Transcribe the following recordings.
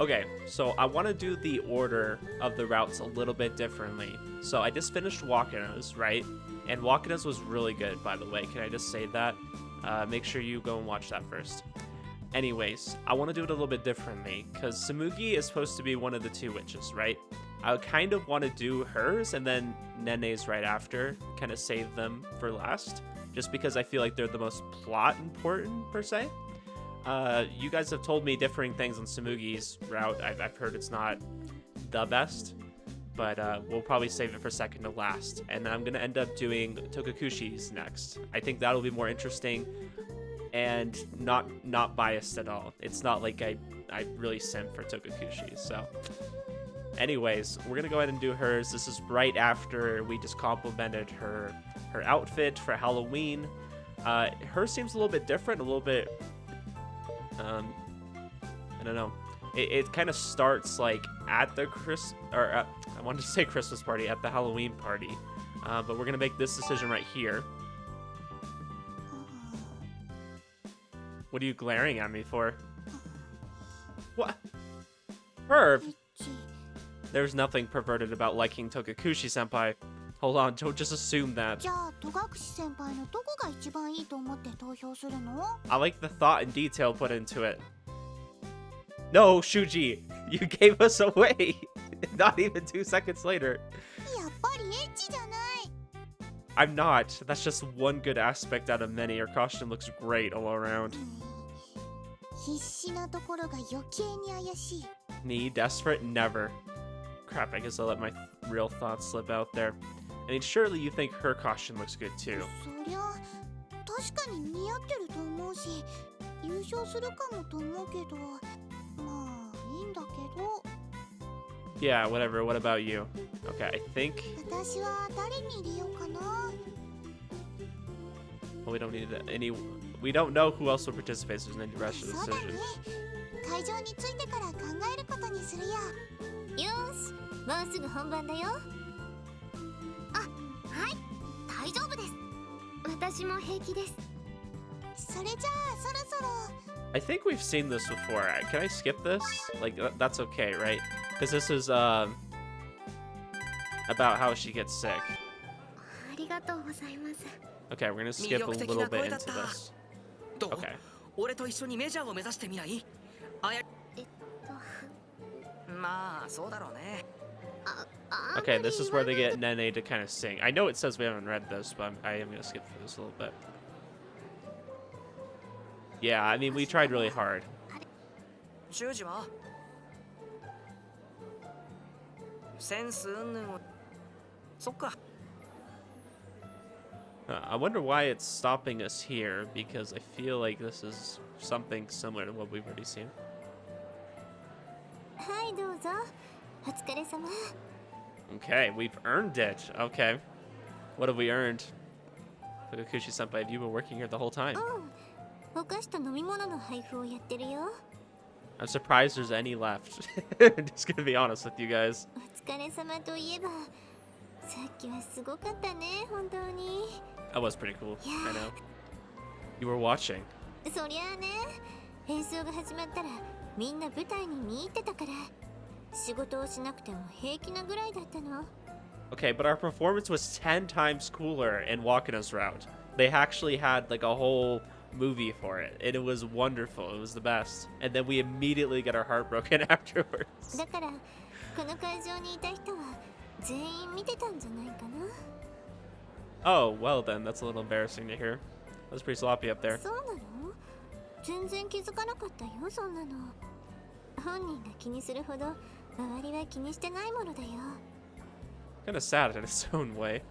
Okay, so I want to do the order of the routes a little bit differently. So I just finished Wakina's, right? And Wakina's was really good, by the way. Can I just say that? Make sure you go and watch that first. Anyways, I want to do it a little bit differently because Samugi is supposed to be one of the two witches, right? I kind of want to do hers and then Nene's right after, kind of save them for last, just because I feel like they're the most plot important, per se. You guys have told me differing things on Samugi's route. I've heard it's not the best, but we'll probably save it for second to last. And then I'm going to end up doing Tokakushi's next. I think that'll be more interesting and not biased at all. It's not like I really simp for Tokakushi. So anyways, we're going to go ahead and do hers. This is right after we just complimented her outfit for Halloween. Hers seems a little bit different, a little bit... I don't know. It kind of starts like at the I wanted to say Christmas party, at the Halloween party. But we're gonna make this decision right here. What are you glaring at me for? What? Perv? There's nothing perverted about liking Tokakushi-senpai. Hold on, don't just assume that. I like the thought and detail put into it. No, Shuji, you gave us away. Not even 2 seconds later. I'm not. That's just one good aspect out of many. Her costume looks great all around. Me, desperate? Never. Crap, I guess I'll let my real thoughts slip out there. I mean, surely you think her costume looks good too. Yeah, whatever. What about you? Okay, I think... Well, we don't need any... We don't know who else will participate, so there's no rush of decisions. I think we've seen this before. Can I skip this? Like, that's okay, right? Because this is about how she gets sick. Okay, we're gonna skip a little bit into this. Okay. Okay, this is where they get Nene to kind of sing. I know it says we haven't read this, but I am gonna skip through this a little bit. Yeah, I mean, we tried really hard. I wonder why it's stopping us here, because I feel like this is something similar to what we've already seen. Okay, we've earned it. Okay. What have we earned? Tokakushi-senpai, have you been working here the whole time? I'm surprised there's any left. Just gonna be honest with you guys. That was pretty cool. I know. You were watching. Okay, but our performance was 10 times cooler in Wakina's route. They actually had like a whole movie for it, and it was wonderful. It was the best. And then we immediately got our heart broken afterwards. Oh, well then, that's a little embarrassing to hear. That was pretty sloppy up there. Kind of sad in its own way.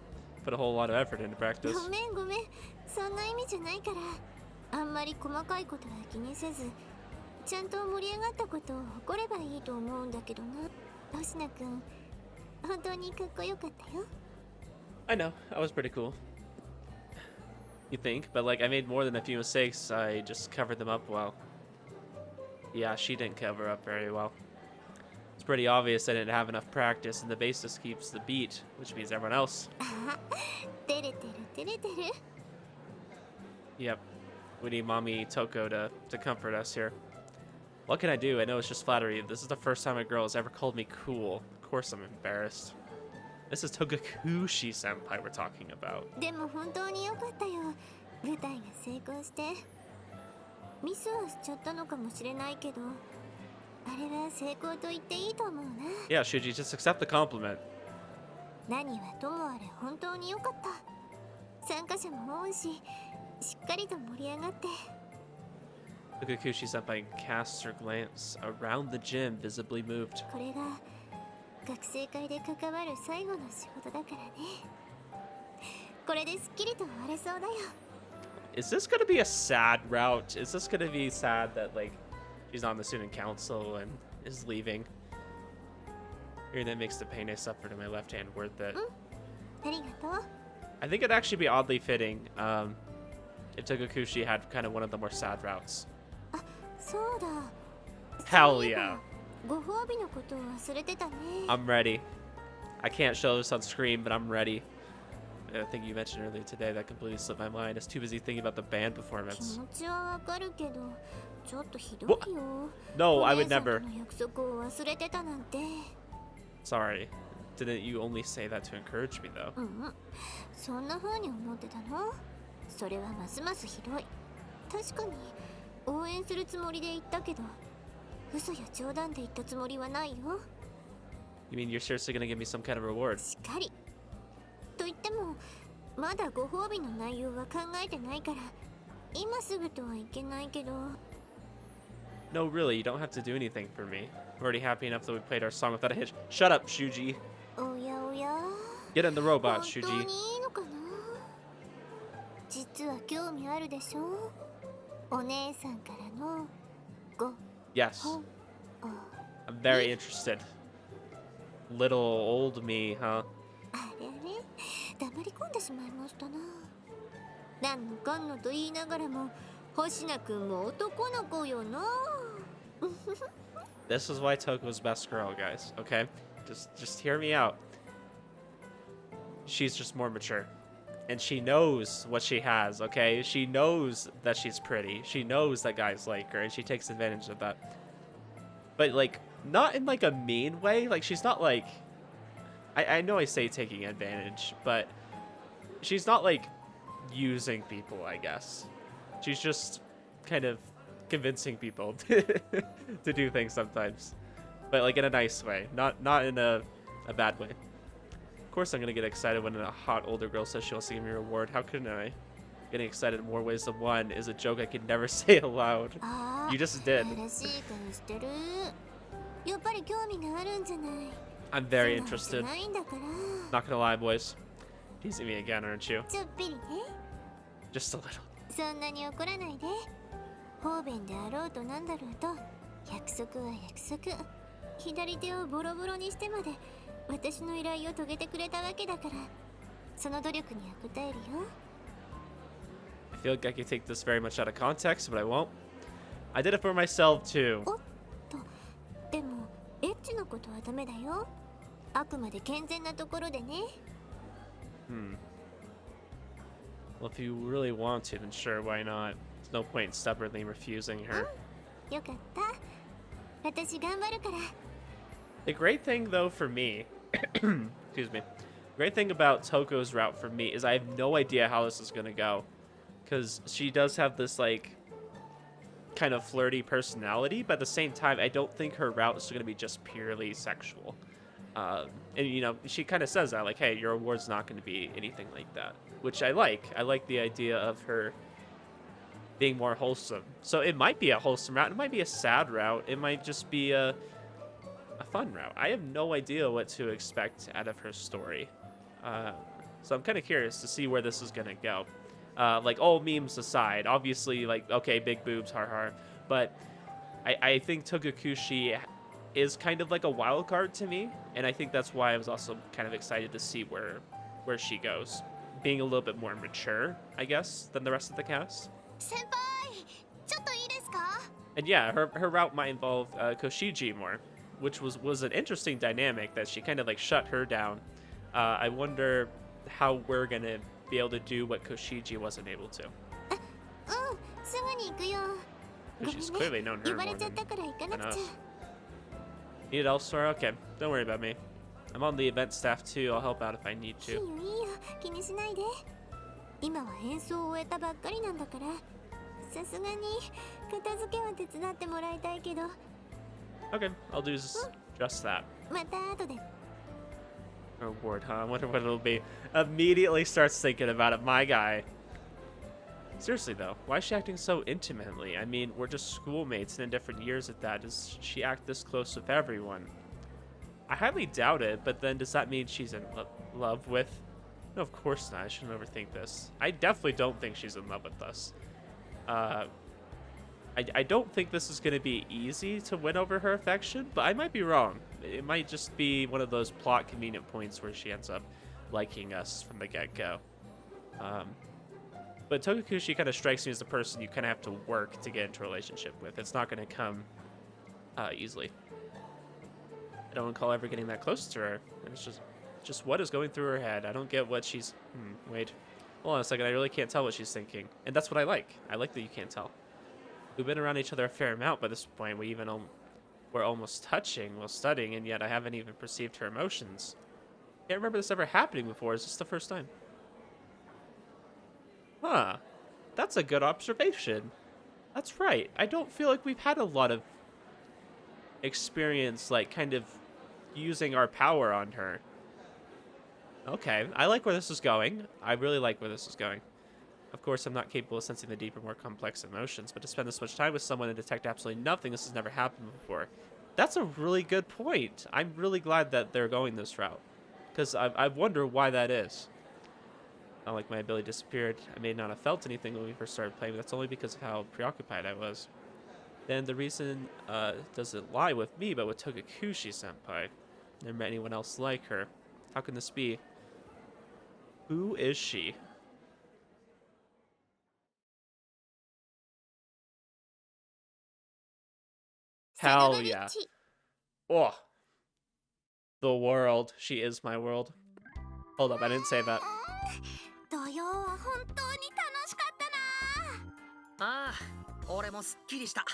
Put a whole lot of effort into practice. I know, that was pretty cool. You think? But like, I made more than a few mistakes. I just covered them up well. Yeah, she didn't cover up very well. It's pretty obvious I didn't have enough practice, and the bassist keeps the beat, which means everyone else. Yep. We need Mommy Touko to comfort us here. What can I do? I know it's just flattery. This is the first time a girl has ever called me cool. Of course I'm embarrassed. This is Togakushi senpai we're talking about. でも本当に良かったよ。舞台が成功して。ミスはしちゃったのかもしれないけど、あれは成功と言っていいと思うな。Yeah, Shuji, just accept the compliment. 何はともあれ本当に良かった。参加者も多いし、しっかりと盛り上がって。Togakushi senpai casts her glance around the gym, visibly moved. これが学生会で関わる最後の仕事だからね。これですっきりと終われそうだよ。Is this gonna be a sad route? Is this gonna be sad that, like, she's on the student council and is leaving? Hearing that makes the pain I suffered in my left hand worth it. ありがとう。I think it'd actually be oddly fitting if Togakushi had kind of one of the more sad routes. あ、そうだ。 Hell yeah. ご褒美のことを忘れてたね。I'm ready. I can't show this on screen, but I'm ready. I think you mentioned earlier today that completely slipped my mind. I was too busy thinking about the band 気 performance. 持ちはわかるけど、ちょっとひどいよ。 No, I お would 姉さんと never. の約束を忘れてたなんて。Sorry. Didn't you only say that to encourage me, though? そんな風に思ってたの？それはますますひどい。確かに応援するつもりで言ったけど、嘘や冗談で言ったつもりはないよ。You mean you're seriously gonna give me some kind of reward? しっかり。と言っても、まだご褒美の内容は考えてないから、今すぐとはいけないけど。No, really, you don't have to do anything for me. I'm already happy enough that we played our song without a hitch. Shut up, Shuji. おやおや。 Get in the robot, 本当 Shuji. にいいのかな。実は興味あるでしょ。お姉さんからのご Yes, 褒 I'm very interested. Little old me, huh? あれあれ、黙り込んでしまいましたな。なんのかんのと言いながらも、星名くんも男の子よな。This is why Toko's best girl, guys. Okay, just hear me out. She's just more mature, and she knows what she has. Okay, she knows that she's pretty. She knows that guys like her, and she takes advantage of that. But like, not in like a mean way. Like she's not like. I know I say taking advantage, but she's not like using people. I guess she's just kind of convincing people to do things sometimes, but like in a nice way, not in a bad way. Of course, I'm gonna get excited when a hot older girl says she wants to give me a reward. How couldn't I? Getting excited in more ways than one is a joke I could never say aloud. あ You just did. あ、らしい顔してる。やっぱり興味があるんじゃない。 I'm very 素直じゃ interested. ないんだから。 Not gonna lie, boys. Teasing me again, aren't you? ちょっぴりね。 Just a little. そんなに怒らないで。方便であろうとなんだろうと、約束は約束。左手をボロボロにしてまで私の依頼を遂げてくれたわけだから、その努力には応えるよ。 I feel like I could take this very much out of context, but I won't. I did it for myself too. おっと、でもエッチなことはダメだよ。あくまで健全なところでね。 Well, if you really want to, then sure, why not? There's no point in stubbornly refusing her. よかった。私頑張るから。 The great thing, though, for me, excuse me, great thing about Toko's route for me is I have no idea how this is gonna go, because she does have this like kind of flirty personality, but at the same time, I don't think her route is gonna be just purely sexual. And you know, she kind of says that, like, hey, your award's not going to be anything like that, which I like. I like the idea of her being more wholesome. So it might be a wholesome route. It might be a sad route. It might just be a fun route. I have no idea what to expect out of her story. So I'm kind of curious to see where this is going to go. Like, all memes aside, obviously, like, okay, big boobs, har har. But I think Togakushi is kind of like a wild card to me, and I think that's why I was also kind of excited to see where she goes, being a little bit more mature, I guess, than the rest of the cast. 先輩、ちょっといいですか? And yeah, her route might involve Koshiji more, which was an interesting dynamic that she kind of like shut her down. I wonder how we're gonna be able to do what Koshiji wasn't able to. うん、すぐに行くよ。ごめん She's ね clearly known 呼 her ばれ more ちゃっ than たから行かなくちゃ Need elsewhere? Okay, don't worry about me. I'm on the event staff too. I'll help out if I need いい to. よいいよ気にしないで今は演奏を終えたばっかりなんだからさすがに片付けは手伝ってもらいたいけど Okay, I'll do just that. また後で Reward, huh? I wonder what it'll be. Immediately starts thinking about it, my guy. Seriously though, why is she acting so intimately? I mean, we're just schoolmates and in different years at that. Does she act this close with everyone? I highly doubt it, but then does that mean she's in love with? No, of course not. I shouldn't overthink this. I definitely don't think she's in love with us. I don't think this is going to be easy to win over her affection, but I might be wrong. It might just be one of those plot convenient points where she ends up liking us from the get-go. But Tokukushi kind of strikes me as the person you kind of have to work to get into a relationship with. It's not going to come easily. I don't recall ever getting that close to her. It's just what is going through her head. I don't get what she's... wait. Hold on a second. I really can't tell what she's thinking. And that's what I like. I like that you can't tell. We've been around each other a fair amount by this point. We're almost touching while studying, and yet I haven't even perceived her emotions. Can't remember this ever happening before. Is this the first time? Huh. That's a good observation. That's right. I don't feel like we've had a lot of experience, like, kind of using our power on her. Okay. I like where this is going. I really like where this is going. Of course, I'm not capable of sensing the deeper, more complex emotions, but to spend this much time with someone and detect absolutely nothing, this has never happened before. That's a really good point. I'm really glad that they're going this route, because I wonder why that is. Not like my ability disappeared. I may not have felt anything when we first started playing, but that's only because of how preoccupied I was. Then the reason doesn't lie with me, but with Tokukushi-senpai. Never met anyone else like her. How can this be? Who is she? Hell yeah. Oh. The world. She is my world. Hold up, I didn't say that. 土曜は本当に楽しかったなああ、俺もすっきりした。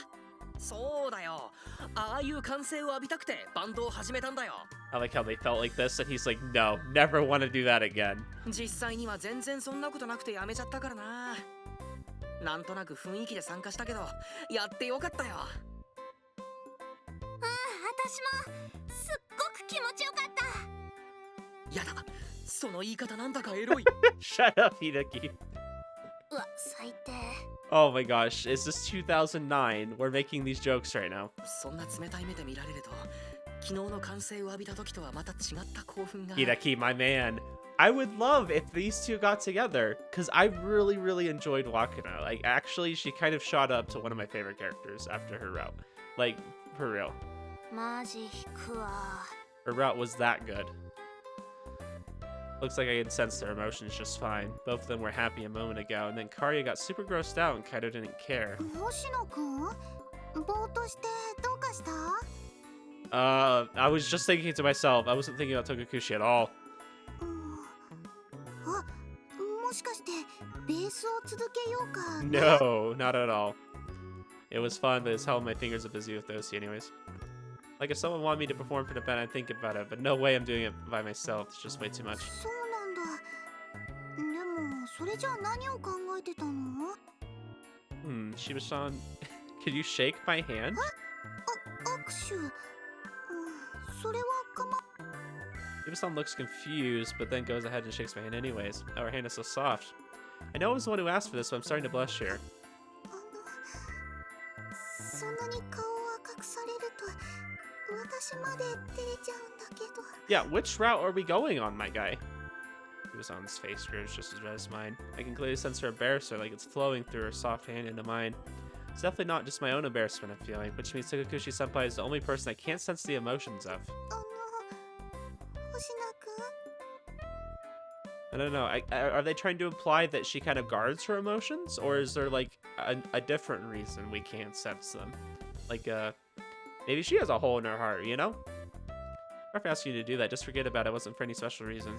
そうだよ。ああいう歓声を浴びたくてバンドを始めたんだよ。I like how they felt like this, and he's like, no, never want to do that again. 実際には全然そんなことなくてやめちゃったからな。なんとなく雰囲気で参加したけど、やってよかったよ。私もすっごく気持ちよかったやだ、その言い方なんだかエロい。Shut up, Hideki. うわ、最低 Oh my gosh, is this 2009? We're making these jokes right now. そんな冷たい目で見られると、昨日の歓声を浴びた時とはまた違った興奮が。Hideki, my man. I would love if these two got together, because I really, really enjoyed Wakana. Like, actually, she kind of shot up to one of my favorite characters after her route. Like, for real. マジ引くわ Her route was that good. Looks like I can sense their emotions just fine. Both of them were happy a moment ago, and then Karya got super grossed out and Kaido didn't care. 星野くんぼーっとしてどうかした I was just thinking to myself. I wasn't thinking about Tokukushi at all. あ、もしかしてベースを続けようか No, not at all. It was fun, but it's how my fingers are busy with those anyways. Like, if someone wanted me to perform for the band, I'd think about it, but no way I'm doing it by myself. It's just way too much. そうなんだでもそれじゃあ何を考えてたの Shiba-san, could you shake my hand? 握手それはかま Shiba-san looks confused, but then goes ahead and shakes my hand anyways. Oh, her hand is so soft. I know I was the one who asked for this, but I'm starting to blush here. そんなに顔を赤くされると私まで照れちゃうんだけど Yeah, which route are we going on, my guy? Shiba-san's face grows just as red as mine. I can clearly sense her embarrassment, like it's flowing through her soft hand into mine. It's definitely not just my own embarrassment I'm feeling, which means Tokukushi-senpai is the only person I can't sense the emotions of. 星野くん I don't know. Are they trying to imply that she kind of guards her emotions? Or is there, like, a different reason we can't sense them? Like, maybe she has a hole in her heart, you know? Or if I asked you to do that, just forget about it. It wasn't for any special reason.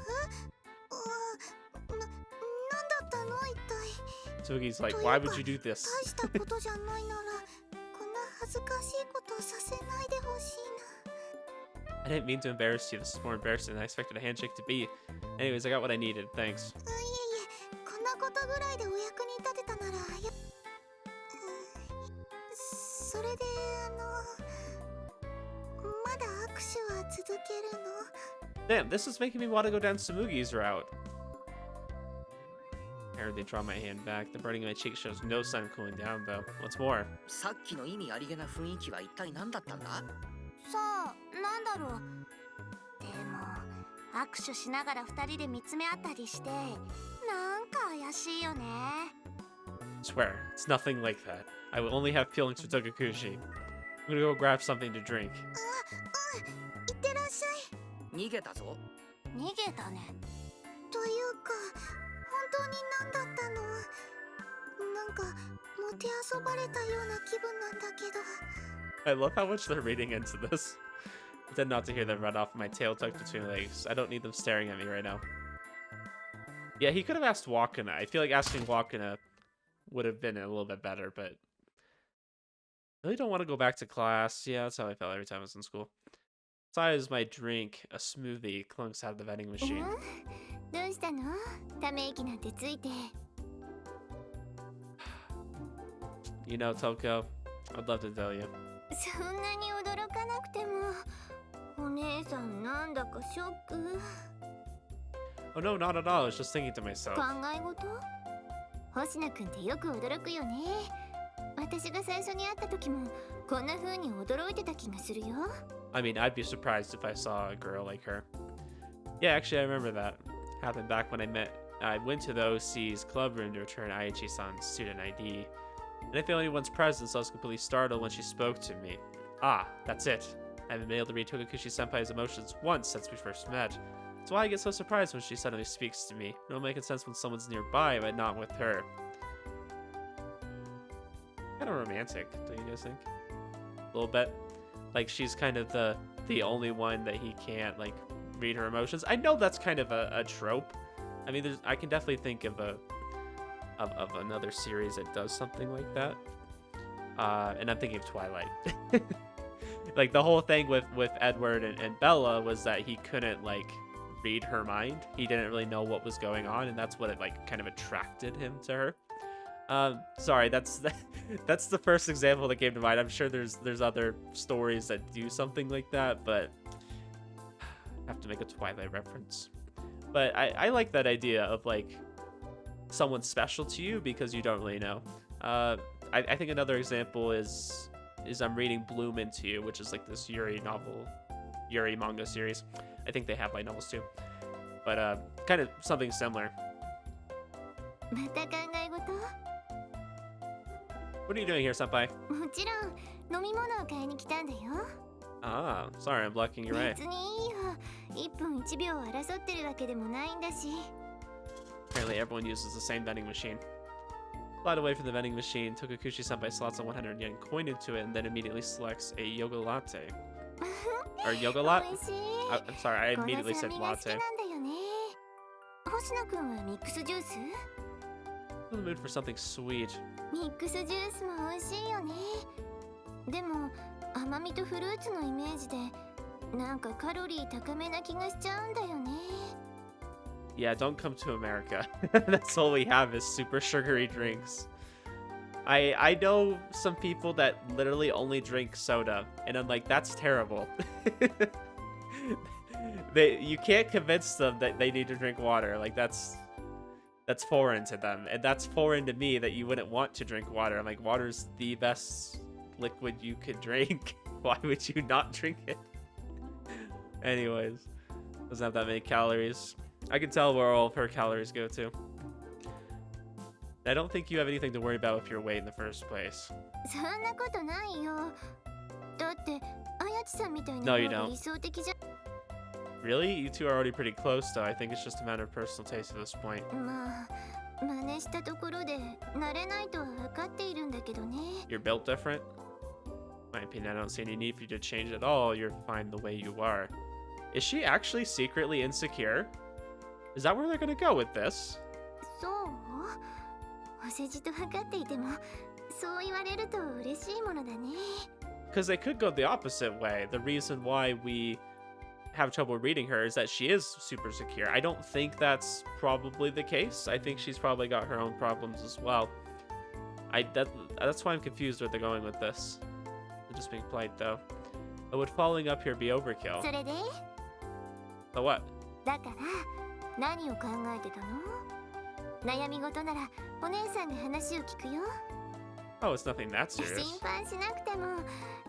なんだったの一体 Toki's like, why would you do this? 大したことじゃないならずかしいことをさせないでほしい I didn't mean to embarrass you. This is more embarrassing than I expected a handshake to be. Anyways, I got what I needed. Thanks. な。いえいえ、こんなことぐらいでお役に立てたならそれでまだ握手は続けるの？ Damn, this is making me want to go down Samugi's route. I heard they draw my hand back. The burning in my cheek shows no sign of cooling down, though. What's more? さっきの意味ありげな雰囲気は一体何だったんだ？さあ、なんだろう。でも握手しながら2人で見つめ合ったりして、なんか怪しいよね。 Swear, it's nothing like that. I will only have feelings for Togakushi. I'm gonna go grab something to drink. いってらっしゃい。逃げたぞ。逃げたね。というか、本当に何だったの？なんかもてあそばれたような気分なんだけど。 I love how much they're reading into this. Pretend not to hear them run off my tail tucked between my legs. I don't need them staring at me right now. Yeah, he could have asked Wakana. I feel like asking Wakana would have been a little bit better, but I really don't want to go back to class. Yeah, that's how I felt every time I was in school. Besides my drink, a smoothie clunks out of the vending machine. どうしたの？ため息なんてついて。 You know, Touko, I'd love to tell you. そんなに驚かなくても。お姉さんなんだかショック。 Oh no, not at all. I was just thinking to myself. 考え事？星名くんってよく驚くよね。私が最初に会った時もこんな風に驚いてた気がするよ。 I mean, I'd be surprised if I saw a girl like her. Yeah, actually, I remember that. Happened back when I went to the OC's club room to return Aichi-san's student ID. And I felt anyone's presence, I was completely startled when she spoke to me. Ah, that's it. I haven't been able to read Togakushi-senpai's emotions once since we first met. That's why I get so surprised when she suddenly speaks to me. It will make sense when someone's nearby, but not with her. Kind of romantic, don't you guys think? A little bit. Like she's kind of the only one that he can't like read her emotions. I know that's kind of a trope. I mean, I can definitely think of another series that does something like that. And I'm thinking of Twilight. Like the whole thing with Edward and Bella was that he couldn't like read her mind. He didn't really know what was going on, and that's what it like kind of attracted him to her. Sorry, that's the first example that came to mind. I'm sure there's other stories that do something like that, but I have to make a Twilight reference. But I like that idea of like someone special to you because you don't really know. I think another example is I'm reading Bloom Into You, which is like this Yuri manga series. I think they have light novels too, but kind of something similar. また考え事？ What are you doing here, senpai? もちろん飲み物を買いに来たんだよ。 Ah, sorry, I'm blocking your way. 別にいいよ。1分1秒を争ってるわけでもないんだし。 Apparently everyone uses the same vending machine. Slide away from the vending machine, Togakushi-senpai slots a 100 yen coin into it and then immediately selects a yoga latte. Or yoga latte? 美味しい。 I'm sorry, I この immediately 酸 said 味が好きな latte. んだよね。星野くんはミックスジュース？ I'm in the mood for something sweet. ミックスジュースも美味しいよね。でも甘みとフルーツのイメージでなんかカロリー高めな気がしちゃうんだよね。 Yeah, don't come to America. That's all we have is super sugary drinks. I know some people that literally only drink soda, and I'm like, that's terrible. You can't convince them that they need to drink water. Like that's foreign to them, and that's foreign to me that you wouldn't want to drink water. I'm like, water's the best liquid you could drink. Why would you not drink it? Anyways, doesn't have that many calories. I can tell where all of her calories go to. I don't think you have anything to worry about with your weight in the first place. そんなことないよ。だってあやちさんみたいな No, 方 you が don't. 理想的じゃ。 Really? You two are already pretty close, though. I think it's just a matter of personal taste at this point. まあ真似したところで慣れないとは分かっているんだけどね。 You're built different? In my opinion, I don't see any need for you to change at all. You're fine the way you are. Is she actually secretly insecure? Is that where they're gonna go with this? そう？お世辞と分かっていてもそう言われると嬉しいものだね。Because they could go the opposite way. The reason why we have trouble reading her is that she is super secure. I don't think that's probably the case. I think she's probably got her own problems as well. That's why I'm confused where they're going with this. They're just being polite, though. But would falling up here be overkill? それで So what? だから何を考えてたの？悩み事ならお姉さんが話を聞くよ。 Oh, it's nothing that 心 serious. 配しなくても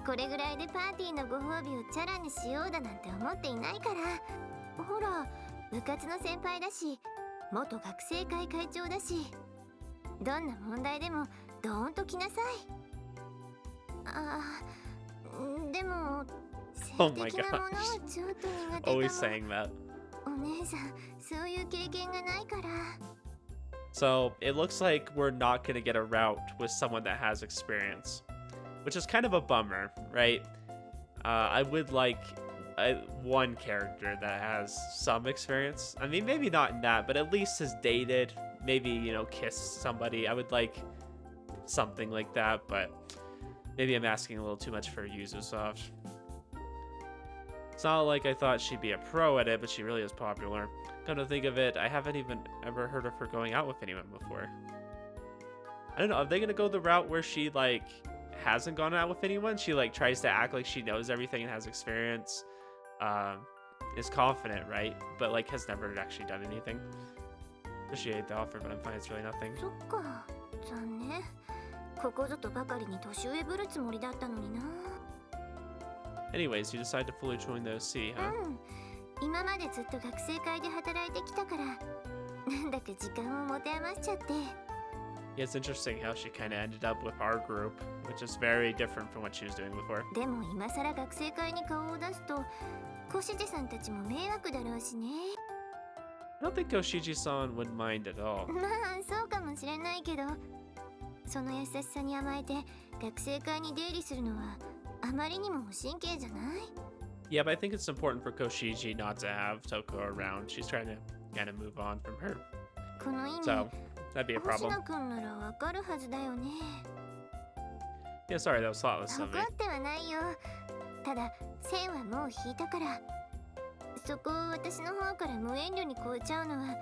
これぐらいでパーティーのご褒美をチャラにしようだなんて思っていないから。ほら、部活の先輩だし、元学生会会長だし、どんな問題でもドーンと来なさい。ああ、でも Oh 性 my 的なものは gosh. ちょっと苦手か Always も。 saying that. お姉さん、そういう経験がないから。 So it looks like we're not going to get a route with someone that has experience, which is kind of a bummer, right? I would like one character that has some experience. I mean, maybe not in that, but at least has dated, maybe, you know, kissed somebody. I would like something like that, but maybe I'm asking a little too much for Yuzusoft. It's not like I thought she'd be a pro at it, but she really is popular. Come to think of it, I haven't even ever heard of her going out with anyone before. I don't know, are they gonna go the route where she, like, hasn't gone out with anyone? She, like, tries to act like she knows everything and has experience, is confident, right? But, like, has never actually done anything. Appreciate the offer, but I'm fine, it's really nothing. そっか、残念。ここぞとばかりに年上ぶるつもりだったのにな。 Anyways, you decide to fully join the OC, huh? うん。今までずっと学生会で働いてきたから、なんだか時間を持て余しちゃって。 Yeah, it's interesting how she kind of ended up with our group, which is very different from what she was doing before. でも今さら学生会に顔を出すと、小シジさんたちも迷惑だろうしね。 I don't think Koshiji-san would mind at all. まあそうかもしれないけど、その優しさに甘えて学生会に出入りするのはあまりにも無神経じゃない？ Yeah, but I think it's important for Koshiji not to have Touko around. She's trying to kind of move on from her. この意味、 So, that'd be a 星 problem. 野くんならわかるはずだよね。 Yeah, sorry, that was thoughtless 怒 of me. ってはないよ。ただ線はもう引いたから、そこを私の方から無遠慮に越えちゃうのは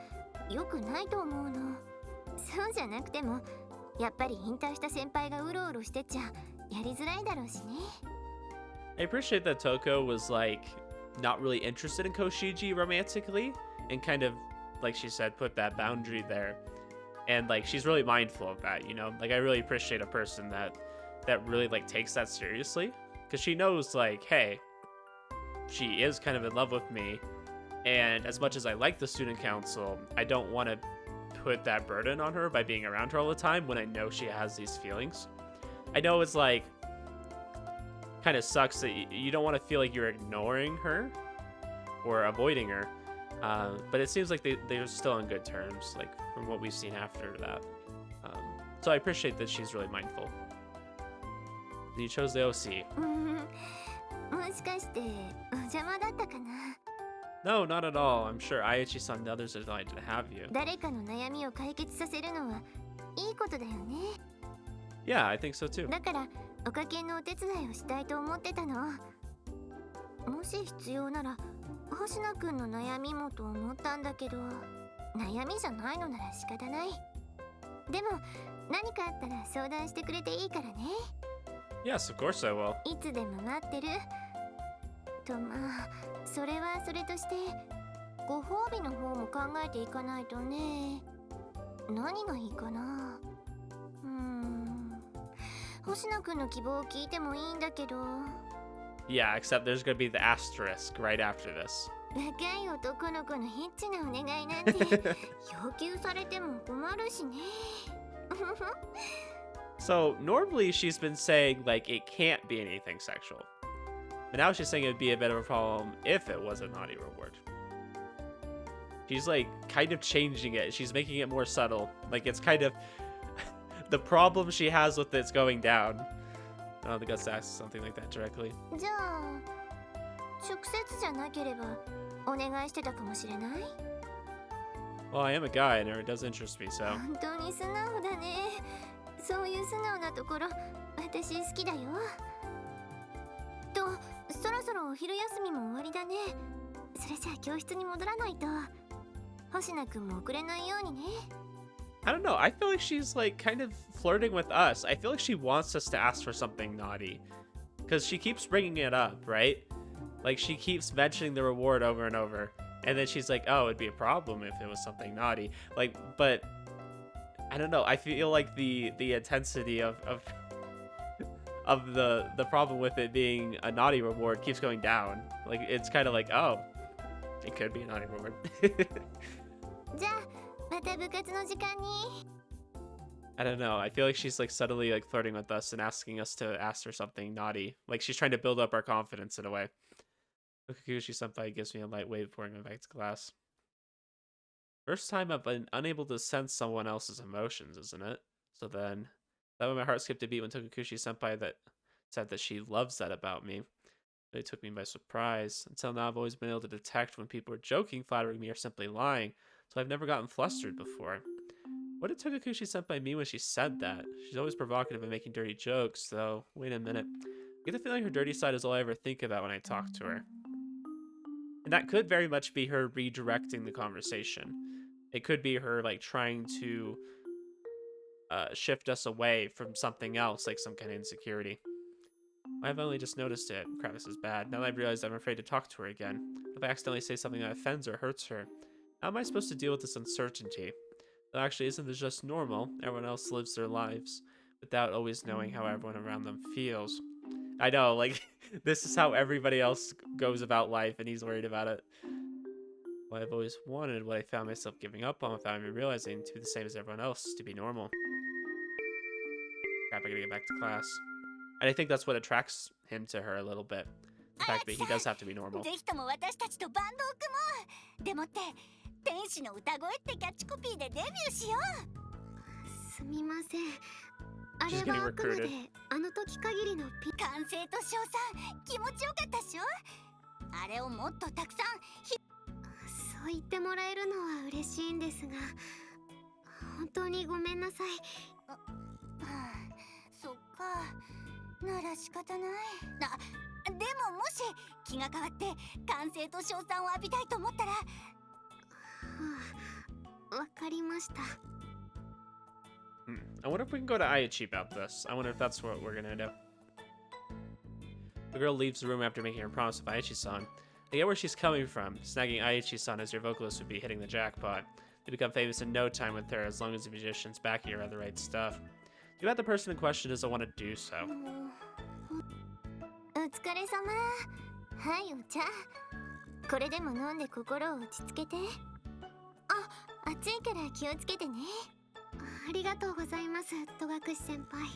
良くないと思うの。そうじゃなくてもやっぱり引退した先輩がうろうろしてちゃやりづらいだろうしね。 I appreciate that Touko was, like, not really interested in Koshiji romantically, and kind of, like she said, put that boundary there. And, like, she's really mindful of that, you know? Like, I really appreciate a person that really, like, takes that seriously. Because she knows, like, hey, she is kind of in love with me, and as much as I like the student council, I don't want to put that burden on her by being around her all the time when I know she has these feelings. I know it's, like, kind of sucks that you don't want to feel like you're ignoring her or avoiding her, but it seems like they're still on good terms, like from what we've seen after that. So I appreciate that she's really mindful. You chose the OC. もしかしてお邪魔だったかな。 No, not at all. I'm sure Aichi-san and the others are delighted to have you. 誰かの悩みを解決させるのはいいことだよね。 Yeah, I think so too. だからおかけのお手伝いをしたいと思ってたの。もし必要なら星野くんの悩みもと思ったんだけど、悩みじゃないのなら仕方ない。でも何かあったら相談してくれていいからね。 Yes, of course I will. いつでも待ってる。とまあそれはそれとしてご褒美の方も考えていかないとね。何がいいかな。星野くんの希望を聞いてもいいんだけど。 Yeah, except there's gonna be the asterisk right after this. 若い男の子のヒッチなお願いなんて要求されても困るしね。So normally she's been saying like it can't be anything sexual, but now she's saying it would be a bit of a problem if it was a naughty reward. She's like kind of changing it. She's making it more subtle. Like it's kind of the problem she has with it's going down. I don't think I'll ask something like that directly. じゃあ直接じゃなければお願いしてたかもしれない。 Well, I am a guy and it does interest me, so. 本当に素直だね。そういう素直なところ私好きだよ。お昼休みも終わりだね。それじゃあ教室に戻らないと。星名くんも遅れないようにね。I don't know. I feel like she's like kind of flirting with us. I feel like she wants us to ask for something naughty. Because she keeps bringing it up, right? Like she keeps mentioning the reward over and over. And then she's like, oh, it'd be a problem if it was something naughty. Like, but I don't know. I feel like the intensity of the problem with it being a naughty reward keeps going down. Like it's kind of like, oh, it could be a naughty reward. じゃあまた部活の時間に。 I don't know. I feel like she's like subtly like flirting with us and asking us to ask her something naughty. Like she's trying to build up our confidence in a way. Kikuchi senpai gives me a light wave before I go back to class. First time I've been unable to sense someone else's emotions, isn't it? So then, that when my heart skipped a beat when Tokukushi senpai that said that she loves that about me. It took me by surprise. Until now, I've always been able to detect when people are joking, flattering me, or simply lying. So I've never gotten flustered before. What did Tokukushi senpai mean when she said that? She's always provocative and making dirty jokes, though. Wait a minute. I get the feeling her dirty side is all I ever think about when I talk to her. And that could very much be her redirecting the conversation. It could be her like trying to shift us away from something else, like some kind of insecurity. I've only just noticed it. Crap, this is bad. Now that I've realized I'm afraid to talk to her again. If I accidentally say something that offends or hurts her, how am I supposed to deal with this uncertainty? Well, actually, isn't this just normal? Everyone else lives their lives without always knowing how everyone around them feels. I know, like, this is how everybody else goes about life, and he's worried about it. What I've always wanted, what I found myself giving up on without even realizing, to be the same as everyone else, to be normal. Crap, I gotta get back to class. And I think that's what attracts him to her a little bit. The fact that he does have to be normal. ぜひとも私たちとバンドを組もう。でもって天使の歌声ってキャッチコピーでデビューしよう。すみません。あれはあくまであの時限りの完成と称賛気持ちよかったっしょ。あれをもっとたくさんそう言ってもらえるのは嬉しいんですが、本当にごめんなさい。そっか。なら仕方ない。でももし気が変わって完成と称賛を浴びたいと思ったら、わかりました。I wonder if we can go to Aichi about this. I wonder if that's what we're gonna do. The girl leaves the room after making her promise with Aichi-san. I get where she's coming from. Snagging Aichi-san as your vocalist would be hitting the jackpot. They become famous in no time with her, as long as the musician's backing her on the right stuff. Too bad the person in question doesn't want to do so. お疲れ様。はい、お茶。これでも飲んで心を落ち着けて。あ、暑いから気をつけてね。ありがとうございます、戸隠先輩。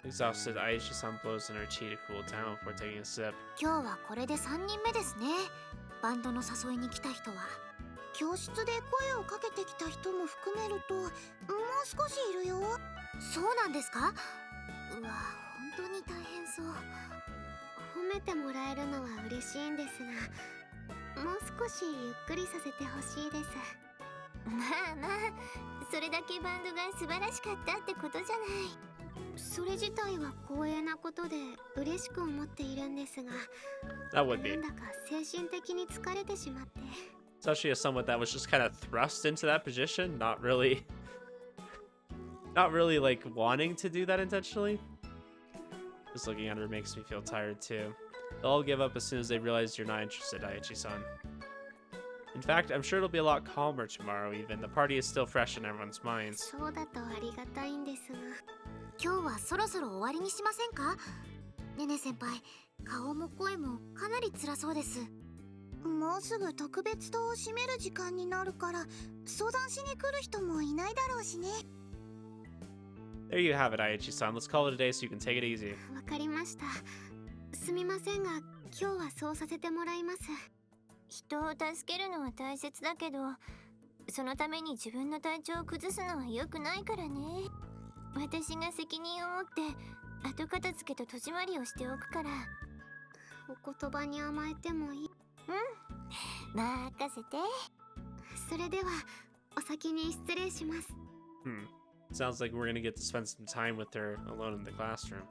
Exhausted, Aichi-san blows in her tea to cool down before taking a sip. 今日はこれで3人目ですね。バンドの誘いに来た人は。教室で声をかけてきた人も含めると、もう少しいるよ。そうなんですか？うわ、本当に大変そう。褒めてもらえるのは嬉しいんですが、もう少しゆっくりさせてほしいです。まあまあ、それだけバンドが素晴らしかったってことじゃない。それ自体は光栄なことで嬉しく思っているんですが、That would be. なんだか精神的に疲れてしまって。Especially as someone that was just kind of thrust into that position, not really like wanting to do that intentionally. Just looking at her makes me feel tired too. They'll all give up as soon as they realize you're not interested, Aichi-san. In fact, I'm sure it'll be a lot calmer tomorrow even. The party is still fresh in everyone's minds. そうだとありがたいんですが、今日はそろそろ終わりにしませんか？ねね先輩、顔も声もかなり辛そうです。もうすぐ特別棟を閉める時間になるから相談しに来る人もいないだろうしね。There you have it, Aichi-san. Let's call it a day so you can take it easy. わかりました。すみませんが、今日はそうさせてもらいます。人を助けるのは大切だけど、そのために自分の体調を崩すのは良くないからね。私が責任を持って後片付けと戸締まりをしておくから。お言葉に甘えてもいい？うん、任せて。それではお先に失礼します。Sounds like we're gonna get to spend some time with her alone in the classroom.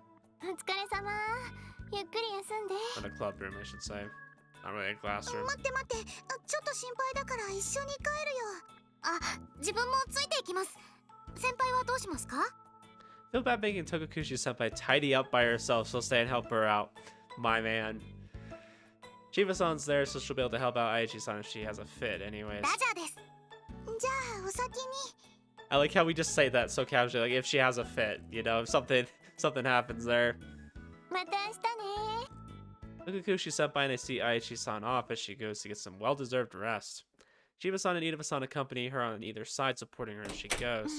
お疲れ様。ゆっくり休んで。 In a club room, I should say. Not really a classroom. 待って待って。ちょっと心配だから一緒に帰るよ。あ、自分もついていきます。先輩はどうしますか? Feel bad making Tokukushi-senpai tidy up by herself, so stay and help her out. My man. Chiba-san's there, so she'll be able to help out Aichi-san if she has a fit, anyways. ラジャーです。じゃあお先に。 I like how we just say that so casually, like if she has a fit, you know, if something happens there. また明日ね。 Tokukushi-senpai and I see Aichi-san off as she goes to get some well-deserved rest. Chiba-san and Idaba-san accompany her on either side, supporting her as she goes.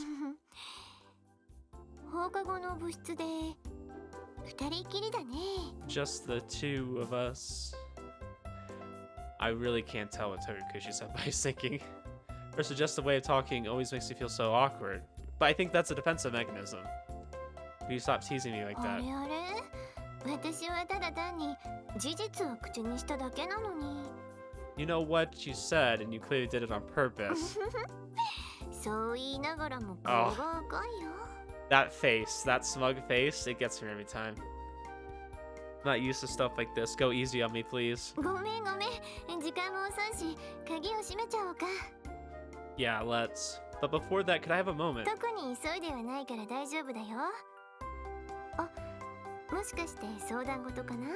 放課後の部室で二人きりだね。 Just the two of us. I really can't tell what Tokukushi-senpai is thinking. Her suggestive way of talking always makes me feel so awkward. But I think that's a defensive mechanism. Will you stop teasing me like あ that? れあれ、私はただ単に事実を口にしただけなのに。 You know what you said, and you clearly did it on purpose. そう言いながらも顔が赤いよ。 That face, that smug face, it gets me every time. I'm not used to stuff like this. Go easy on me, please. ごめんごめん、時間も遅いし、鍵を閉めちゃおうか。 Yeah, let's. But before that, could I have a moment? 特に急いではないから大丈夫だよ。あ、もしかして相談事かな？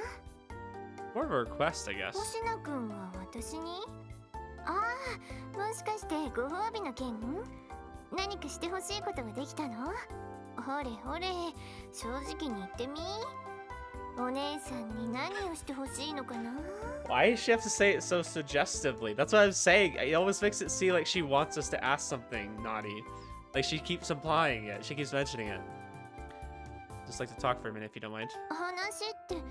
More of a request, I guess. 星名くんが私に？ああ、もしかしてご褒美の件？何かしてほしいことができたの？ほれほれ、正直に言ってみ。お姉さんに何をしてほしいのかな？ Why does she have to say it so suggestively? That's what I'm saying. It always makes it seem like she wants us to ask something naughty. Like she keeps implying it. She keeps mentioning it. Just like to talk for a minute if you don't mind. 話って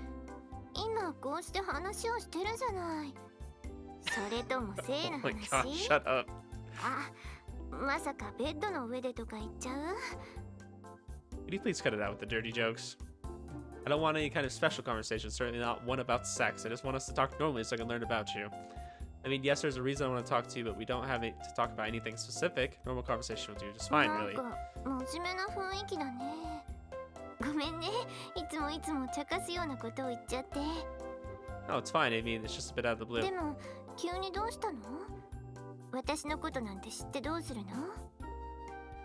今こうして話をしてるじゃない。それとも性の Oh my 話？ god, shut up. あ、まさかベッドの上でとか言っちゃう？ Could you please cut it out with the dirty jokes? I don't want any kind of special conversation, certainly not one about sex. I just want us to talk normally so I can learn about you. I mean, yes, there's a reason I want to talk to you, but we don't have to talk about anything specific. Normal conversation will do just fine, なん really. か真面目な雰囲気だね。ごめんね、いつも茶化すようなことを言っちゃって。 No, it's fine. I mean, it's just a bit out of the blue. でも急にどうしたの？私のことなんて知ってどうするの？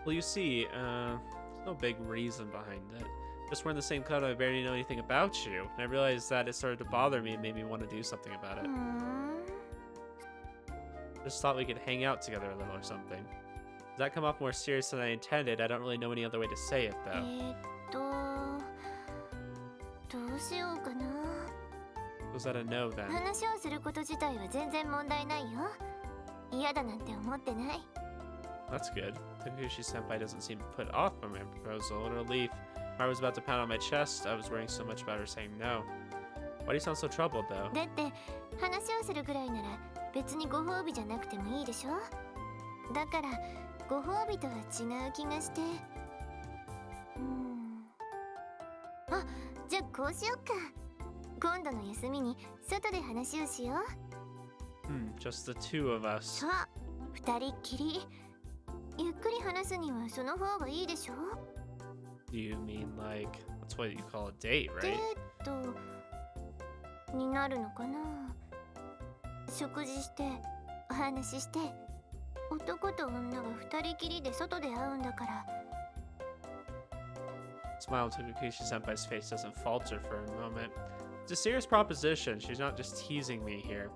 Well, you see, there's no big reason behind it. Just we're in the same club, I barely know anything about you. And I realized that it started to bother me and made me want to do something about it. Just thought we could hang out together a little or something. Does that come off more serious than I intended? I don't really know any other way to say it, though. どうしようかな。 Was that a no, then? 話をすること自体は全然問題ないよ。嫌だなんて思ってない。 That's good. Tokushi-senpai doesn't seem put off by my proposal. What a relief. I was about to pound on my chest. I was worrying so much about her saying no. Why do you sound so troubled, though? だって話をするぐらいなら別にご褒美じゃなくてもいいでしょ。だからご褒美とは違う気がして。あ、じゃあこうしよっか。今度の休みに外で話をしよう。Just the two of us. そう、二人っきり。ゆっくり話すにはその方がいいでしょ。 Do you mean like that's what you call a date, デ right? ートになるのかな。食事してお話しして男と女が二人きりで外で会うんだから。 Smile on Tokukushi-senpai's face doesn't falter for a moment. It's a serious proposition. She's not just teasing me here.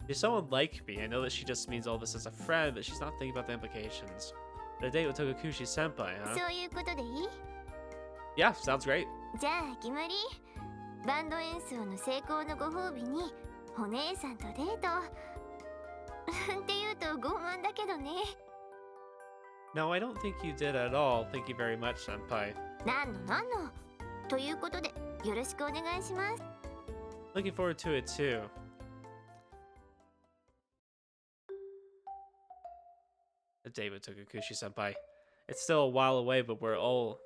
She's someone like me. I know that she just means all this as a friend, but she's not thinking about the implications. A date with Tokukushi-senpai, huh? そういうことでいい？ Yeah, sounds great. じゃあ決まり。バンド演奏の成功のご褒美にお姉さんとデート。って言うと傲慢だけどね。 No, I don't think you did at all. Thank you very much, senpai. なんの。ということでよろしくお願いします。 Looking forward to it too. A date with Tokukushi-senpai. It's still a while away, but all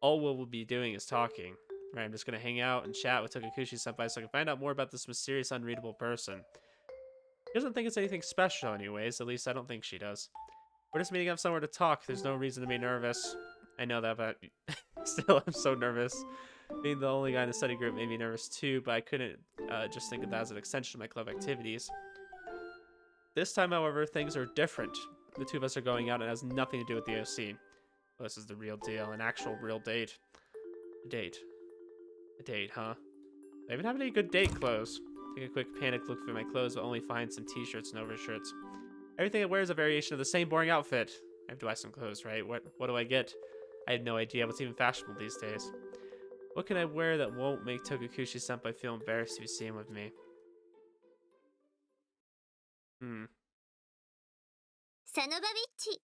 we'll be doing is talking. Right, I'm just gonna hang out and chat with Tokukushi-senpai so I can find out more about this mysterious, unreadable person. She doesn't think it's anything special anyways, at least I don't think she does. We're just meeting up somewhere to talk, there's no reason to be nervous. I know that, but still, I'm so nervous. Being the only guy in the study group made me nervous too, but I couldn't just think of that as an extension of my club activities. This time, however, things are different. The two of us are going out and it has nothing to do with the OC. Well, this is the real deal, an actual real date. A date. A date, huh? I even have any good date clothes. Take a quick panic look through my clothes, but only find some t-shirts and overshirts. Everything I wear is a variation of the same boring outfit. I have to buy some clothes, right? What do I get? I have no idea what's even fashionable these days. What can I wear that won't make Tokukushi-senpai feel embarrassed to be seen with me? サノバビッチ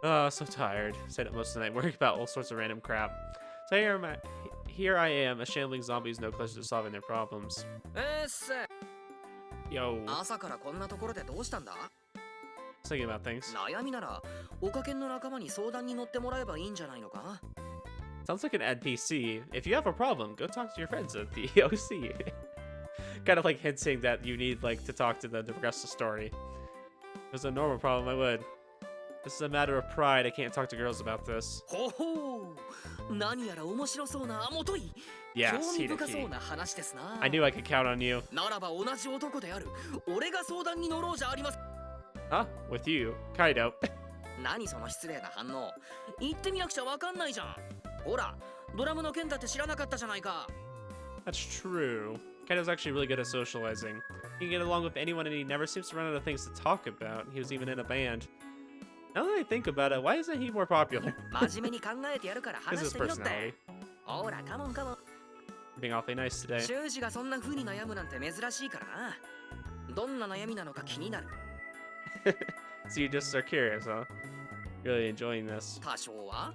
Oh, so tired. Stayed up most of the night worrying about all sorts of random crap. So here I am, a shambling zombie who's no closer to solving their problems. Yo. 朝からこんなところでどうしたんだ? Thinking about things. 悩みなら、おかけんの仲間に相談に乗ってもらえばいいんじゃないのか? Sounds like an NPC. If you have a problem, go talk to your friends at the OC. Kind of like hinting that you need to talk to them to progress the story. If it was a normal problem, I would. This is a matter of pride. I can't talk to girls about this. ほほう、何やら面白そうなもとい。 Yes, 興味深 Hideki. そうな話ですな。 I knew I could count on you. ならば同じ男である。俺が相談に乗ろうじゃあります。 Huh? With you, Kaido. 何その失礼な反応。言ってみなくちゃわかんないじゃん。ほら、ドラムの件だって知らなかったじゃないか。 That's true. Kaido's actually really good at socializing. He can get along with anyone and he never seems to run out of things to talk about. He was even in a band. Now that I think about it, why isn't he more popular? 真面目に考えてやるから Because 話 of し his てみろって。 personality. ほら、カモンカモン。 Being awfully nice today. 修二がそんな風に悩むなんて珍しいからな。どんな悩みなのか気になる。 So you just are curious, huh? Really enjoying this. 多少は。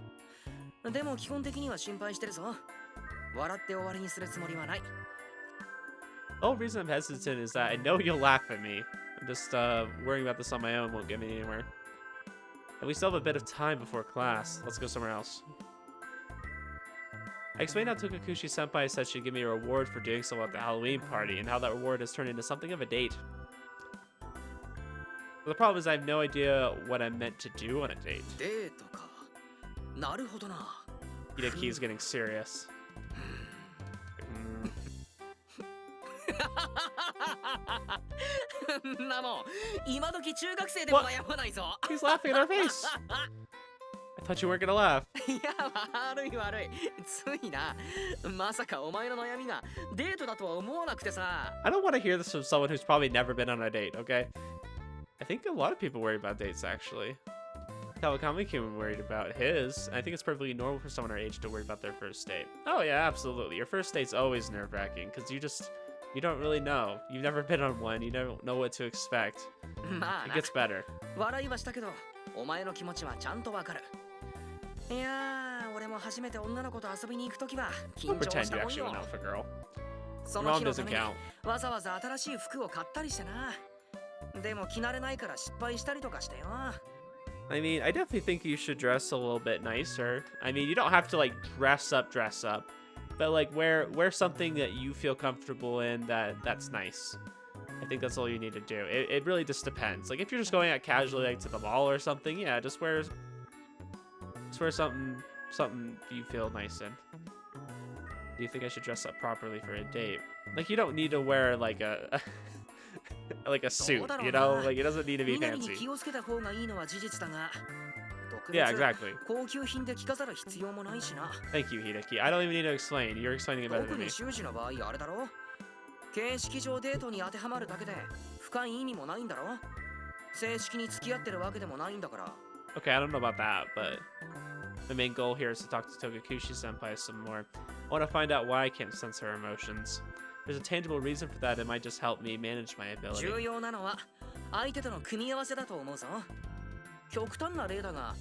でも基本的には心配してるぞ。笑って終わりにするつもりはない。 The whole reason I'm hesitant is that I know you'll laugh at me. I'm just worrying about this on my own won't get me anywhere. And we still have a bit of time before class. Let's go somewhere else. I explained how Tokukushi-senpai said she'd give me a reward for doing so at the Halloween party, and how that reward has turned into something of a date. But the problem is I have no idea what I'm meant to do on a date. デートか。なるほどな。 Hideki's getting serious. なもん、今時中学生でも悩まないぞ。 He's laughing in our face. I thought you weren't gonna laugh. いや、悪い悪い。ついな。まさかお前の悩みがデートだとは思わなくてさ。 I don't want to hear this from someone who's probably never been on a date, okay? I think a lot of people worry about dates, actually. Kawakami-kun worried about his. I think it's perfectly normal for someone our age to worry about their first date. Oh yeah, absolutely. Your first date's always nerve-wracking, because you don't really know. You've never been on one. You don't know what to expect. まあ It な。 gets better. 笑いはしたけど、お前の気持ちはちゃんとわかる。いやー、俺も初めて女の子と遊びに行くときは Don't 緊張 pretend した you もん actually よ went。out with a girl. そ Your の mom 日の doesn't ために count. わざわざ新しい服を買ったりしてな。でも着慣れないから失敗したりとかしてよ。 I mean, I definitely think you should dress a little bit nicer. I mean, you don't have to dress up, but wear something that you feel comfortable in that's nice. I think that's all you need to do. It really just depends. If you're just going out casually to the mall or something, yeah, just wear something you feel nice in. Do you think I should dress up properly for a date? You don't need to wear a a suit, you know? It doesn't need to be 身なりに fancy. 気をつけた方がいいのは事実だが、特 Yeah, 別 exactly. 高級品で着飾る必要もないしな。 Thank you, Hideki. I don't even need to explain. You're explaining it better 特 than me. に修士の場合あれだろ。形式上デートに当てはまるだけで深い意味もないんだろ。正式に付き合ってるわけでもないんだから。 Okay, I don't know about that, but the main goal here is to talk to Tokukushi-senpai some more. I want to find out why I can't sense her emotions. There's a tangible reason for that. It might just help me manage my ability. 重要なのは相手との組み合わせだと思うぞ。極端な例だが、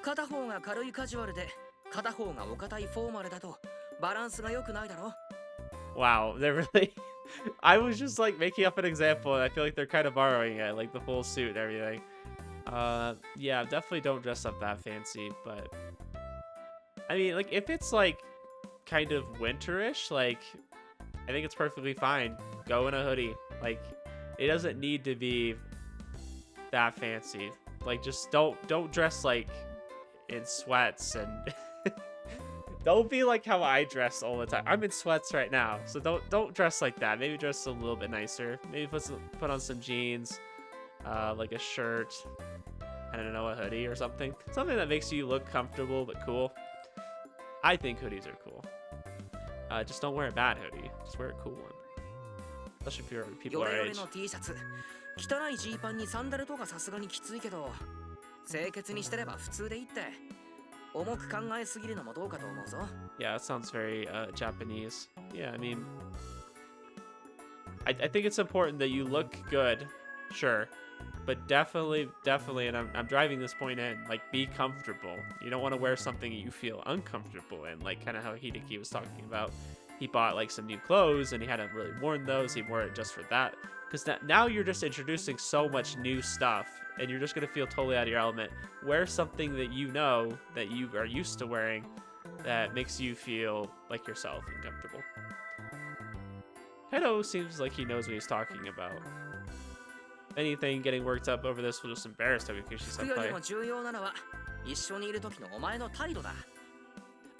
片方が軽いカジュアルで片方がお堅いフォーマルだとバランスが良くないだろ。 Wow, they're really... I was just making up an example, and I feel like they're kind of borrowing it, the full suit and everything. Yeah, definitely don't dress up that fancy, but... I mean, if it's, kind of winterish, I think it's perfectly fine. Go in a hoodie. It doesn't need to be that fancy. Like, just don't dress like in sweats and don't be like how I dress all the time. I'm in sweats right now, so don't dress like that. Maybe dress a little bit nicer. Maybe put on some jeans, like a shirt. I don't know, a hoodie or something. Something that makes you look comfortable but cool. I think hoodies are cool. Just don't wear a bad hoodie. Just wear a cool one. Especially if you're people our ヨレヨレ age. の T シャツ、汚いジーパンにサンダルとかさすがにきついけど、清潔にしてれば普通でいいって。重く考えすぎるのもどうかと思うぞ。Yeah, it sounds very Japanese. Yeah, I mean, I think it's important that you look good, sure, but definitely, and I'm driving this point in, like, be comfortable. You don't want to wear something you feel uncomfortable in, like kind of how Hideki was talking about. He bought like some new clothes and he hadn't really worn those. He wore it just for that. Because now you're just introducing so much new stuff and you're just going to feel totally out of your element. Wear something that you know that you are used to wearing that makes you feel like yourself and comfortable. Kaido seems like he knows what he's talking about. If anything, getting worked up over this will just embarrass Tokukushi 服より senpai. も重要なのは一緒にいる時のお前の態度だ。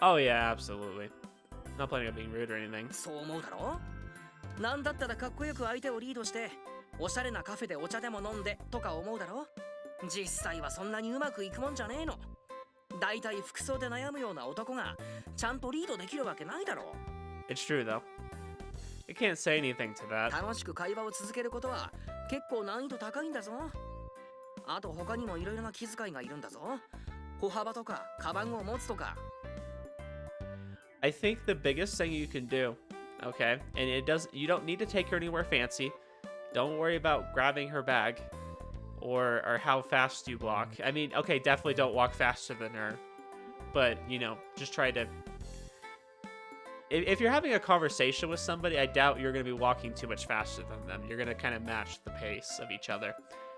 Oh yeah, absolutely. Not planning on being rude or anything. そう思うだろ？なんだったらかっこよく相手をリードして、おしゃれなカフェでお茶でも飲んでとか思うだろ？実際はそんなにうまくいくもんじゃねえの。だいたい服装で悩むような男がちゃんとリードできるわけないだろ。 It's true though. I can't say anything to that. 楽しく会話を続けることは結構難易度高いんだぞ。あと他にもいろいろな気遣いがいるんだぞ。歩幅とかカバンを持つとか。 I think the biggest thing you can do, okay, and you don't need to take her anywhere fancy. Don't worry about grabbing her bag or how fast you walk. I mean, okay, definitely don't walk faster than her, but you know, just try to. If you're having a conversation with somebody, I doubt you're going to be walking too much faster than them. You're going to kind of match the pace of each other.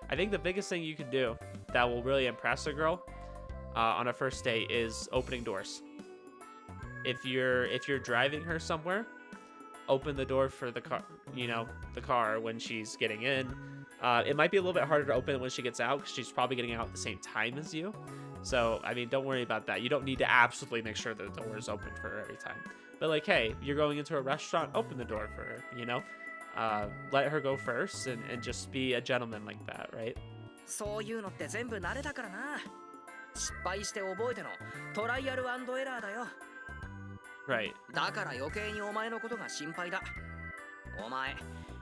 I think the biggest thing you can do that will really impress a girl on a first date is opening doors. If you're driving her somewhere, open the door for the car, the car when she's getting in. It might be a little bit harder to open it when she gets out because she's probably getting out at the same time as you. So, I mean, don't worry about that. You don't need to absolutely make sure that the door is open for her every time. But like, hey, you're going into a restaurant, open the door for her, let her go first and just be a gentleman like that, right? そういうのって全部慣れだからな。失敗して覚えてのトライアル&エラーだよ。 Right. だから余計にお前のことが心配だ。お前、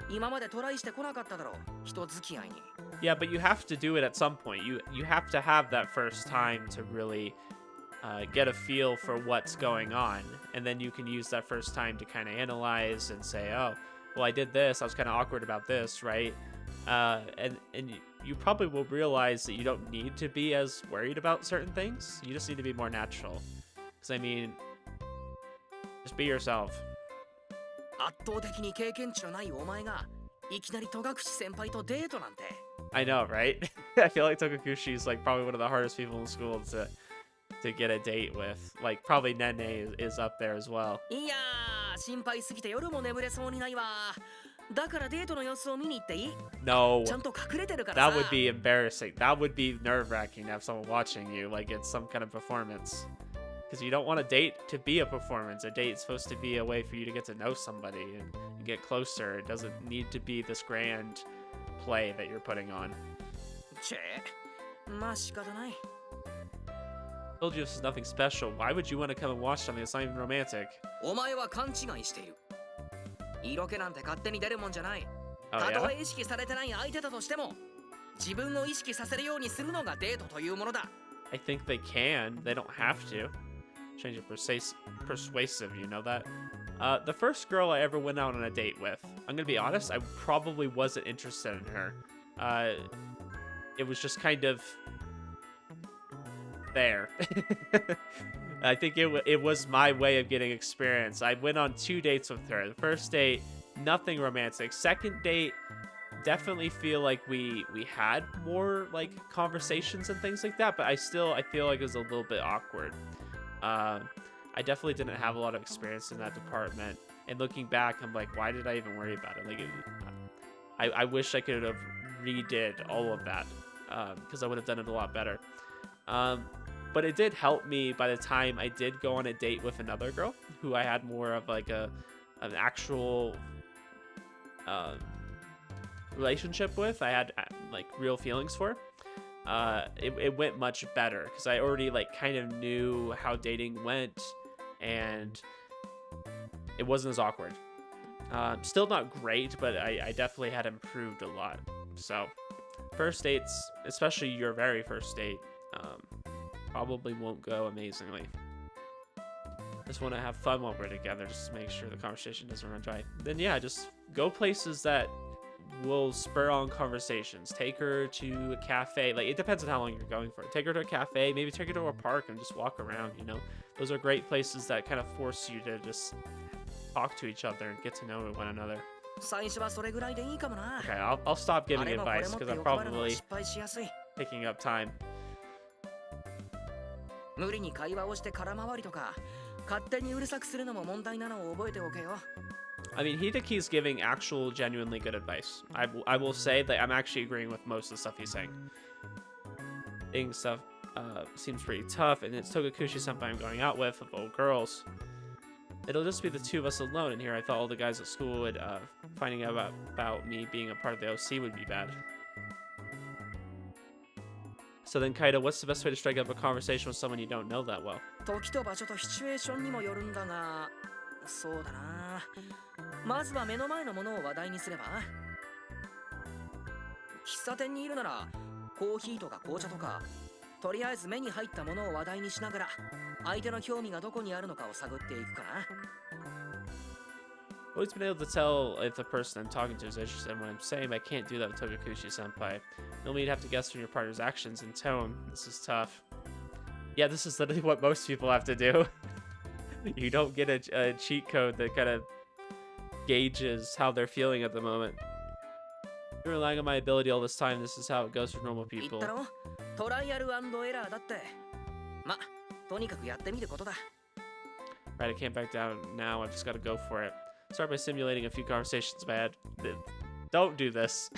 今までトライしてこなかっただろう。人付き合いに。 Yeah, but you have to do it at some point. You have to have that first time to really get a feel for what's going on, and then you can use that first time to kind of analyze and say, oh, well, I did this. I was kind of awkward about this, right? And you probably will realize that you don't need to be as worried about certain things. You just need to be more natural. Because I mean, just be yourself. 圧倒的に経験値のないお前がいきなり戸隠先輩とデートなんて。 I know, right? I feel like Tokukushi is like probably one of the hardest people in school to get a date with. Like probably Nene is up there as well. いやー、心配すぎて夜も眠れそうにないわ。だからデートの様子を見に行っていい？ No, ちゃんと隠れてるからさ。 that would be embarrassing. That would be nerve-wracking to have someone watching you like it's some kind of performance. Because you don't want a date to be a performance. A date is supposed to be a way for you to get to know somebody and get closer. It doesn't need to be this grand play that you're putting on. チェ、まあ仕方ない。 I told you this is nothing special. Why would you want to come and watch something that's not even romantic? お前は勘違いしている。色気なんて勝手に出るもんじゃない。 Oh, た yeah? とえ意識されてない相手だとしても、自分を意識させるようにするのがデートというものだ。 I think they can. They don't have to. Change it persuasive, you know that? The first girl I ever went out on a date with, I'm gonna be honest, I probably wasn't interested in her. It was just kind of there. I think it was my way of getting experience. I went on 2 dates with her. The first date, nothing romantic. Second date, definitely feel like we had more like conversations and things like that, but I feel like it was a little bit awkward. I definitely didn't have a lot of experience in that department, and looking back, I'm like, why did I even worry about it? Like, I wish I could have redid all of that because I would have done it a lot better. But it did help me by the time I did go on a date with another girl who I had more of like an actual relationship with. I had like real feelings for. It went much better because I already like kind of knew how dating went, and it wasn't as awkward. Still not great, but I definitely had improved a lot. So first dates, especially your very first date, probably won't go amazingly. Just want to have fun while we're together, just to make sure the conversation doesn't run dry. Then yeah, just go places that will spur on conversations. Take her to a cafe. Like, it depends on how long you're going for. Take her to a cafe, maybe take her to a park and just walk around, you know? Those are great places that kind of force you to just talk to each other and get to know one another. 最初はそれぐらいでいいかもな。 Okay, I'll stop あ giving れもこれ advice もって because I'm 欲張るのは probably 失敗しやすい。 taking up time. 無理に会話をして空回りとか、勝手にうるさくするのも問題なのを覚えておけよ。 I mean, Hideki's giving actual, genuinely good advice. I will say that I'm actually agreeing with most of the stuff he's saying. Dating stuff seems pretty tough, and it's Togakushi-senpai I'm going out with, of all girls. It'll just be the two of us alone in here. I thought all the guys at school would, finding out about me being a part of the OC would be bad. So then, Kaito, what's the best way to strike up a conversation with someone you don't know that well? 時と場所とシチュエーションにもよるんだが、そうだな。まずは目の前のものを話題にすれば。喫茶店にいるなら、コーヒーとか紅茶とか、とりあえず目に入ったものを話題にしながら、相手の興味がどこにあるのかを探っていくかな。Always been able to tell if the person I'm talking to is interested in what I'm saying, but I can't do that with Togakushi-senpai. Normally you'd have to guess from your partner's actions and tone. This is tough. Yeah, this is literally what most people have to do. You don't get a cheat code that kind of gauges how they're feeling at the moment. You're relying on my ability all this time. This is how it goes for normal 言っ people. たろ？トライアル&エラーだって。ま、とにかくやってみることだ。 Right, I can't back down now. I've just got to go for it. Start by simulating a few conversations in my head. Don't do this.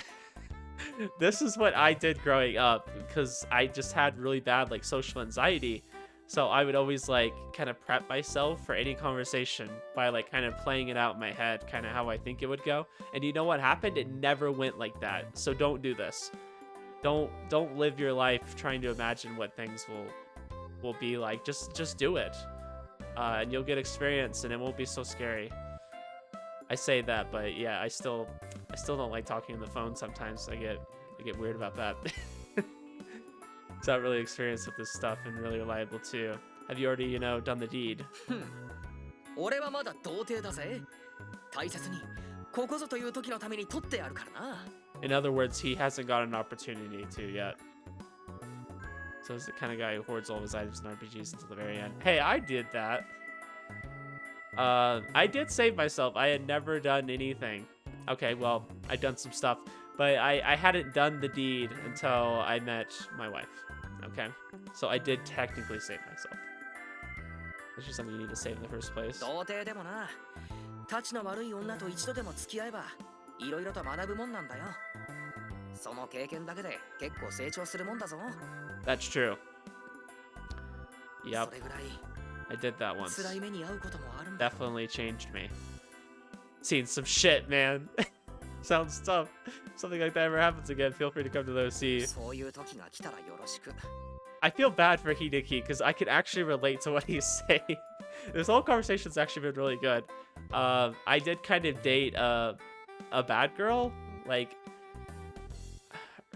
This is what I did growing up because I just had really bad like social anxiety. So I would always like kind of prep myself for any conversation by like kind of playing it out in my head, kind of how I think it would go. And you know what happened? It never went like that. So don't do this. Don't live your life trying to imagine what things will be like. Just do it. And you'll get experience and it won't be so scary. I say that, but yeah, I still don't like talking on the phone sometimes. I get weird about that. It's not really experienced with this stuff and really reliable too. Have you already, done the deed? 俺はまだ童貞だぜ。大切に、ここぞという時のために取ってあるからな。In other words, he hasn't got an opportunity to yet. So he's the kind of guy who hoards all of his items and RPGs until the very end. Hey, I did that. I did save myself. I had never done anything. Okay, well, I'd done some stuff. But I hadn't done the deed until I met my wife. Okay? So I did technically save myself. It's just something you need to save in the first place. 童貞でもな。たちの悪い女と一度でも付き合えば、いろいろと学ぶもんなんだよ。その経験だけで結構成長するもんだぞ。 That's true. そ Yep, れぐらい I did that once. 辛い目に遭うこともあるんだ。 Definitely changed me. Seen some shit, man. Sounds tough. Something like that ever happens again, feel free to come to the OC. そういう時が来たらよろしく。 I feel bad for Hideki because I can actually relate to what he's saying. This whole conversation's actually been really good. I did kind of date a bad girl. Like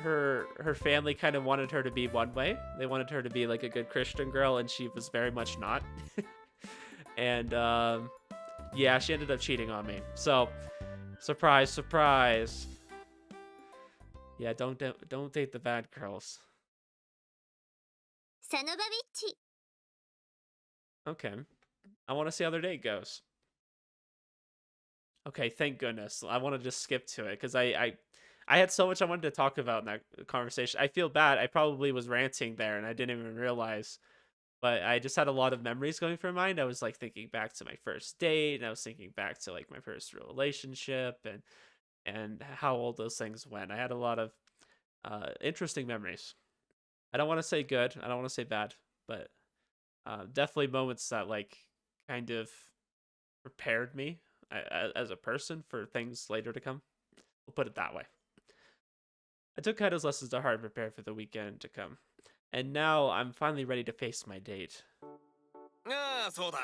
her family kind of wanted her to be one way. They wanted her to be like a good Christian girl, and she was very much not. And yeah, she ended up cheating on me. So surprise, surprise. Yeah, don't date the bad girls. サノバビッチ Okay. I want to see how their date goes. Okay, thank goodness. I want to just skip to it because I had so much I wanted to talk about in that conversation. I feel bad. I probably was ranting there and I didn't even realize. But I just had a lot of memories going through my mind. I was like thinking back to my first date, and I was thinking back to like my first real relationship and how all those things went. I had a lot of Interesting memories. I don't want to say good. I don't want to say bad, but definitely moments that like kind of prepared me as a person for things later to come. We'll put it that way. I took Kaido's lessons to heart and prepared for the weekend to come. And now I'm finally ready to face my date. ああ、そうだ。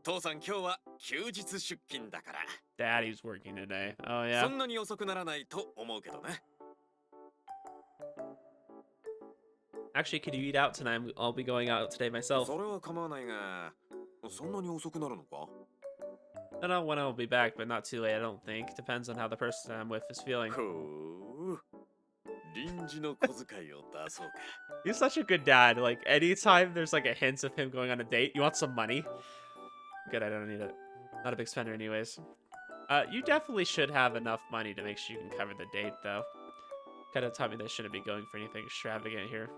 父さん今日は休日出勤だから。Daddy's working today. Oh そ yeah. んなに遅くならないと思うけどね。Actually, could you eat out tonight? I'll be going out today myself. それは構わないが、そんなに遅くなるのか? I don't know when I'll be back, but not too late, I don't think. Depends on how the person I'm with is feeling. ほう。臨時の小遣いを出そうか。He's such a good dad. Like, anytime there's like a hint of him going on a date, you want some money? Good, I don't need it. Not a big spender anyways. You definitely should have enough money to make sure you can cover the date, though. Kind of taught me that I shouldn't be going for anything extravagant here.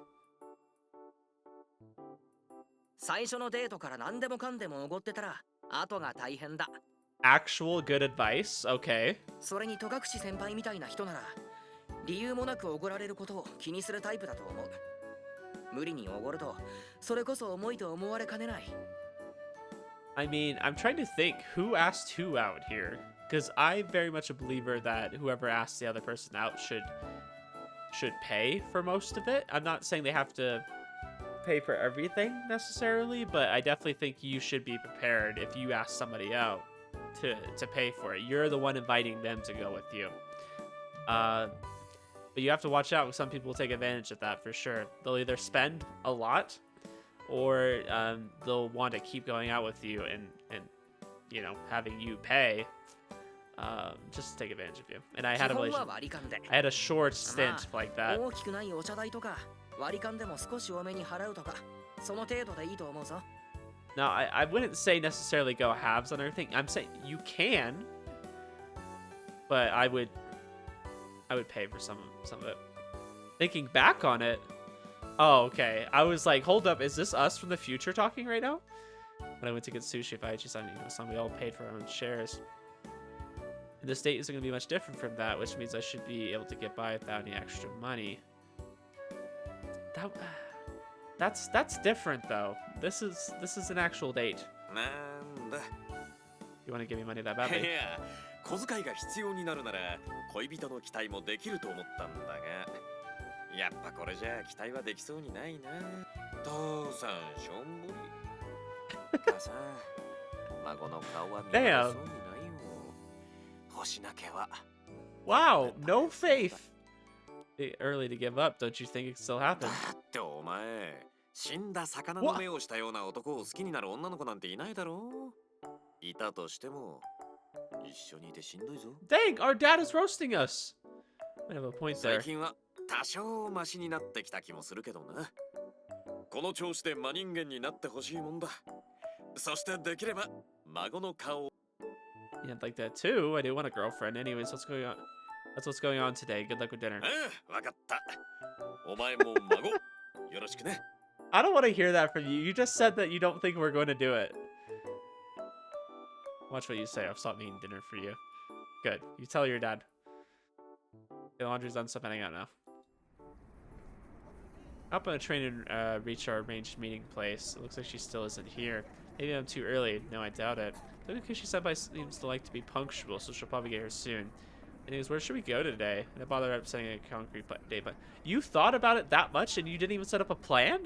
最初のデートから何でもかんでもおごってたら後が大変だ。 Actual good advice? Okay. それに戸隠先輩みたいな人なら理由もなくおごられることを気にするタイプだと思う。無理におごるとそれこそ重いと思われかねない。 I mean, I'm trying to think who asked who out here, because I'm very much a believer that whoever asks the other person out should pay for most of it. I'm not saying they have to pay for everything necessarily, but I definitely think you should be prepared if you ask somebody out to pay for it. You're the one inviting them to go with you. But you have to watch out, because some people will take advantage of that for sure. They'll either spend a lot, or they'll want to keep going out with you and you know, having you pay just to take advantage of you. And I had a short stint like that. 大きくないお茶代とか割り勘でも少し多めに払うとかその程度でいいと思うぞ。 Now, I wouldn't say necessarily go halves on everything. I'm saying you can, but I would pay for some of it. Thinking back on it, oh, okay. I was like, hold up, is this us from the future talking right now? When I went to get sushi at Aichi-san, we all paid for our own shares. And this date isn't going to be much different from that, which means I should be able to get by without any extra money. That's different though. This is an actual date. なんだ。 You want to give me money that badly? いや、小遣いが必要になるなら恋人の期待もできると思ったんだが、やっぱこれじゃ期待はできそうにないな。父さんしょんぼり。母さん、孫の顔は見られそうにないよ。星なけは。 Wow, no faith. Early to give up. Don't you think it can still happen? だってお前、死んだ魚の目をしたような男を好きになる女の子なんていないだろう。いたとしても一緒にいてしんどいぞ。 Dang, our dad is roasting us. I have a point there. 最近は多少マシになってきた気もするけどな。この調子で真人間になってほしいもんだ。そしてできれば孫の顔。 Yeah, I'd like that too. I do want a girlfriend. Anyways, what's going on? That's what's going on today. Good luck with dinner. わかった。お前も孫よろしくね。 I don't want to hear that from you. You just said that you don't think we're going to do it. Watch what you say. I'll stop making dinner for you. Good. You tell your dad. The laundry's done, so I'm heading out now. Hop on a train and reach our arranged meeting place. It looks like she still isn't here. Maybe I'm too early. No, I doubt it. Touko-senpai seems to like to be punctual, so she'll probably get here soon. Anyways, where should we go today? I didn't bother setting a concrete date, but you thought about it that much and you didn't even set up a plan?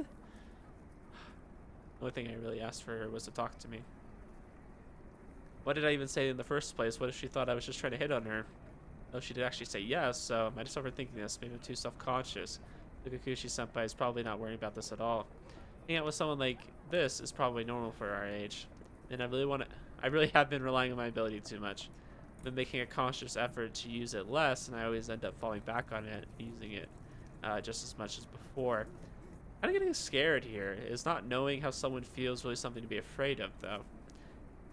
The only thing I really asked for her was to talk to me. What did I even say in the first place? What if she thought I was just trying to hit on her? Oh, she did actually say yes, so am I just overthinking this? Maybe I'm too self-conscious. Touko-senpai is probably not worrying about this at all. Hanging out with someone like this is probably normal for our age. And I really have been relying on my ability too much. I've been making a conscious effort to use it less, and I always end up falling back on it, using it just as much as before. Kind of getting scared here is not knowing how someone feels really something to be afraid of, though.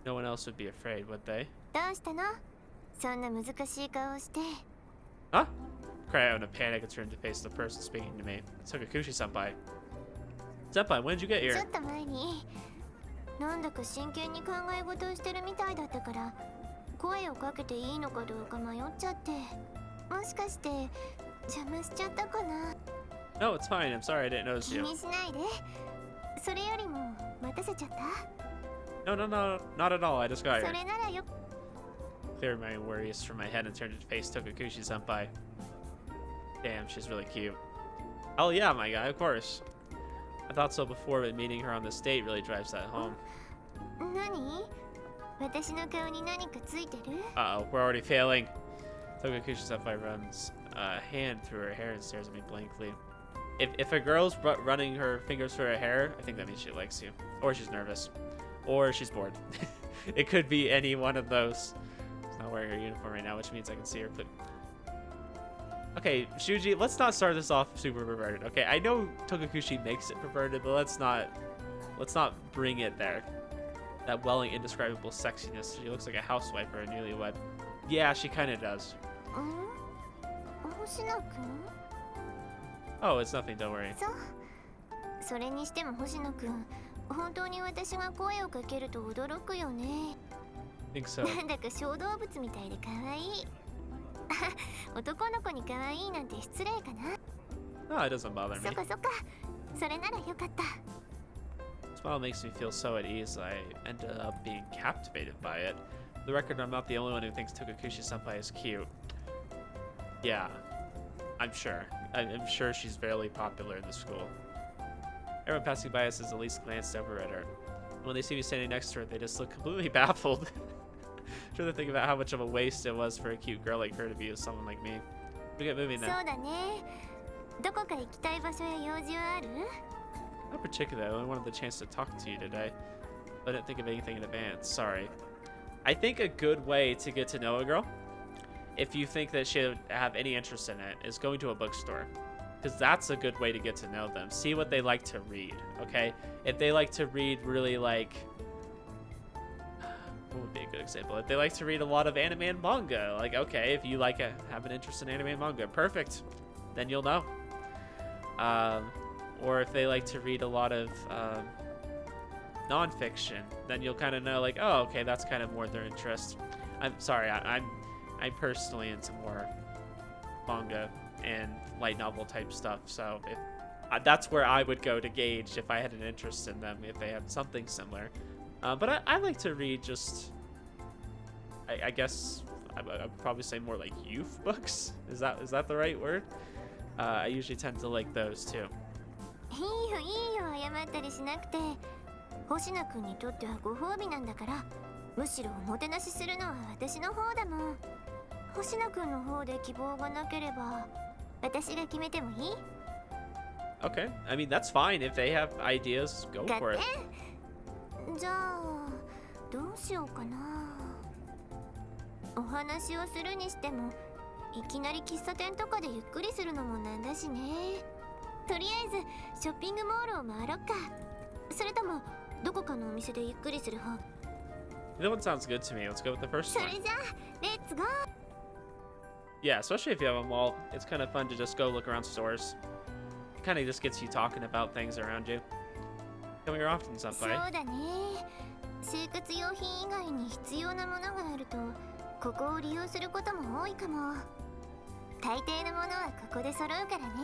No one else would be afraid, would they? どうしたの？そんな難しい顔して。 Huh? Cry out in a panic and turn to face the person speaking to me. It's Touko-senpai. Senpai, when did you get ちょ here? っと前になんだか真剣に考え事をしてるみたいだったから声をかけていいのかどうか迷っちゃって。もしかして邪魔しちゃったかな。 No, it's fine. I'm sorry I didn't notice 気 you. にしないで。それよりも待たせちゃった。 No, no, no, not at all. I just got そ here. れならよ。 Cleared my worries from my head and turned to face Tokukushi senpai. Damn, she's really cute. Oh yeah, my guy, of course. I thought so before, but meeting her on this date really drives that home. 何？私の顔に何かついてる？ Uh-oh, we're already failing. Tokukushi senpai runs a hand through her hair and stares at me blankly. If a girl's running her fingers through her hair, I think that means she likes you. Or she's nervous. Or she's bored. It could be any one of those. She's not wearing her uniform right now, which means I can see her. But okay, Shuji, let's not start this off super perverted. Okay, I know Tokukushi makes it perverted, but let's not bring it there. That welling indescribable sexiness. She looks like a housewife or a newlywed. Yeah, she kind of does. 星野くん？ Oh, it's nothing, don't worry. そう。それにしても星野くん、本当に私が声をかけると驚くよね。I think so. なんだか小動物みたいで可愛い。あ、男の子に可愛いなんて失礼かな。 No, it doesn't bother そ me. っかそっか。それならよかった。 Smile makes me feel so at ease. I ended up being captivated by it. For the record, I'm not the only one who thinks Tokukushi senpai is cute. Yeah, I'm sure. I'm sure she's fairly popular in the school. Everyone passing by us has at least glanced over at her. When they see me standing next to her, they just look completely baffled. Sure to think about how much of a waste it was for a cute girl like her to be with someone like me. We get moving そ now. うだね。どこか行きたい場所や用事はある？ Not particularly. I only wanted the chance to talk to you today. I didn't think of anything in advance. Sorry. I think a good way to get to know a girl, if you think that she'll have any interest in it, is going to a bookstore. Because that's a good way to get to know them. See what they like to read, okay? If they like to read really like... What would be a good example? If they like to read a lot of anime and manga, like, okay, if you like have an interest in anime and manga, perfect. Then you'll know. Or if they like to read a lot of nonfiction, then you'll kind of know, like, oh, okay, that's kind of more their interest. I'm sorry, I'm personally into more manga and light novel type stuff, so if that's where I would go to gauge if I had an interest in them, if they had something similar. But I like to read just, I guess I'd probably say more like youth books. Is that the right word? I usually tend to like those too. いいよいいよ、謝ったりしなくて。星野くんにとってはご褒美なんだから、むしろおもてなしするのは私の方だもん。星野くんの方で希望がなければ、私が決めてもいい？ Okay, I mean that's fine if they have ideas. Go for it. じゃあどうしようかな。お話をするにしても、いきなり喫茶店とかでゆっくりするのもなんだしね。とりあえずショッピングモールを回ろっか。それともどこかのお店でゆっくりする方。 That one sounds good to me. Let's go with the first そ one. れじゃあレッツゴー。 Yeah, especially if you have a mall, it's kind of fun to just go look around stores. It kind of just gets you talking about things around you. Come here often, そう senpai. だね。生活用品以外に必要なものがあると、ここを利用することも多いかも。大抵のものはここで揃うからね。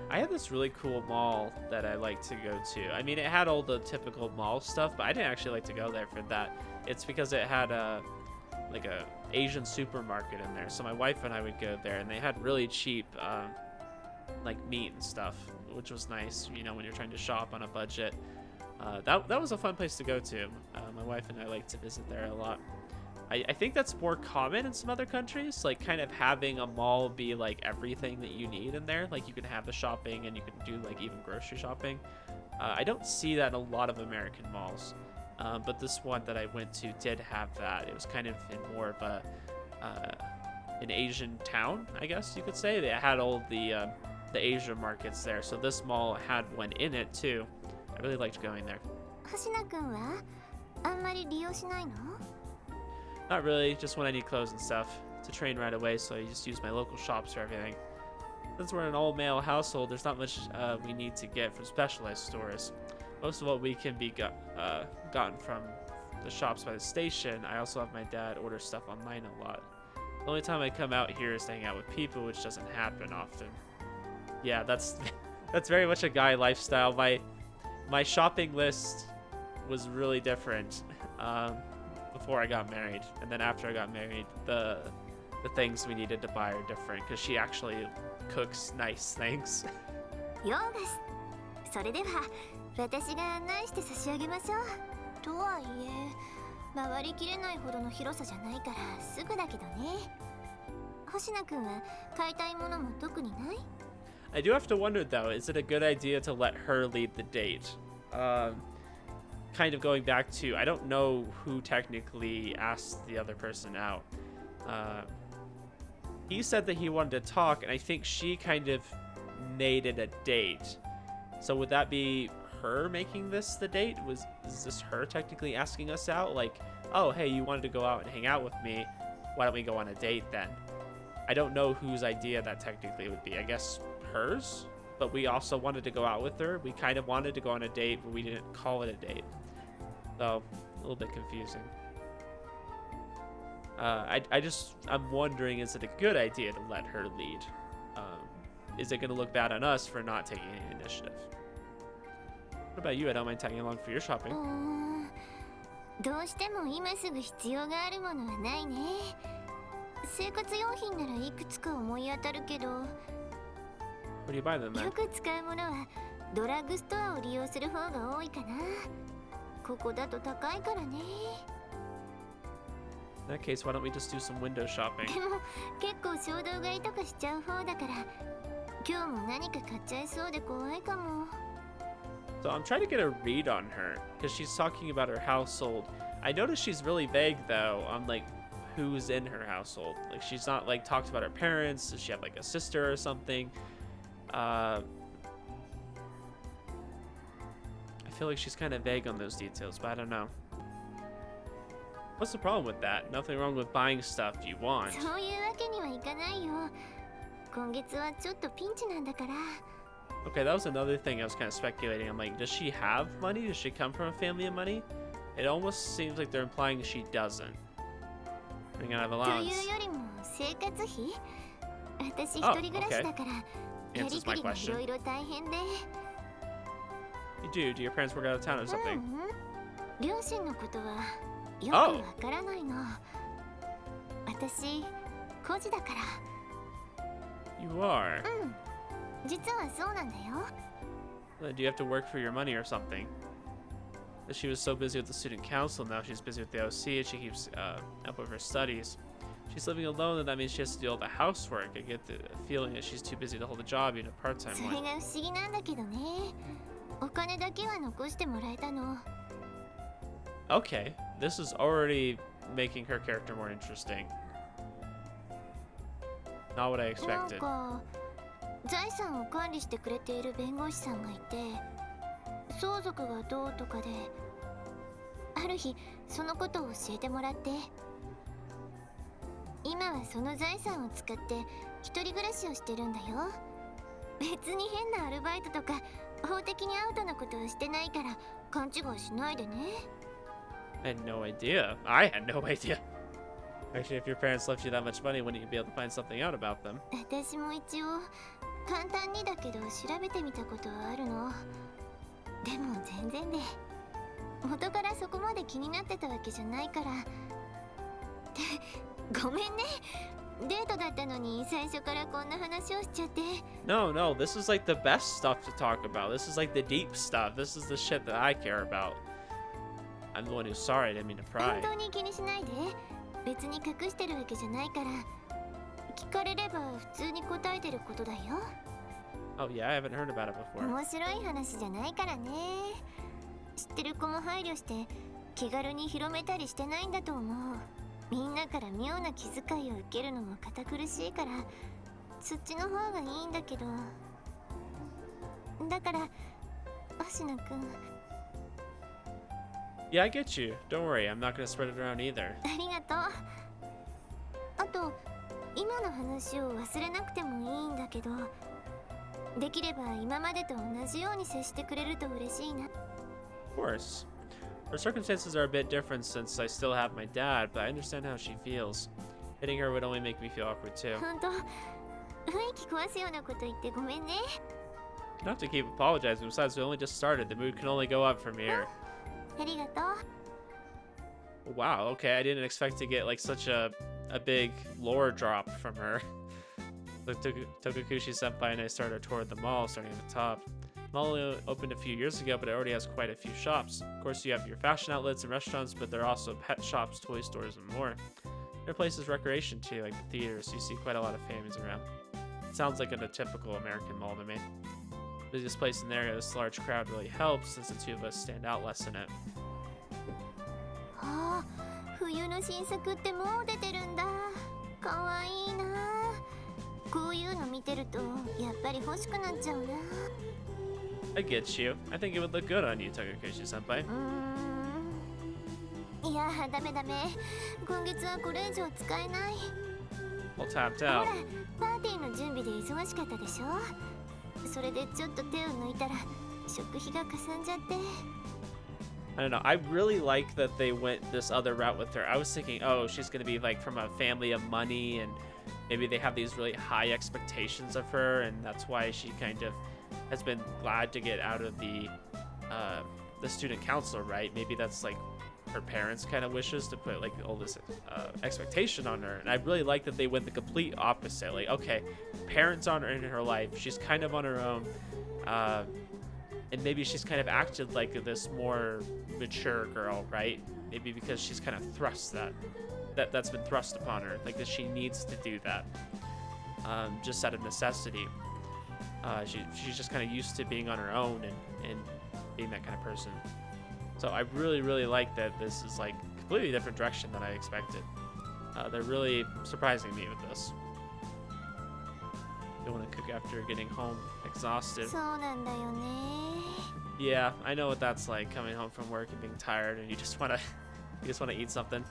I had this really cool mall that I like to go to. I mean, it had all the typical mall stuff, but I didn't actually like to go there for that. It's because it had a Asian supermarket in there. So my wife and I would go there, and they had really cheap like meat and stuff, which was nice, you know, when you're trying to shop on a budget. That was a fun place to go to. My wife and I like to visit there a lot. I think that's more common in some other countries, like kind of having a mall be like everything that you need in there. Like you can have the shopping and you can do like even grocery shopping. I don't see that in a lot of American malls, but this one that I went to did have that. It was kind of in more of an Asian town, I guess you could say. They had all the Asia markets there, so this mall had one in it too. I really liked going there. 星野くんはあんまり利用しないの？ Not really, just when I need clothes and stuff. To train right away, so I just use my local shops for everything. Since we're an all-male household, there's not much we need to get from specialized stores. Most of what we can be gotten from the shops by the station. I also have my dad order stuff online a lot. The only time I come out here is to hang out with people, which doesn't happen often. Yeah, that's that's very much a guy lifestyle. My shopping list was really different before I got married, and then after I got married, the things we needed to buy are different because she actually cooks nice things. ようです。それでは私が案内して差し上げましょう。とはいえ回りきれないほどの広さじゃないからすぐだけどね。星名くんは買いたいものも特にない？ I do have to wonder though, is it a good idea to let her lead the date? Kind of going back to, I don't know who technically asked the other person out. He said that he wanted to talk, and I think she kind of made it a date. So would that be her making this the date? Is this her technically asking us out? Like, oh, hey, you wanted to go out and hang out with me. Why don't we go on a date then? I don't know whose idea that technically would be. I guess hers? But we also wanted to go out with her. We kind of wanted to go on a date, but we didn't call it a date. So, a little bit confusing. I'm wondering, is it a good idea to let her lead? Is it going to look bad on us for not taking any initiative? What about you? I don't mind tagging along for your shopping. どうしても今すぐ必要があるものはないね。生活用品ならいくつか思い当たるけど、 What do you buy then, man? よく使うものはドラッグストアを利用する方が多いかな。ここだと高いからね。 In that case, why don't we just do some window shopping? でも結構衝動買いとかしちゃう方だから、今日も何か買っちゃいそうで怖いかも。 So I'm trying to get a read on her because she's talking about her household. I noticed she's really vague though on like who's in her household. Like she's not like talked about her parents. Does she have like a sister or something? I feel like she's kind of vague on those details, but I don't know. What's the problem with that? Nothing wrong with buying stuff you want. そういうわけにはいかないよ。今月はちょっとピンチなんだから。 Okay, that was another thing I was kind of speculating. I'm like, does she have money? Does she come from a family of money? It almost seems like they're implying she doesn't. Running out of と allowance. いうよりも生活費？私一人暮らしだから、やり Answers く my りがい question. ろいろ大変で。 You do? Do your parents work out of town or something? 両親のことはよくわからないの。私、孤児だから。 You are. 実はそうなんだよ。 Do you have to work for your money or something? She was so busy with the student council, now she's busy with the OC and she keeps up with her studies. She's living alone, and that means she has to do all the housework. I get the feeling that she's too busy to hold a job, even a part-time それ one. が不思議なんだけどね。お金だけは残してもらえたの。 Okay, this is already making her character more interesting. Not what I なん expected. か財産を管理してくれている弁護士さんがいて、相続がどうとかで、ある日そのことを教えてもらって、今はその財産を使って一人暮らしをしてるんだよ。別に変なアルバイトとか法的にアウトなことはしてないから勘違いしないでね。 I had no idea. I had no idea. Actually, if your parents left you that much money, wouldn't you be able to find something out about them? 私も一応簡単にだけど調べてみたことはあるの。でも全然で、元からそこまで気になってたわけじゃないから。ごめんね。デートだったのに最初からこんな話をしちゃって。 No, no, this is like the best stuff to talk about. This is like the deep stuff. This is the shit that I care about. I'm the one who's sorry. I didn't mean to 本 pry. 当に気にしないで。別に隠してるわけじゃないから。聞かれれば普通に答えてることだよ。 Oh yeah, I haven't heard about it before. 面白い話じゃないからね。知ってる子も配慮して気軽に広めたりしてないんだと思う。みんなから妙な気遣いを受けるのも堅苦しいからそっちの方がいいんだけど。だから星野くん、 Yeah, I get you. Don't worry, I'm not gonna spread it around either. ありがとう。あと今の話を忘れなくてもいいんだけど、できれば今までと同じように接してくれると嬉しいな。 Of course. Her circumstances are a bit different since I still have my dad, but I understand how she feels. Hitting her would only make me feel awkward too. ほんと、雰囲気壊すようなこと言ってごめんね。 You don't have to keep apologizing. Besides, we only just started. The mood can only go up from here. ありがとう。 Wow, okay. I didn't expect to get like such a big lore drop from her. The Tokukushi Senpai and I started our tour of the mall, starting at the top. The mall only opened a few years ago, but it already has quite a few shops. Of course, you have your fashion outlets and restaurants, but there are also pet shops, toy stores, and more. There are places of recreation too, like the theaters, so you see quite a lot of families around. It sounds like a typical American mall to me. The busiest place in the area, this large crowd really helps since the two of us stand out less in it. はあ、冬の新作ってもう出てるんだ。かわいいな。こういうの見てるとやっぱり欲しくなっちゃうな。 I get you. I think it would look good on you, Tokukushi Senpai. いや、ダメダメ。今月はこれ以上使えない。 All tapped ほら out.、パーティーの準備で忙しかったでしょ。それでちょっと手を抜いたら食費がかさんじゃって。 I don't know. I really like that they went this other route with her. I was thinking, oh, she's going to be like from a family of money and maybe they have these really high expectations of her and that's why she kind of has been glad to get out of the student council, right? Maybe that's like her parents' kind of wishes to put like all this expectation on her. And I really like that they went the complete opposite. Like, okay, parents aren't in her life. She's kind of on her own. And maybe she's kind of acted like this more mature girl, right? Maybe because she's kind of thrust that's been thrust upon her, like that she needs to do that, just out of necessity. She's just kind of used to being on her own and being that kind of person. So I really like that this is like completely different direction than I expected. They're really surprising me with this. They want to cook after getting home exhausted. そうなんだよね。 Yeah, I know what that's like, coming home from work and being tired and you just want to eat something.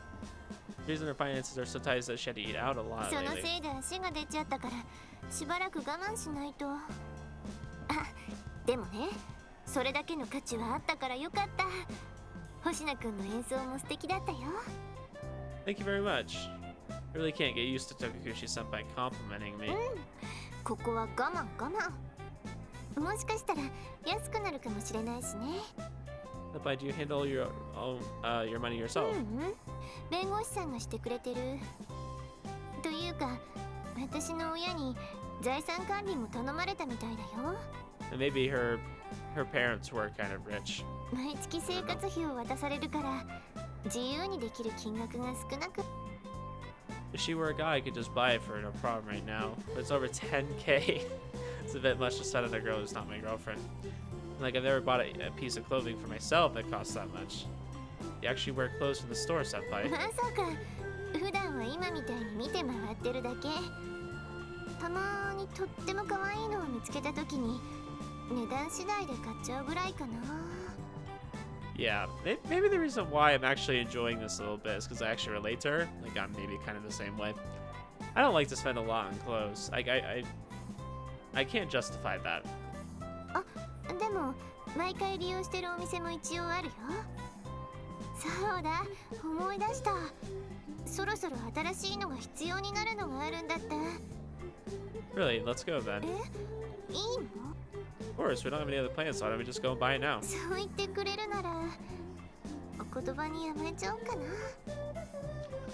The reason her finances are so tight is that she had to eat out a lot その lately. せいで足が出ちゃったからしばらく我慢しないと。あ、でもね、それだけの価値はあったからよかった。星名くんの演奏も素敵だったよ。 Thank you very much. I really can't get used to Tokukushi Senpai complimenting me. ここは我慢我慢。もしかしたら安くなるかもしれないしね。 Senpai, do you handle your own your money yourself? 弁護士さんがしてくれてる。というか、私の親に財産管理も頼まれたみたいだよ。 And maybe her parents were kind of rich. 毎月生活費を渡されるから自由にできる金額が少なく。 If she were a guy, I could just buy it for no problem right now. But it's over 10K. It's a bit much to spend on a girl who's not my girlfriend. Like, I've never bought a piece of clothing for myself that costs that much. You actually wear clothes from the store, Senpai. まさか、普段は今みたいに見て回ってるだけ。たまにとっても可愛いのを見つけたときに値段次第で買っちゃうぐらいかな。 Yeah, maybe the reason why I'm actually enjoying this a little bit is because I actually relate to her. Like, I'm maybe kind of the same way. I don't like to spend a lot on clothes. I can't justify that. あ、でも毎回利用してるお店も一応あるよ。そうだ、思い出した。そろそろ新しいのが必要になるのがあるんだって。 Really? Let's go then. え、いいの？ Of course, we don't have any other plans, so why don't we just go and buy it now? そう言ってくれるならお言葉に甘えちゃおうかな。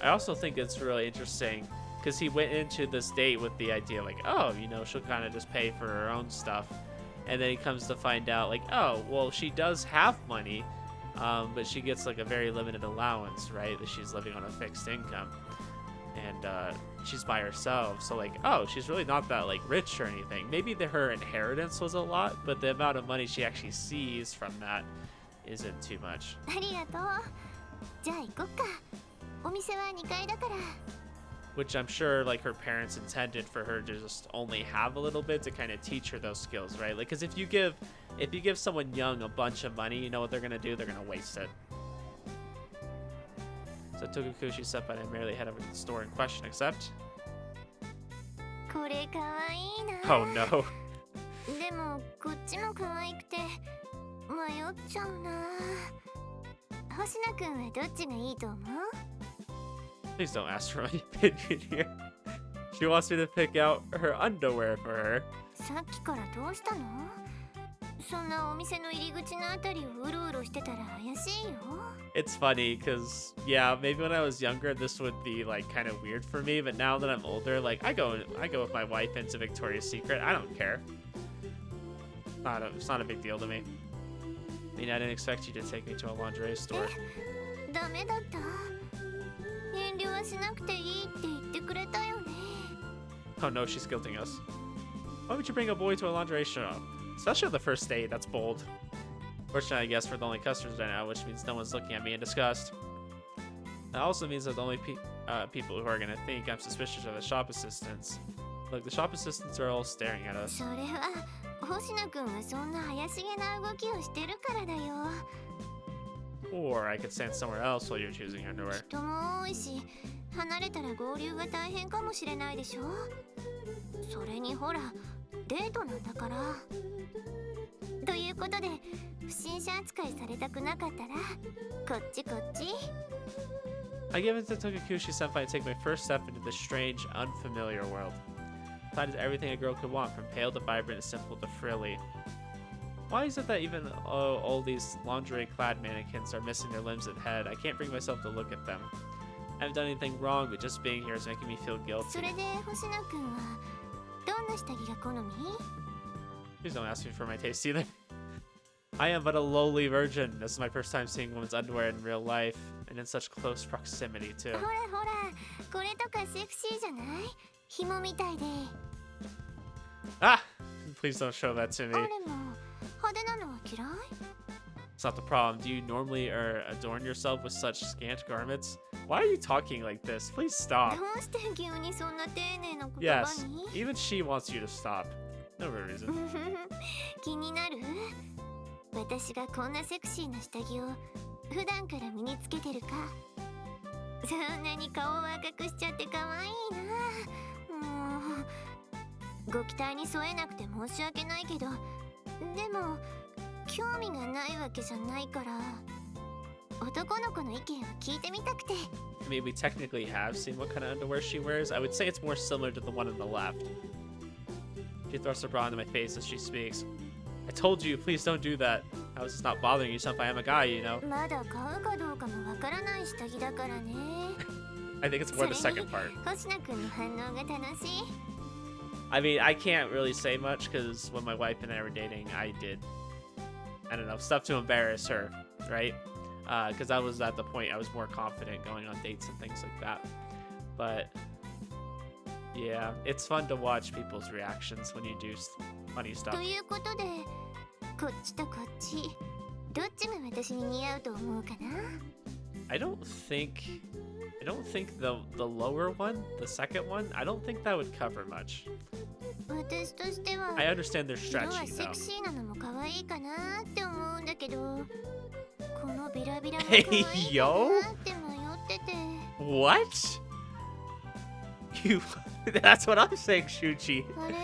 I also think it's really interesting because he went into this date with the idea like, oh, you know, she'll kind of just pay for her own stuff. And then he comes to find out like, oh, well, she does have money, but she gets like a very limited allowance, right? That she's living on a fixed income. And she's by herself. So like, oh, she's really not that like rich or anything. Maybe her inheritance was a lot, but the amount of money she actually sees from that isn't too much. ありがとう。じゃあ行こっか。お店は2階だから。 Which I'm sure like her parents intended for her to just only have a little bit to kind of teach her those skills, right? Like, because if you give someone young a bunch of money, you know what they're gonna do? They're gonna waste it. So Tokukushi Senpai and I merely head over to the store in question, except これかわいいな。 oh no. でもこっちも可愛くて迷っちゃうな。星名くんはどっちがいいと思う？ Please don't ask for my opinion here. She wants me to pick out her underwear for her. さっきからどうしたの？そんなお店の入り口のあたりをうろうろしてたら怪しいよ。 It's funny because, yeah, maybe when I was younger, this would be like kind of weird for me. But now that I'm older, like I go with my wife into Victoria's Secret. I don't care. It's not a big deal to me. I mean, I didn't expect you to take me to a lingerie store. ダメだった。遠慮はしなくていいって言ってくれたよね。 Oh no, she's guilting us. Why would you bring a boy to a lingerie shop? Especially on the first date, that's bold. Fortunately, I guess we're the only customers right now, which means no one's looking at me in disgust. That also means that the only people who are gonna think I'm suspicious are the shop assistants. Look, the shop assistants are all staring at us. それは星野くんはそんな怪しげな動きをしてるからだよ。 Or I could stand somewhere else while you're choosing underwear. 人も多いし、離れたら合流が大変かもしれないでしょ。それにほら、デートなんだから。ということで、不審者扱いされたくなかったら、こっちこっち。 I give it to Tokakushi-senpai to take my first step into this strange, unfamiliar world. That is everything a girl could want, from pale to vibrant and simple to frilly. Why is it that even all these lingerie-clad mannequins are missing their limbs and head? I can't bring myself to look at them. I haven't done anything wrong, but just being here is making me feel guilty. それで星野くんはどんな下着が好み？ Please don't ask me for my taste either. I am but a lowly virgin. This is my first time seeing women's underwear in real life, and in such close proximity too. ほらほら、これとかセクシーじゃない？紐みたいで。Ah! Please don't show that to me. あれも派手なのは嫌い？ It's not the problem. Do you normally adorn yourself with such scant garments? Why are you talking like this? Please stop. どうして急にそんな丁寧な言葉 Yes, に？ even she wants you to stop. No real reason. 気になる？私がこんなセクシーな下着を普段から身につけてるか？そんなに顔を赤くしちゃって可愛いな。もうご期待に添えなくて申し訳ないけど、でも興味がないわけじゃないから男の子の意見を聞いてみたくて。 I mean, we technically have seen what kind of underwear she wears. I would say it's more similar to the one on the left. She thrusts her bra into my face as she speaks. I told you, please don't do that. I was just not bothering you, since I am a guy, you know. まだ買うかどうかもわからない下着だからね。 I think it's more the second part. 星野くんの反応が楽しい。 I mean, I can't really say much because when my wife and I were dating, I don't know, stuff to embarrass her, right? Because I was at the point I was more confident going on dates and things like that. But yeah, it's fun to watch people's reactions when you do funny stuff. ということで、こっちとこっち、どっちが私に似合うと思うかな？ I don't think the lower one, the second one, I don't think that would cover much. 私としては、 I understand they're 色は stretchy セ though. クシーなのも可愛いかなって思うんだけど、このビラビラも可愛いかなって迷ってて。What? You? That's what I'm saying, Shuchi. あれ？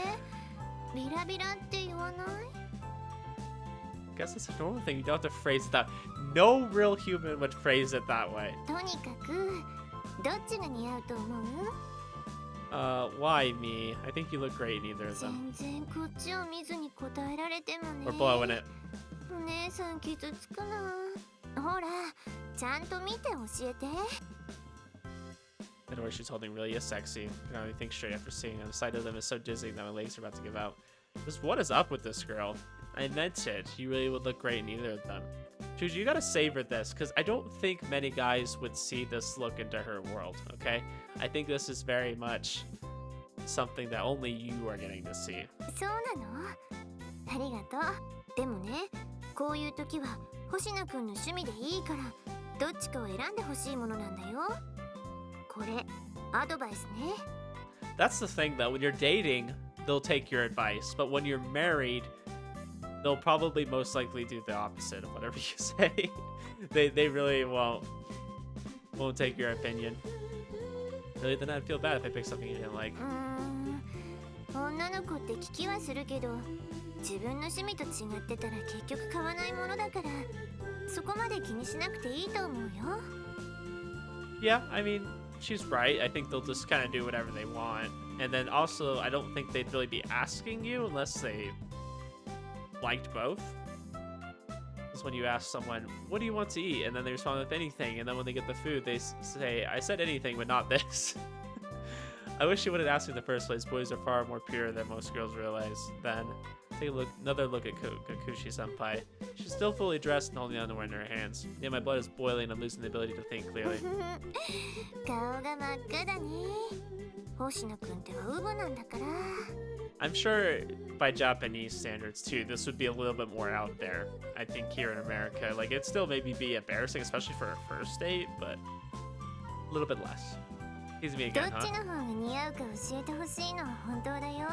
ビラビラって言わない？ Guess it's a normal thing. You don't have to phrase it that. No real human would phrase it that way. とにかく、どっちが似合うと思う？ Why me? I think you look great in either of them. 全然こっちを見ずに答えられてもね。 We're blowing it. お姉さん傷つくな。ほら、ちゃんと見て教えて。 The way she's holding really is sexy. I can only think straight after seeing them. The sight of them is so dizzying that my legs are about to give out. What is up with this girl? I meant it. You really would look great in either of them. Juju, you gotta savor this, because I don't think many guys would see this look into her world, okay? I think this is very much something that only you are getting to see. そうなの？ありがとう。でもね、こういう時は星野くんの趣味でいいから、どっちかを選んでほしいものなんだよ。これ、アドバイスね。 That's the thing though, when you're dating, they'll take your advice, but when you're married, they'll probably most likely do the opposite of whatever you say. They really won't take your opinion. Really, then I'd feel bad if I picked something you didn't like. 女の子って聞きはするけど、自分の趣味と違ってたら結局買わないものだから、そこまで気にしなくていいと思うよ。 Yeah, I mean, she's right. I think they'll just kind of do whatever they want. And then also, I don't think they'd really be asking you unless they liked both. It's when you ask someone, what do you want to eat? And then they respond with anything. And then when they get the food, they say, I said anything, but not this. I wish she wouldn't ask me in the first place. Boys are far more pure than most girls realize. Then, take another look at Kakushi-senpai. She's still fully dressed and holding the underwear in her hands. Yeah, my blood is boiling. I'm losing the ability to think clearly. 顔が真っ赤だね。星野くんってはウボなんだから。I'm sure by Japanese standards too, this would be a little bit more out there. I think here in America, like it'd still maybe be embarrassing, especially for a first date, but a little bit less. He's me ど again, っち huh? の方が似合うか教えてほしいのは本当だよ。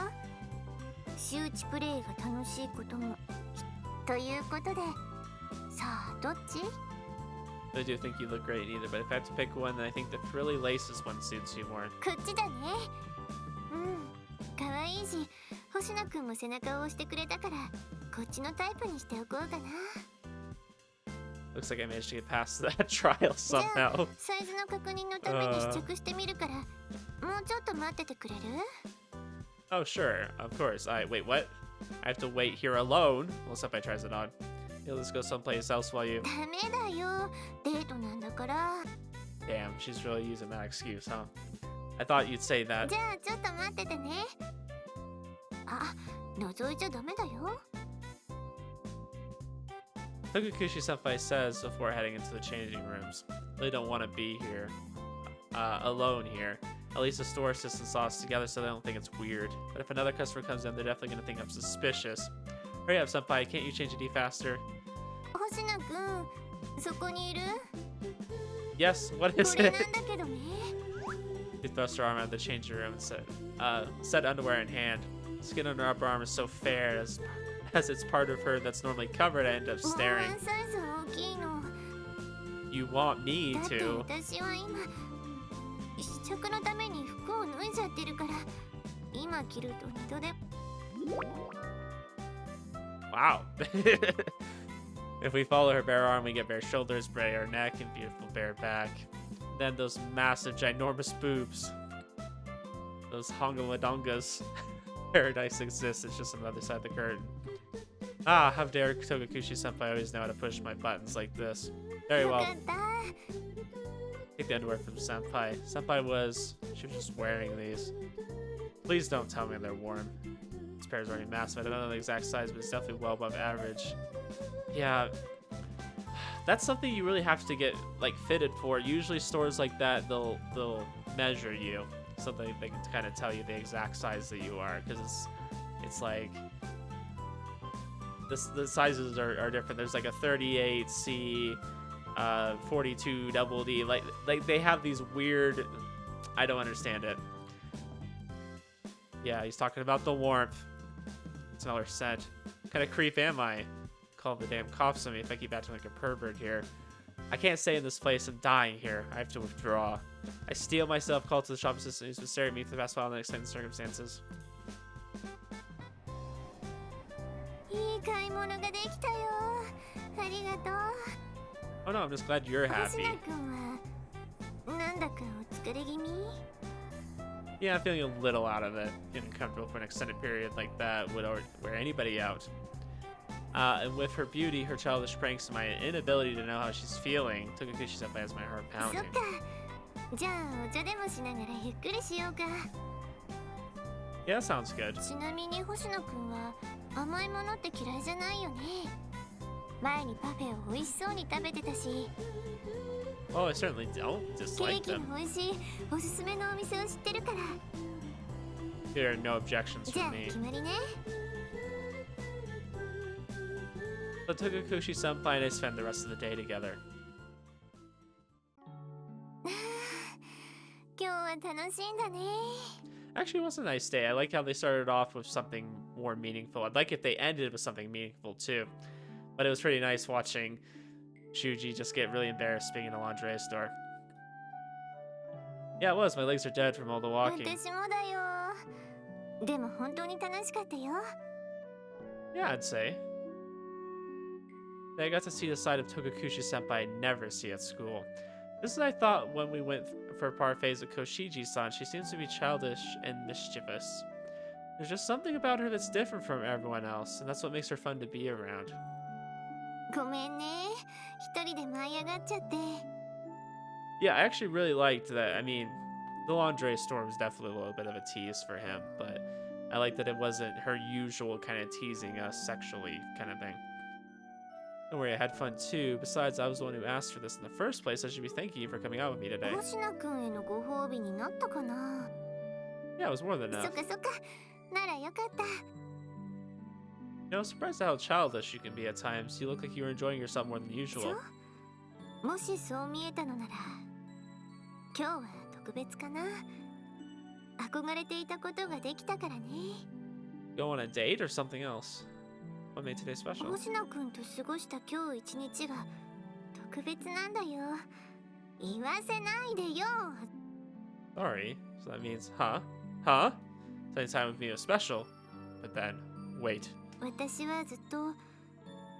周知プレイが楽しいことも。ということで、さあどっち？ I do think you look great in either, but if I have to pick one, then I think the frilly laces one suits you more. こっちだね。うん、可愛いし、星野くんも背中を押してくれたから、こっちのタイプにしておこうかな。Looks like I managed to get past that trial じゃあ somehow. サイズの確認のために試着してみるから、もうちょっと待っててくれる？ Oh, sure, of course. Wait, what? I have to wait here alone? Well, Senpai tries it on. Yeah, let's go someplace else while you... ダメだよ。デートなんだから。 Damn, she's really using that excuse, huh? I thought you'd say that. じゃあちょっと待っててね。あ、覗いちゃダメだよ。 Tokukushi-senpai says before heading into the changing rooms. Really don't want to be here. Alone here. At least the store assistant saw us together so they don't think it's weird. But if another customer comes in, they're definitely going to think I'm suspicious. Hurry up, senpai. Can't you change any faster? 星野くん、そこにいる？ Yes, what is これ it? なんだけどね。 She thrusts her arm out of the changing room and said underwear in hand. Skin on her upper arm is so fair as it's part of her that's normally covered. I end up ワ staring. ンサイズ大きいの。 You want me だって to? 私は今試着のために服を脱いじゃってるから、今着ると二度で。 Wow. If we follow her bare arm, we get bare shoulders, bare neck, and beautiful bare back. Then those massive, ginormous boobs. Those hongaladongas. Paradise exists, it's just on the other side of the curtain. Ah, how dare Tokukushi-senpai always know how to push my buttons like this. Very よ well. かった。 Take the underwear from Senpai. Senpai she was just wearing these. Please don't tell me they're warm. This pair is already massive. I don't know the exact size, but it's definitely well above average. Yeah, that's something you really have to get like fitted for. Usually stores like that, they'll measure you so they can kind of tell you the exact size that you are, because it's like the sizes are different. There's like a 38C, 42 double D. Like they have these weird. I don't understand it. Yeah, he's talking about the warmth. Smell her scent. What kind of creep am I? Call the damn cops on me if I keep acting like a pervert here. I can't stay in this place. I'm dying here. I have to withdraw. I steel myself, call to the shop assistant who's been staring at me for the past while and explain the circumstances. いい買い物ができたよ。ありがとう。 Oh no, I'm just glad you're 星 happy. 野くんはなんだかお疲れ気味？ Yeah, I'm feeling a little out of it. Getting comfortable for an extended period like that would wear anybody out. And with her beauty, her childish pranks, and my inability to know how she's feeling, Tokukushi-senpai has my heart そっ pounding. か。じゃあお茶でもしながらゆっくりしようか。 Yeah, that sounds good. ちなみに星野くんは甘いものって嫌いじゃないよね。前にパフェを美味しそうに食べてたし、 Oh, I certainly don't ケー dislike キ them. も美味しいおすすめのお店を知ってるから。 There are no objections じゃ from あ me. 決まりね。 So Tokukushi-senpai and I spend the rest of the day together. 今日は楽しいんだね。 Actually, it was a nice day. I like how they started off with something more meaningful. I'd like if they ended with something meaningful too. But it was pretty nice watching Shuji just get really embarrassed being in a lingerie store. Yeah, it was. My legs are dead from all the walking. 私もだよ。でも本当に楽しかったよ。 Yeah, I'd say. I got to see the side of Tokukushi-senpai I never see at school. This is I thought when we went for parfaits with Koshiji-san. She seems to be childish and mischievous. There's just something about her that's different from everyone else, and that's what makes her fun to be around. ごめんね。一人で舞い上がっちゃって。 Yeah, I actually really liked that. I mean, the lingerie store was definitely a little bit of a tease for him, but I like that it wasn't her usual kind of teasing us sexually kind of thing. Don't worry, I had fun too. Besides, I was the one who asked for this in the first place. I should be thanking you for coming out with me today. 星野くんへのご褒美になったかな。 Yeah, it was more than そ enough. っかそっか。ならよかった。 You know, I'm surprised at how childish you can be at times. You look like you were enjoying yourself more than そ usual. う？もしそう見えたのなら、今日は特別かな。憧れていたことができたからね。 Go on a date or something else? What made today special? 星野くんと過ごした今日一日が特別なんだよ。言わせないでよ。 Sorry. So that means, huh? Huh? Spending time with me was special. But then, wait. 私はずっと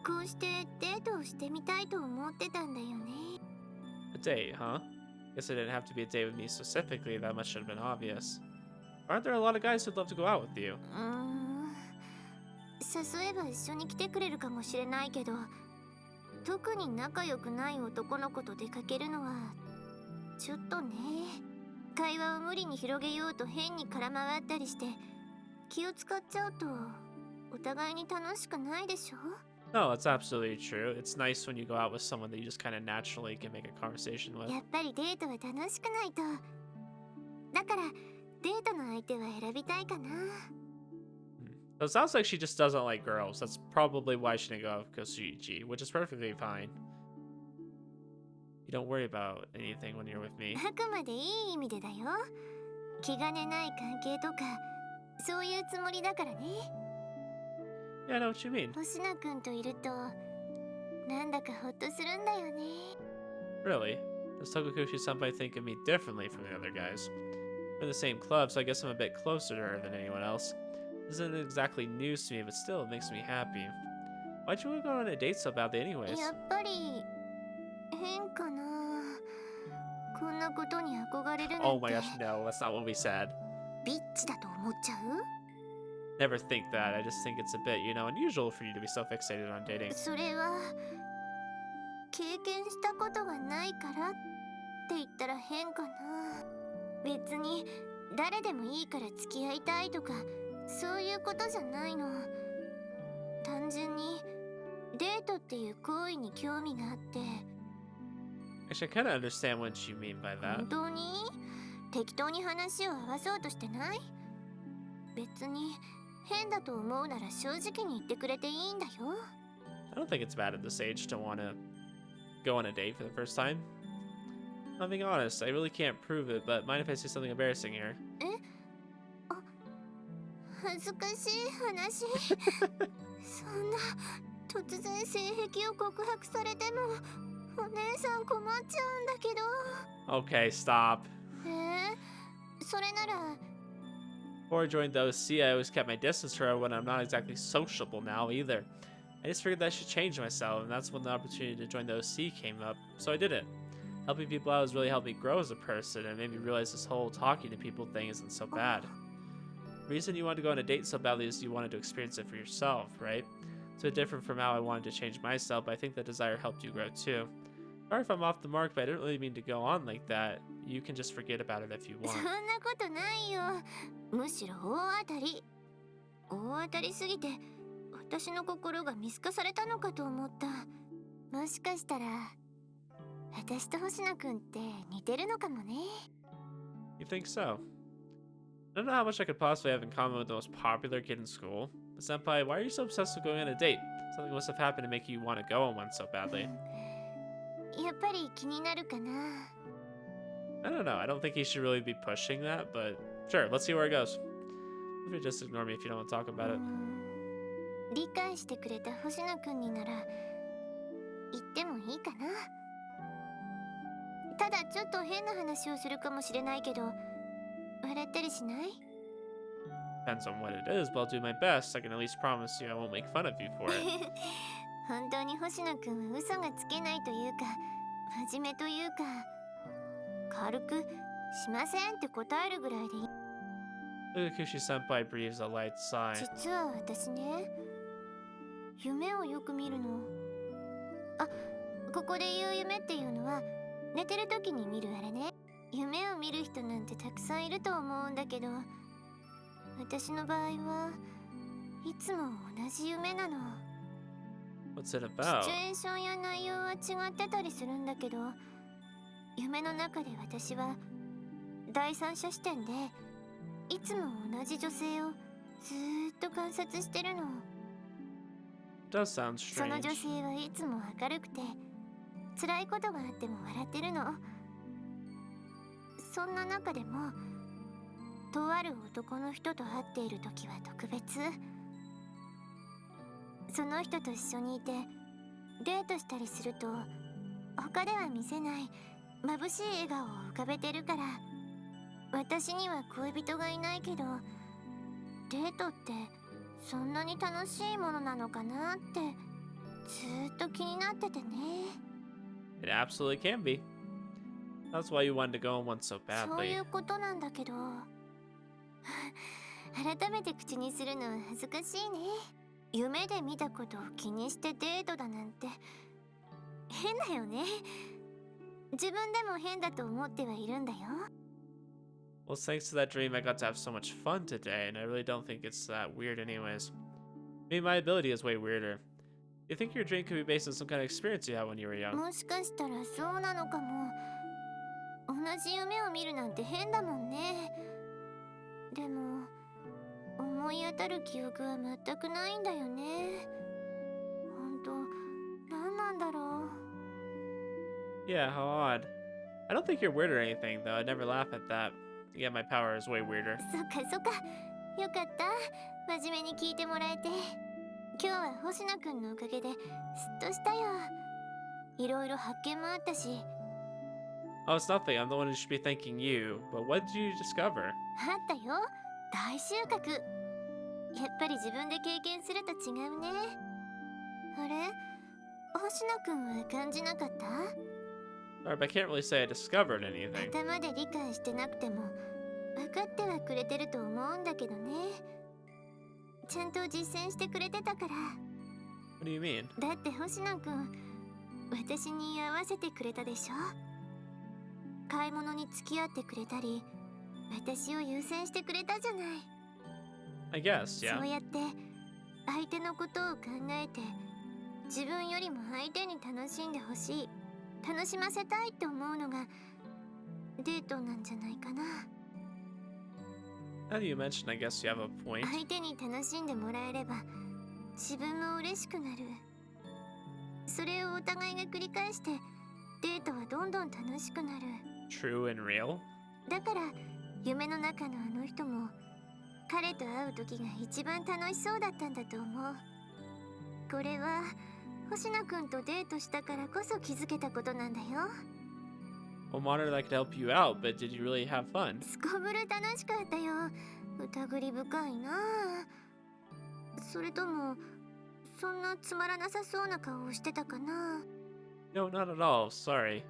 こうしてデートをしてみたいと思ってたんだよね。 A date, huh? Guess it didn't have to be a date with me specifically. That much should have been obvious. Aren't there a lot of guys who'd love to go out with you? 誘えば一緒に来てくれるかもしれないけど、特に仲良くない男の子と出かけるのはちょっとね。会話を無理に広げようと変に空回ったりして気を使っちゃうとお互いに楽しくないでしょ。 No, that's absolutely true. It's nice when you go out with someone that you just kind of naturally can make a conversation with. やっぱりデートは楽しくないと。だからデートの相手は選びたいかな。 So it sounds like she just doesn't like girls. That's probably why she didn't go with Koshiji, which is perfectly fine. You don't worry about anything when you're with me. あくまでいい意味でだよ。気兼ねない関係とかそういうつもりだからね。 Yeah, I know what you mean. 星野くんといるとなんだかホッとするんだよね。 Really? Does Tokukushi-senpai think of me differently from the other guys? We're in the same club, so I guess I'm a bit closer to her than anyone else. This isn't exactly news to me, but still, it makes me happy. Why'd you want to go on a date so badly anyways? やっぱり変かな。こんなことに憧れるなんて Oh my gosh, no, that's not what we said. ビッチだと思っちゃう？ Never think that. I just think it's a bit, unusual for you to be so fixated on dating. それは経験したことがないからって言ったら変かな。別に誰でもいいから付き合いたいとかそういうことじゃないの。単純にデートっていう行為に興味があって。 Actually, I kind of understand what you mean by that. 本当に適当に話を合わそうとしてない？別に変だと思うなら正直に言ってくれていいんだよ。 I don't think it's bad at this age to want to go on a date for the first time. I'm being honest, I really can't prove it, but mind if I say something embarrassing here? 恥ずかしい話。そんな突然性癖を告白されてもお姉さん困っちゃうんだけど。 Okay, stop. それなら Before I joined the OC, I always kept my distance from her when I'm not exactly sociable now either. I just figured that I should change myself, and that's when the opportunity to join the OC came up, so I did it. Helping people out has really helped me grow as a person and made me realize this whole talking to people thing isn't so bad. The reason you wanted to go on a date so badly is you wanted to experience it for yourself, right? It's a bit different from how I wanted to change myself, but I think that desire helped you grow too. Sorry if I'm off the mark, but I didn't really mean to go on like that. You can just forget about it if you そ want. んなことないよ。むしろ大当たり。大当たりすぎて私の心が見透かされたのかと思った。もしかしたら私と星野くんって似てるのかもね。 You think so? I don't know how much I could possibly have in common with the most popular kid in school. But senpai, why are you so obsessed with going on a date? Something must have happened to make you want to go on one so badly. やっぱり気になるかな。 I don't know. I don't think he should really be pushing that, but sure, let's see where it goes. Maybe just ignore me if you don't want to talk about it. 理解してくれた星野くんになら言ってもいいかな。ただちょっと変な話をするかもしれないけど笑ったりしない？ Depends on what it is, but I'll do my best. I can at least promise you I won't make fun of you for it. 本当に星野くんは嘘がつけないというか真面目というか軽くしませんって答えるぐらいでいい。 Fukushi Senpai breathes a light sigh. 実は私ね、夢をよく見るの。あ、ここで言う夢っていうのは寝てる時に見るあれね。夢を見る人なんてたくさんいると思うんだけど、私の場合はいつも同じ夢なの。 What's it シ about? チュエーションや内容は違ってたりするんだけど、夢の中で私は第三者視点でいつも同じ女性をずーっと観察してるの。 Does sound その strange. 女性はいつも明るくて辛いことがあっても笑ってるの。そんな中でもとある男の人と会っている時は特別。その人と一緒にいてデートしたりすると他では見せない眩しい笑顔を浮かべてるから、私には恋人がいないけどデートってそんなに楽しいものなのかなってずーっと気になっててね。 It absolutely can be. That's why you wanted to go on one so そうい badly. うことなんだけど改めて口にするのは恥ずかしいね。夢で見たことを気にしてデートだなんて変だよね。自分でも変だと思ってはいるんだよ。 Well, thanks to that dream, I got to have so much fun today, and I really don't think it's that weird anyways. Maybe my ability is way weirder. You think your dream could be based on some kind of experience you had when you were young? もしかしたらそうなのかも。同じ夢を見るなんて変だもんね。でも思い当たる記憶は全くないんだよね。ほんと何なんだろう。 Yeah, how odd. I don't think you're weird or anything, though. I'd never laugh at that. Yeah, my power is way weirder. そっかそっか、よかった。真面目に聞いてもらえて。今日は星野くんのおかげでスッとしたよ。いろいろ発見もあったし。 Oh, it's nothing. I'm the one who should be thanking you. But what did you discover? あったよ、大収穫。やっぱり自分で経験すると違うね。あれ、星野くんは感じなかった？ Sorry, but I can't really say I discovered anything. 頭で理解してなくても分かってはくれてると思うんだけどね。ちゃんと実践してくれてたから。 What do you mean? だって星野くん私に合わせてくれたでしょ。買い物に付き合ってくれたり私を優先してくれたじゃない。 I guess, そう yeah. やって相手のことを考えて自分よりも相手に楽しんでほしい、楽しませたいって思うのがデートなんじゃないかな。 Now that you mention, I guess you have a point. 相手に楽しんでもらえれば自分も嬉しくなる。それをお互いが繰り返してデートはどんどん楽しくなる。 True and real? だから夢の中のあの人も彼と会う時が一番楽しそうだったんだと思う。これは星野くんとデートしたからこそ気づけたことなんだよ。 Well, monitor that could help you out, but did you really have fun? すこぶる楽しかったよ。疑り深いなあ。それともそんなつまらなさそうな顔をしてたかな。 No, not at all. Sorry.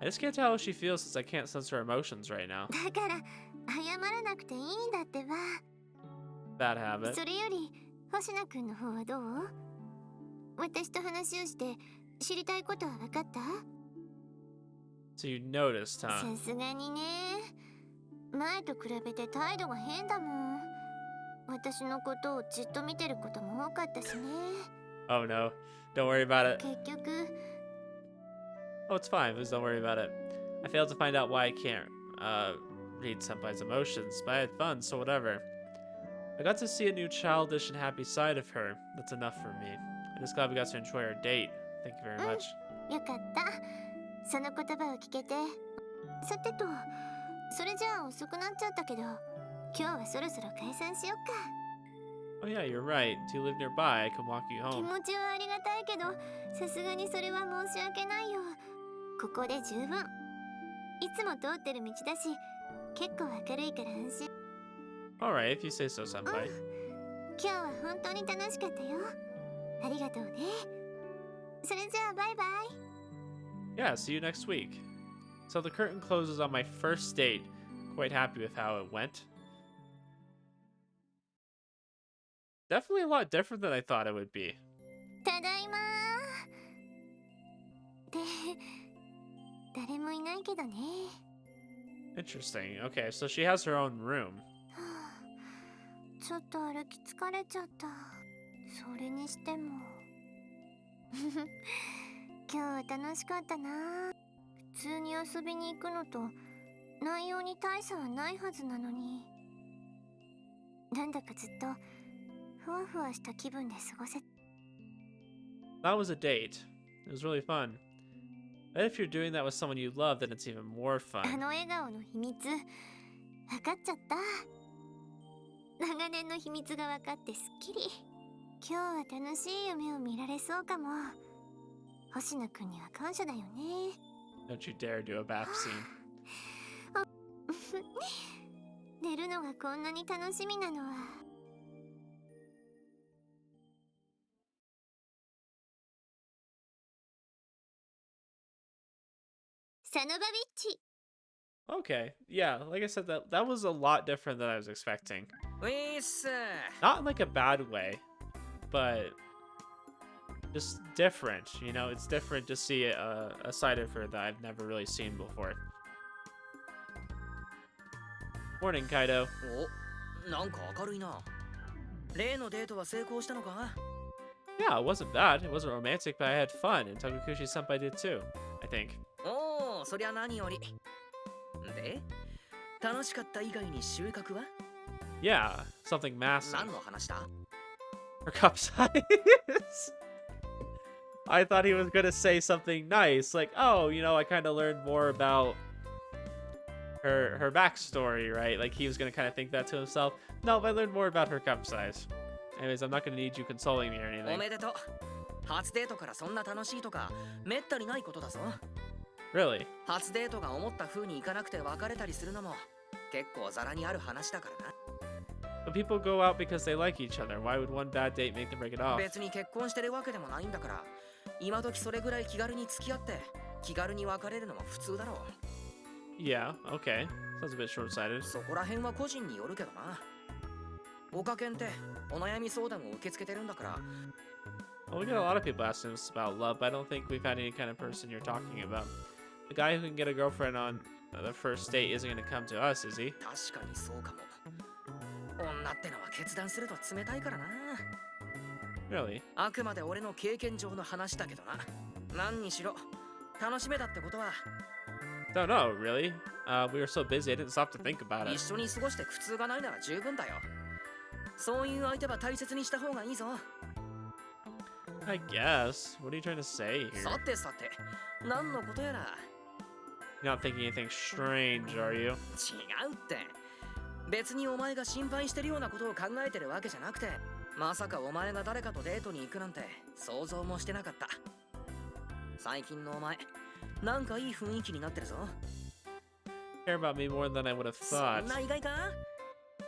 I just can't tell how she feels since I can't sense her emotions right now. だから謝らなくていいんだってば。 Bad habit. それより星野くんの方はどう？私と話をして知りたいことは分かった？ So you noticed, huh? さすがにね。前と比べて態度が変だもん。私のことをじっと見てることも多かったしね。 Oh no. Don't worry about it. 結局 Oh, it's fine. Please don't worry about it. I failed to find out why I can't, read Senpai's emotions, but I had fun, so whatever. I got to see a new childish and happy side of her. That's enough for me. I'm just glad we got to enjoy our date. Thank you very much. よかった。その言葉を聞けて。さてと、それじゃあ遅くなっちゃったけど、今日はそろそろ解散しよっか。 Oh yeah, you're right. Do you live nearby? I can walk you 気 home. 持ちはありがたいけど、さすがにそれは申し訳ないよ。ここで十分。いつも通ってる道だし、結構明るいから安心。 Alright, if you say so, Senpai. 今日は本当に楽しかったよ。ありがとうね。それじゃあバイバイ。 Yeah, see you next week. So the curtain closes on my first date. Quite happy with how it went. Definitely a lot different than I thought it would be. ただいまー。で、誰もいないけどね。Interesting. Okay, so she has her own room. はあ、ちょっと歩き疲れちゃった。それにしても今日は楽しかったな。普通に遊びに行くのと内容に大差はないはずなのに、なんだかずっとふわふわした気分で過ごせ。 That was a date. It was really fun. But if you're doing that with someone you love, then it's even more あ fun. の笑顔の秘密分かっちゃった。長年の秘密が分かってすっきり。今日は楽しい夢を見られそうかも。星野くんには感謝だよね。 Don't you dare do a bath scene. 寝るのがこんなに楽しみなのは。サノバビッチ。 Okay, yeah, like I said, that was a lot different than I was expecting. ウィース Not in like a bad way, but just different. You know, it's different to see a side of her that I've never really seen before. Morning, Kaido. お、なんか明るいな。例のデートは成功したのか？ Yeah, it wasn't bad. It wasn't romantic, but I had fun, and Tokukushi-senpai did too, I think. おお、そりゃ何より。で、楽しかった以外に収穫は？ Yeah, something massive. 何の話だ？ Her cup size. I thought he was gonna say something nice, like, oh, you know, I kind of learned more about her backstory, right? Like he was gonna kind of think that to himself. No, I learned more about her cup size. Anyways, I'm not gonna need you consoling me or お anything. めでとう。初デートからそんな楽しいとかめったにないことだぞ。 Really? 初デートが思った風にいかなくて別れたりするのも結構ザラにある話だからな。 But people go out because they like each other. Why would one bad date make them break it off? 別に結婚してるわけでもないんだから、今時それぐらい気軽に付き合って気軽に別れるのも普通だろう。 Yeah, okay. Sounds a bit short-sighted. そこら辺は個人によるけどな。おかけんってお悩み相談を受け付けてるんだから。 Well, we get a lot of people asking us about love, but I don't think we've had any kind of person you're talking about. The guy who can get a girlfriend on the first date isn't going to come to us, is he? 確かにそうかも。女ってのは決断すると冷たいからな。 Really? あくまで俺の経験上の話だけどな。何にしろ楽しめたってことは。 Don't know, really. We were so busy, I didn't stop to think about it. 一緒に過ごして苦痛がないなら十分だよ。そういう相手は大切にした方がいいぞ。 I guess. What are you trying to say here? さてさて、何のことやら。 You're not thinking anything strange, are you? 違うって。別にお前が心配してるようなことを考えてるわけじゃなくて、まさかお前が誰かとデートに行くなんて想像もしてなかった。最近のお前、なんかいい雰囲気になってるぞ。 Care about me more than I would have そ thought. んな意外か？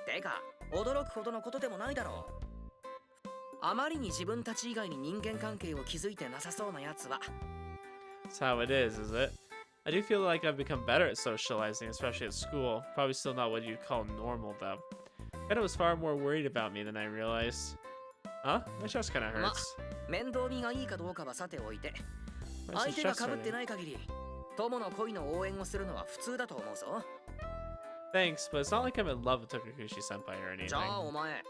てか、驚くほどのことでもないだろう。あまりに自分たち以外に人間関係を築いてなさそうなやつは。 That's how it is it? I do feel like I've become better at socializing, especially at school. Probably still not what you'd call normal, though. Kinda was far more worried about me than I realized. Huh? My chest kinda hurts. 面倒見がいいかどうかはさておいて、 Why is 相 his 手が chest 被って hurting? ない限り、友の恋の応援をするのは普通だと思うぞ。 Thanks, but it's not like I'm in love with Tokukushi-senpai or じゃ anything. あお前、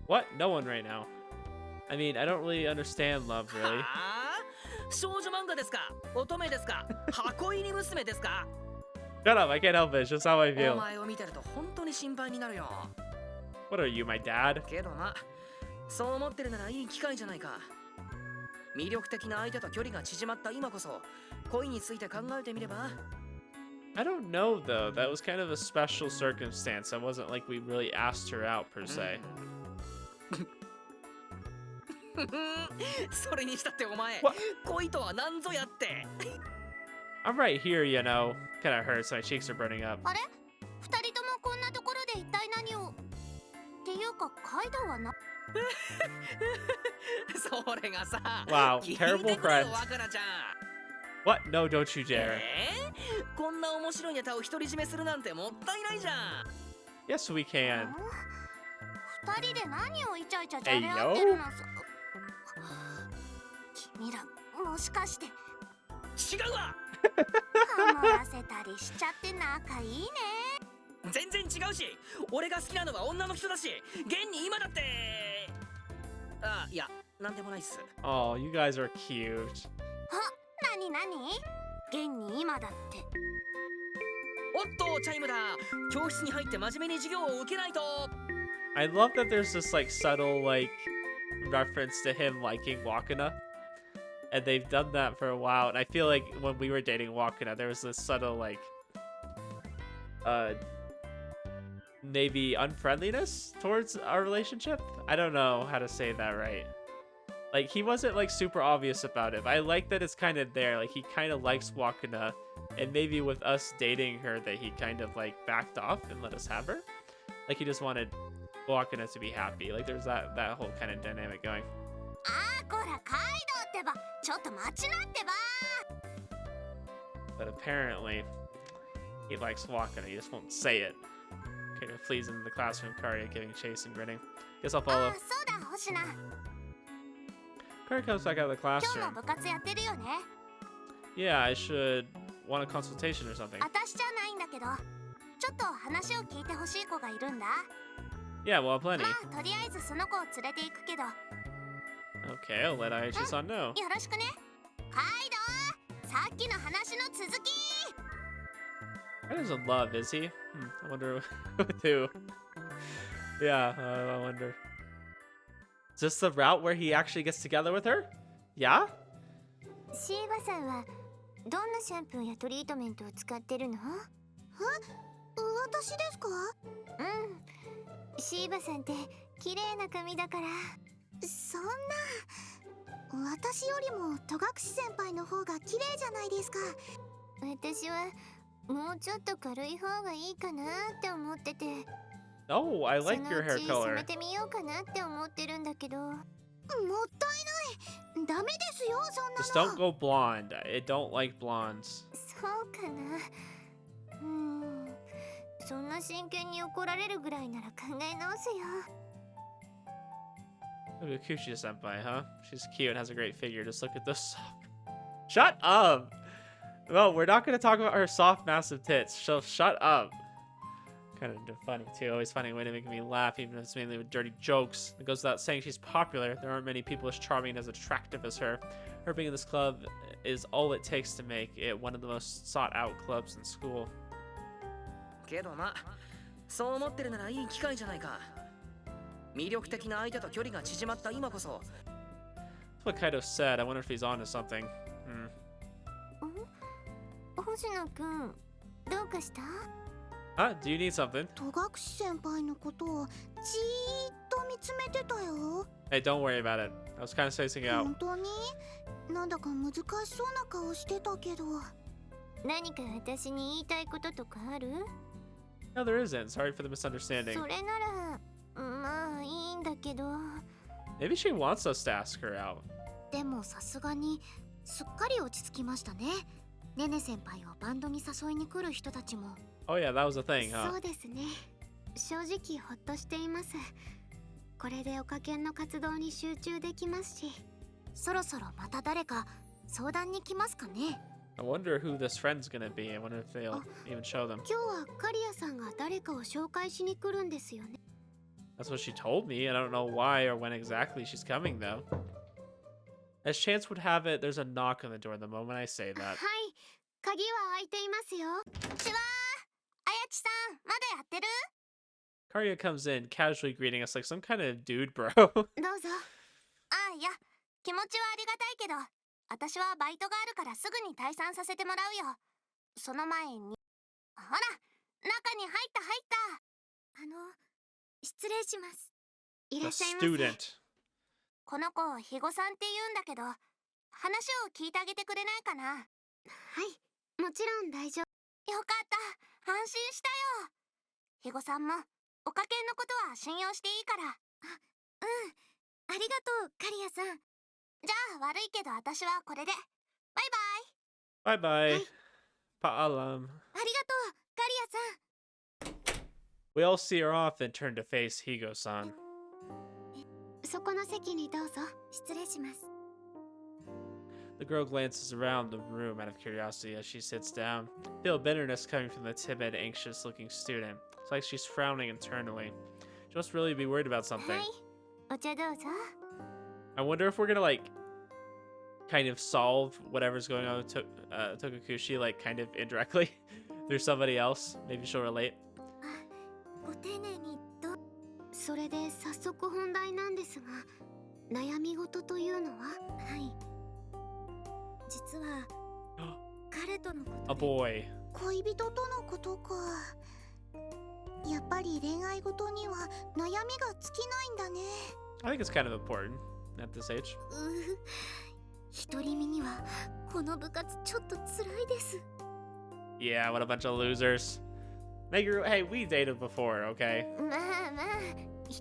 What? No one right now. I mean, I don't really understand love, really. はあ？少女漫画ですか？乙女ですか？箱入り娘ですか？ Shut up, I can't help it. It's just how I お feel. 前を見てると本当に心配になるよ。 What are you, my dad? けどな、そう思ってるならいい機会じゃないか。魅力的な相手と距離が縮まった今こそ、恋について考えてみれば。 I don't know, though. That was kind of a special circumstance. It wasn't like we really asked her out, per se. それにしたってお前、 What? 恋とは何ぞやって。 I'm right here, you know. Kinda hurts. My cheeks are burning up. あれ？二人ともこんなところで一体何を？っていうかカイドウはな。それがさ、 Wow, 聞いて terrible くれよ friend. 若菜ちゃん。What? No, don't you dare. こんな面白いネタを独り占めするなんてもったいないじゃん。 Yes, we can. 二人で何をイチャイチャじゃれ合ってるのさ。君らもしかして違うわ。ハモらせたりしちゃって仲いいね。全然違うし、俺が好きなのは女の人だし、現に今だって。あ、いや、なんでもないっす。 Oh, you guys are cute. 何現に今だって。おっと、チャイムだ。教室に入って真面目に授業を受けないと。 I love that there's this like subtle like reference to him liking Wakana. And they've done that for a while. And I feel like when we were dating Wakana, there was this subtle like maybe unfriendliness towards our relationship. I don't know how to say that right. Like he wasn't like super obvious about it, but I like that it's kind of there. Like he kind of likes Wakana, and maybe with us dating her that he kind of like backed off and let us have her. Like he just wanted Wakana to be happy. Like there's that whole kind of dynamic going. あーこらカイドってば、ちょっと待ちなってば。 But apparently he likes Wakana. He just won't say it. Okay, flees into the classroom, Karya giving chase and grinning. Guess I'll あ follow. ーそうだ星名。 Karya comes back out of the 今日 classroom. も部活やってるよね。 Yeah, I should want a consultation or something. 私じゃないんだけど、ちょっと話を聞いてほしい子がいるんだ。 Yeah, well, plenty. まあとりあえずその子を連れて行くけど、よ Okay, I'll let Aichi-san know. ろしくね。カイド、さっきの話の続き。 He doesn't love, is he? I wonder with who. Yeah, I wonder. Is this the route where he actually gets together with her? Yeah? シーバさんはどんなシャンプーやトリートメントを使ってるの？私ですか？うん。シーバさんって綺麗な髪だから。そんな。私よりも戸隠先輩の方が綺麗じゃないですか。私はもうちょっと軽い方がいいかなって思ってて。Oh, I like your hair そのうち color. 染めてみようかなって思ってるんだけど。もったいない。ダメですよ、そんな Just don't go blonde. I don't like blondes. そうかな。そんな真剣に怒られるぐらいなら考え直すよ。 Look at Kuchi senpai, huh? She's cute and has a great figure. Just look at those soft... Shut up! Well, we're not going to talk about her soft, massive tits. So shut up. Kind of funny, too. Always finding a way to make me laugh, even if it's mainly with dirty jokes. It goes without saying she's popular. There aren't many people as charming and as attractive as her. Her being in this club is all it takes to make it one of the most sought-out clubs in school. けどな、そう思ってるならいい機会じゃないか。魅力的な相手と距離が縮まった今こそ。 That's what Kaido said. I wonder if he's onto something. 星野くん、どうかした？ Huh? Do you need something? 戸隠先輩のことをじーっと見つめてたよ。 Hey, don't worry about it. I was kind of spacing out. 本当に？なんだか難しそうな顔してたけど。何か私に言いたいこととかある？ No, there isn't. Sorry for the misunderstanding. それならまあいいんだけど。 Maybe she wants us to ask her out. でもさすがにすっかり落ち着きましたね。ねね先輩をバンドに誘いに来る人たちも。 Oh yeah, that was a thing, huh? そうですね。正直ほっとしています。これでオカケンの活動に集中できますし、そろそろまた誰か相談に来ますかね。I wonder who this friend's gonna be. I wonder if they'll even show them. 今日はカリアさんが誰かを紹介しに来るんですよね。That's what she told me. I don't know why or when exactly she's coming, though. As chance would have it, there's a knock on the door the moment I say that. はい、鍵は開いていますよ。ちはあやちさん、まだやってる？ Karya comes in, casually greeting us like some kind of dude bro. どうぞ。いや、気持ちはありがたいけど、私はバイトがあるからすぐに退散させてもらうよ。その前に、ほら、中に入った入った。失礼します。いら The っしゃいませ。 student. この子、肥後さんって言うんだけど、話を聞いてあげてくれないかな？はい、もちろん大丈夫。よかった、安心したよ。肥後さんも、おかけんのことは信用していいから。ありがとう、カリアさん。じゃあ悪いけど私はこれで。バイバイ。Bye bye. Hi. Paalam. ありがとう、カリアさん。 We all see her off and turn to face Higo-san. そこの席にどうぞ。失礼します。 The girl glances around the room out of curiosity as she sits down. Feel bitterness coming from the timid, anxious-looking student. It's like she's frowning internally. She must really be worried about は something. い、お茶どうぞ。 I wonder if we're gonna like kind of solve whatever's going on with Tokukushi, like kind of indirectly through somebody else. Maybe she'll relate. ご丁寧にどう。それで早速本題なんですが、悩み事というのは。はい。実は彼とのこ A とで。 boy. 恋人とのことか。やっぱり恋愛事には悩みが尽きないんだね。 I think it's kind of important at this age. 独り身にはこの部活ちょっと辛いです。 Yeah, what a bunch of losers. Meguru, hey, we dated before, okay? まあまあ、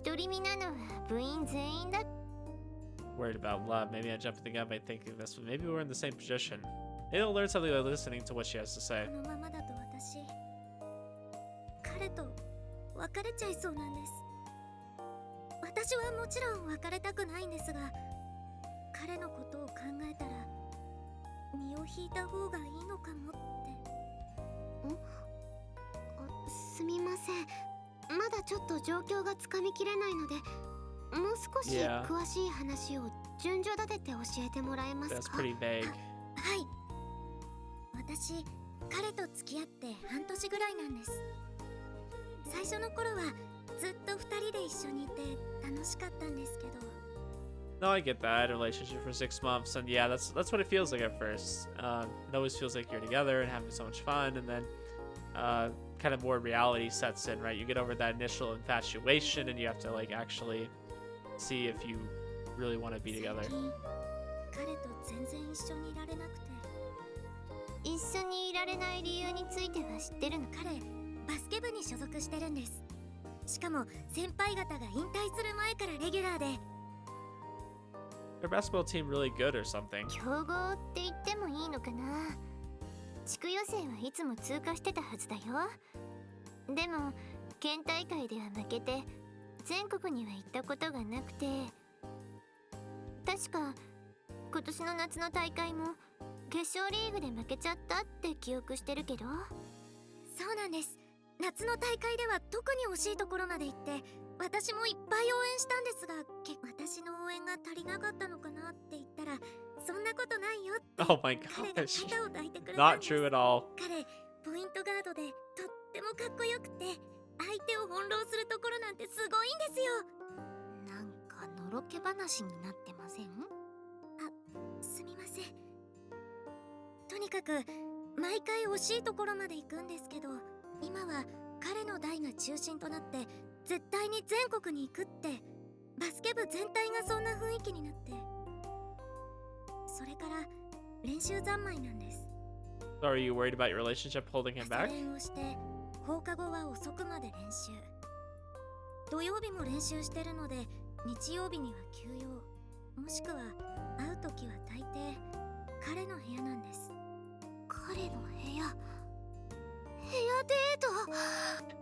独り身なのは部員全員だ。 Worried about love. Maybe I jumped the gun by thinking this, but maybe we're in the same position. Maybe I'll learn something by listening to what she has to say. このままだと私、彼と別れちゃいそうなんです。私はもちろん別れたくないんですが、彼のことを考えたら身を引いた方がいいのかもって。すみません。まだちょっと状況がつかみきれないので、もう少し Yeah. 詳しい話を順序立てて教えてもらえます That's か？ pretty vague. はい。私、彼と付き合って半年ぐらいなんです。最初の頃はずっと二人で一緒にいて楽しかったんですけど。 No, I get that. I had a relationship for 6 months, and yeah, that's what it feels like at first. It always feels like you're together and having so much fun, and then kind of more reality sets in, right? You get over that initial infatuation, and you have to like actually see if you really want to be together. 最近彼と全然一緒にいられなくて。一緒にいられない理由については知ってるの？彼、バスケ部に所属してるんです。しかも先輩方が引退する前からレギュラーで。 Their basketball team really good or something. 強豪って言ってもいいのかな。地区予選はいつも通過してたはずだよ。でも県大会では負けて全国には行ったことがなくて、確か今年の夏の大会も決勝リーグで負けちゃったって記憶してるけど。そうなんです。夏の大会では特に惜しいところまで行って私もいっぱい応援したんですが、私の応援が足りなかったのかなって言ったら、そんなことないよって Oh my 彼が gosh. 肩を抱いてくれたん Not です。 true at all. 彼、ポイントガードでとってもかっこよくて、相手を翻弄するところなんてすごいんですよ。なんかのろけ話になってません？あ、すみません。とにかく毎回惜しいところまで行くんですけど、今は彼の代が中心となって絶対に全国に行くって、バスケ部全体がそんな雰囲気になって、それから練習三昧なんです。 So are you worried about your relationship holding him 朝 back? 練をして放課後は遅くまで練習。土曜日も練習してるので日曜日には休養、もしくは会う時は大抵彼の部屋なんです。彼の部屋、部屋デート。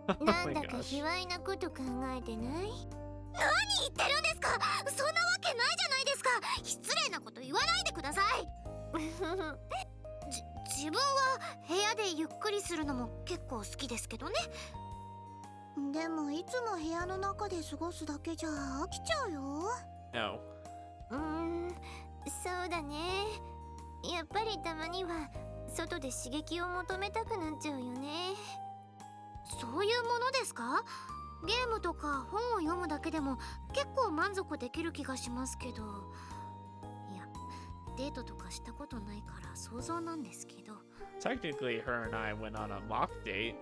Oh な my んだか gosh. 卑猥なこと考えてない？何言ってるんですか？そんなわけないじゃないですか。失礼なこと言わないでください。自分は部屋でゆっくりするのも結構好きですけどね。でもいつも部屋の中で過ごすだけじゃ飽きちゃうよ。 No. そうだね。やっぱりたまには外で刺激を求めたくなっちゃうよね。そういうものですか？ゲームとか本を読むだけでも結構満足できる気がしますけど。いや、デートとかしたことないから想像なんですけど。 Technically, her and I went on a mock date.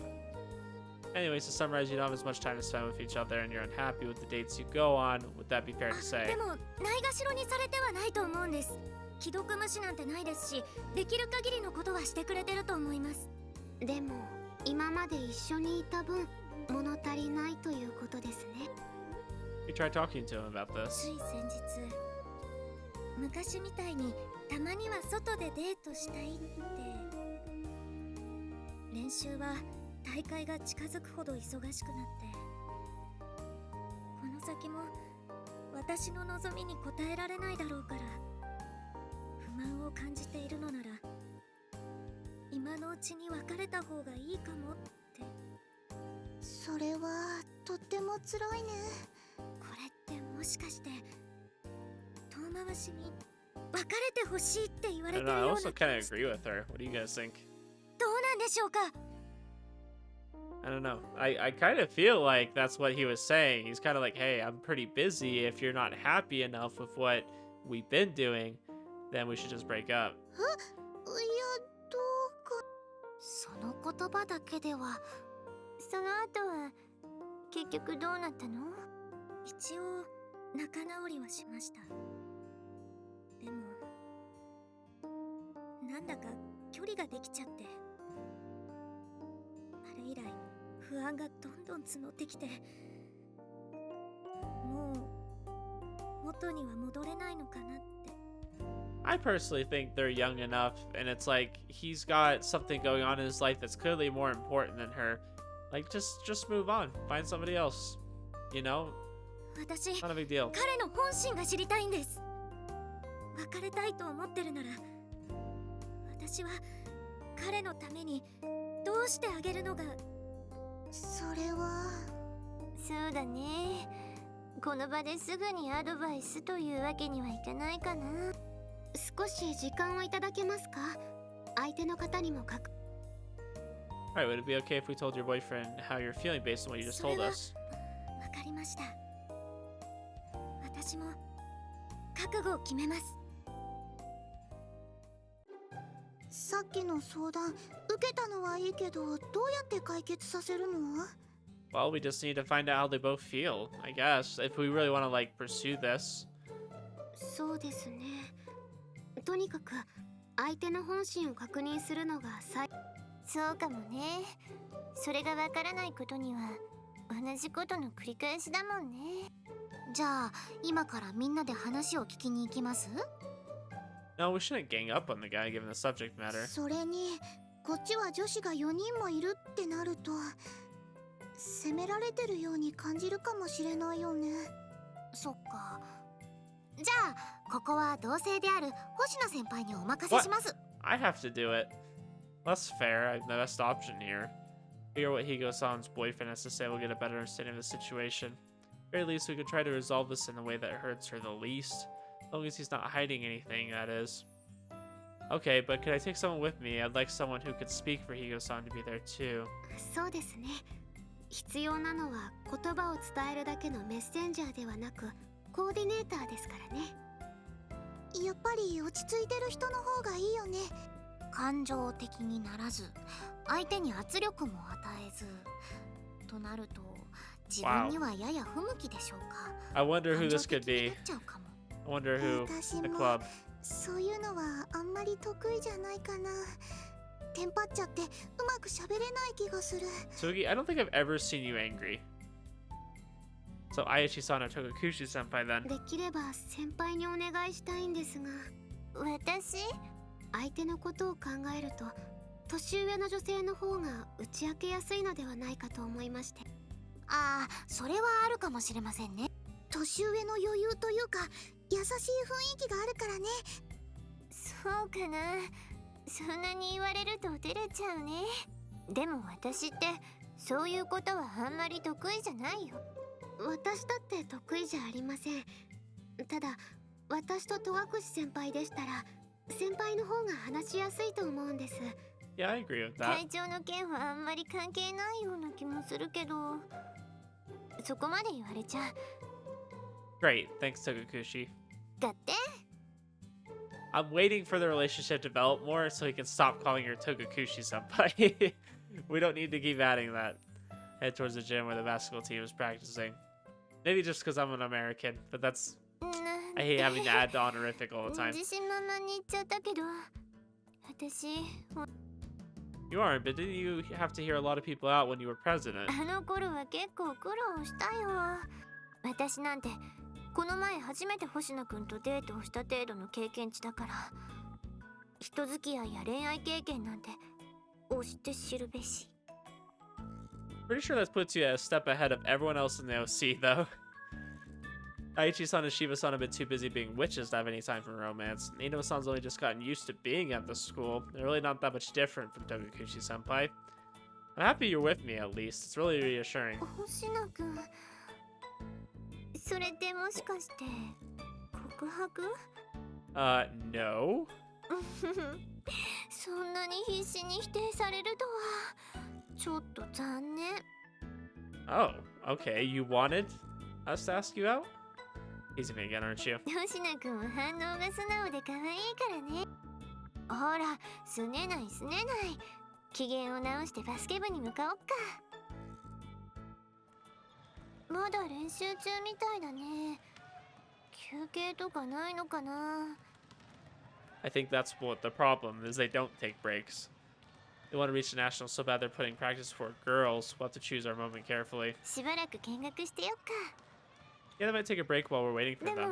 Anyways, to summarize, you don't have as much time to spend with each other and you're unhappy with the dates you go on. Would that be fair to で say? もないがしろにされてはないと思うんです。既読無視なんてないですし、できる限りのことはしてくれてると思います。でも今まで一緒にいた分物足りないということですね。 We tried talking to him about つ this. い先日、昔みたいにたまには外でデートしたいって練習は大会が近づくほど忙しくなって、この先も私の望みに応えられないだろうから、不満を感じているのなら今のうちに別れた方がいいかもって。それはとっても辛いね。これってもしかして遠回しに別れてほしいって言わ I れて don't る know. I ような also 気 kind が of して。 agree with her. What do you guys think? どうなんでしょうか。 I don't know. I kind of feel like that's what he was saying. He's kind of like, hey, I'm pretty busy. If you're not happy enough with what we've been doing, then we should just break up. いや、どうか。その言葉だけでは。その後は結局どうなったの？一応仲直りはしました。でもなんだか距離ができちゃって、あれ以来不安がどんどん募ってきて、もう元には戻れないのかなって。 I personally think they're young enough, and it's like he's got something going on in his life that's clearly more important than her. Like, just move on. Find somebody else. You know? 私、 Not a big deal. 彼の本心が知りたいんです。別れたいと思ってるなら、私は彼のためにどうしてあげるのが。それはそうだね。この場ですぐにアドバイスというわけにはいかないかな。少し時間をいただけますか？相手の方にも確。 Alright, would it be okay if we told your boyfriend how you're feeling based on what you just told us? わかりました。私も覚悟を決めます。さっきの相談受けたのはいいけど、どうやって解決させるの？ Well, we just need to find out how they both feel, I guess, if we really want to, like, pursue this. そうですね。とにかく相手の本心を確認するのがそうかもね。それがわからないことには同じことの繰り返しだもんね。じゃあ今からみんなで話を聞きに行きます？ No, we shouldn't gang up on the guy given the subject matter. それにこっちは女子が4人もいるってなると責められてるように感じるかもしれないよね。そっか。じゃあここは同性である星野先輩にお任せします。 I have to do it. That's fair. I have the best option here. Hear what Higo-san's boyfriend has to say. We'll get a better understanding of the situation. At the very least, we could try to resolve this in a way that hurts her the least. As long as he's not hiding anything, that is. Okay, but could I take someone with me? I'd like someone who could speak for Higo-san to be there too. そうですね。必要なのは言葉を伝えるだけのメッセンジャーではなくコーディネーターですからね。やっぱり落ち着いてる人の方がいいよね。感情的にならず、相手に圧力も与えずとなると自分にはやや不向きでしょうか。 I wonder who this 感情 could 的に be. なっちゃうかも。 I wonder who the club. そういうのはあんまり得意じゃないかな。テンパっちゃってうまく喋れない気がする。 Tsugi, I don't think I've ever seen you angry. So Aichi-san or Togakushi-senpai then. できれば先輩にお願いしたいんですが。私？相手のことを考えると年上の女性の方が打ち明けやすいのではないかと思いまして。ああ、それはあるかもしれませんね。年上の余裕というか優しい雰囲気があるからね。そうかな。そんなに言われると照れちゃうね。でも私ってそういうことはあんまり得意じゃないよ。私だって得意じゃありません。ただ私と戸隠先輩でしたら先輩の方が話しやすいと思うんです。 Yeah, I agree with that. 体調の件はあんまり関係ないような気もするけど、そこまで言われちゃ。 Great, thanks Togakushi. だって I'm waiting for the relationship to develop more so he can stop calling her Togakushi-senpai. We don't need to keep adding that. Head towards the gym where the basketball team is practicing. Maybe just because I'm an American, but that's... I hate having to add the honorific all the time. 自信満々に言っちゃったけど、私 You aren't, but didn't you have to hear a lot of people out when you were president? あの頃は結構苦労したよ。私なんてこの前初めて星野くんとデートをした程度の経験値だから、人付き合いや恋愛経験なんて押して知るべし。 Pretty sure that puts you a step ahead of everyone else in the OC, though. Aichi-san and Shiba-san have been too busy being witches to have any time for romance. Ino-san's only just gotten used to being at the school. They're really not that much different from Tokukushi-senpai. I'm happy you're with me, at least. It's really reassuring. 星野くん、それってもしかして告白？ No? そんなに必死に否定されるとはちょっと残念。 Oh, okay. You wanted us to ask you out? Easy me again, aren't you? 星野くんは反応が素直で可愛いからね。ほら、すねないすねない。機嫌を直してバスケ部に向かおっか。まだ練習中みたいだね。休憩とかないのかな。 I think that's what the problem is. They don't take breaks. They want to reach the nationals so bad they're putting practice for girls. We'll have to choose our moment carefully. しばらく見学してよっか。 Yeah, they might take a break while we're waiting for でも、 them.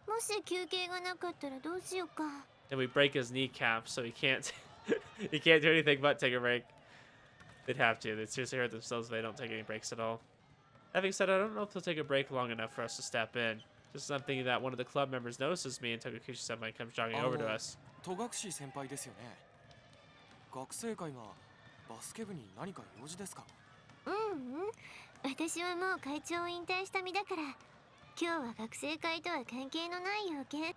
もし休憩がなかったらどうしようか。 And we break his kneecap, so he can't he can't do anything but take a break. They'd have to. They'd seriously hurt themselves if they don't take any breaks at all. Having said, I don't know if they'll take a break long enough for us to step in. Just something that one of the club members notices me and Tokukushi-senpai comes jogging over to us. 戸隠先輩ですよね。学生会がバスケ部に何か用事ですか？うんうん。私はもう会長を引退した身だから、今日は学生会とは関係のない要件。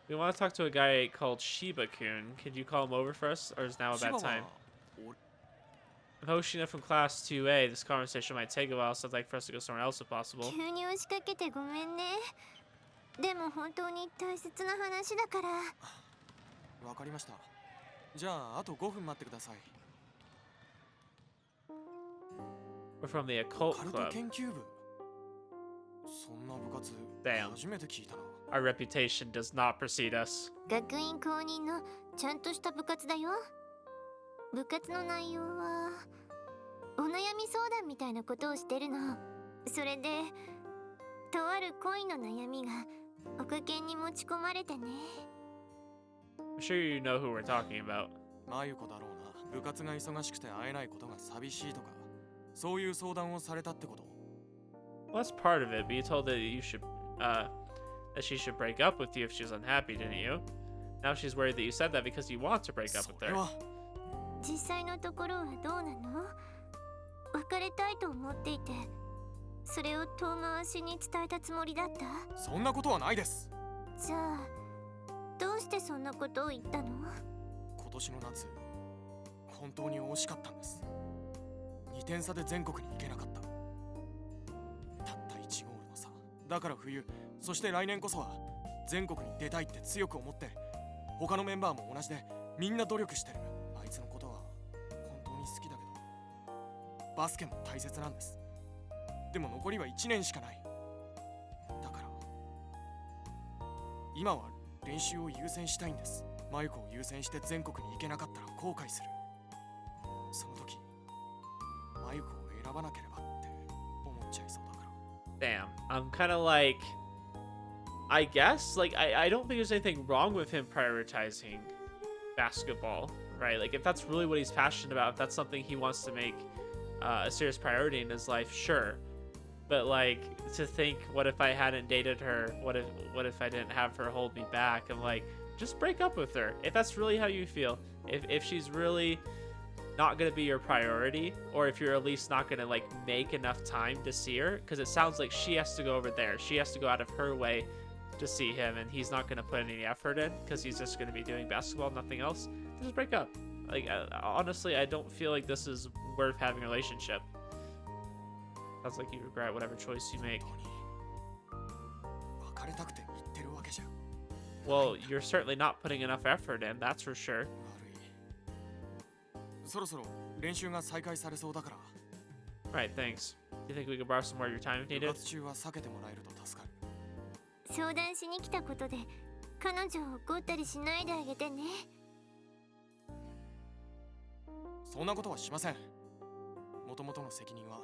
We want to talk to a guy called Shiba-kun. Could you call him over for us, or is now a 千 bad 葉は time? I'm Hoshina from class 2A. This conversation might take a while, so I'd like for us to go somewhere else if possible. 急に押しかけてごめんね。でも本当に大切な話だから。わかりました。じゃああと5分待ってください。 We're from the occult カルト club. 研究部。そんな部活 Damn. 初めて聞いたな。 Our reputation does not precede us. 学院公認のちゃんとした部活だよ。部活の内容はお悩み相談みたいなことをしてるの。それでとある恋の悩みが保険に持ち込まれてね。 I'm sure you know who we're talking about. マユコだろうな。部活が忙しくて会えないことが寂しいとか、そういう相談をされたってこと。 Well, that's part of it, but you told her that you should, that she should break up with you if she was unhappy, didn't you? Now she's worried that you said that because you want to break up そ with れ her. は実際のところはどうなの？別れたいと思っていて、それを遠回しに伝えたつもりだった？そんなことはないです。じゃあどうしてそんなことを言ったの？今年の夏、本当に惜しかったんです。2点差で全国に行けなかった。たった1ゴールの差。だから冬、そして来年こそは全国に出たいって強く思って、他のメンバーも同じでみんな努力してる。あいつのことは本当に好きだけど、バスケも大切なんです。でも残りは1年しかない。だから今は練習を優先したいんです。マユコを優先して全国に行けなかったら後悔する。その時マユコを選ばなければって思っちゃいそうだから。 Damn. I'm kind of like, I guess, like, I don't think there's anything wrong with him prioritizing basketball, right? Like, if that's really what he's passionate about, if that's something he wants to make a serious priority in his life, sure. But like, to think, what if I hadn't dated her? What if I didn't have her hold me back? I'm like, just break up with her if that's really how you feel. If she's really not gonna be your priority, or if you're at least not gonna like make enough time to see her, because it sounds like she has to go over there. She has to go out of her way to see him, and he's not gonna put any effort in because he's just gonna be doing basketball, nothing else. Just break up. Like, honestly, I don't feel like this is worth having a relationship. Sounds like you regret whatever choice you make. 本当に別れたくて言ってるわけじゃ。 Well, you're certainly not putting enough effort in, that's for sure. 悪い。そろそろ練習が再開されそうだから。 Alright, thanks. Do you think we could borrow some more of your time if 部 needed? 活中は避けてもらえると助かる。相談しに来たことで彼女を怒ったりしないであげてね。そんなことはしません。もともとの責任は。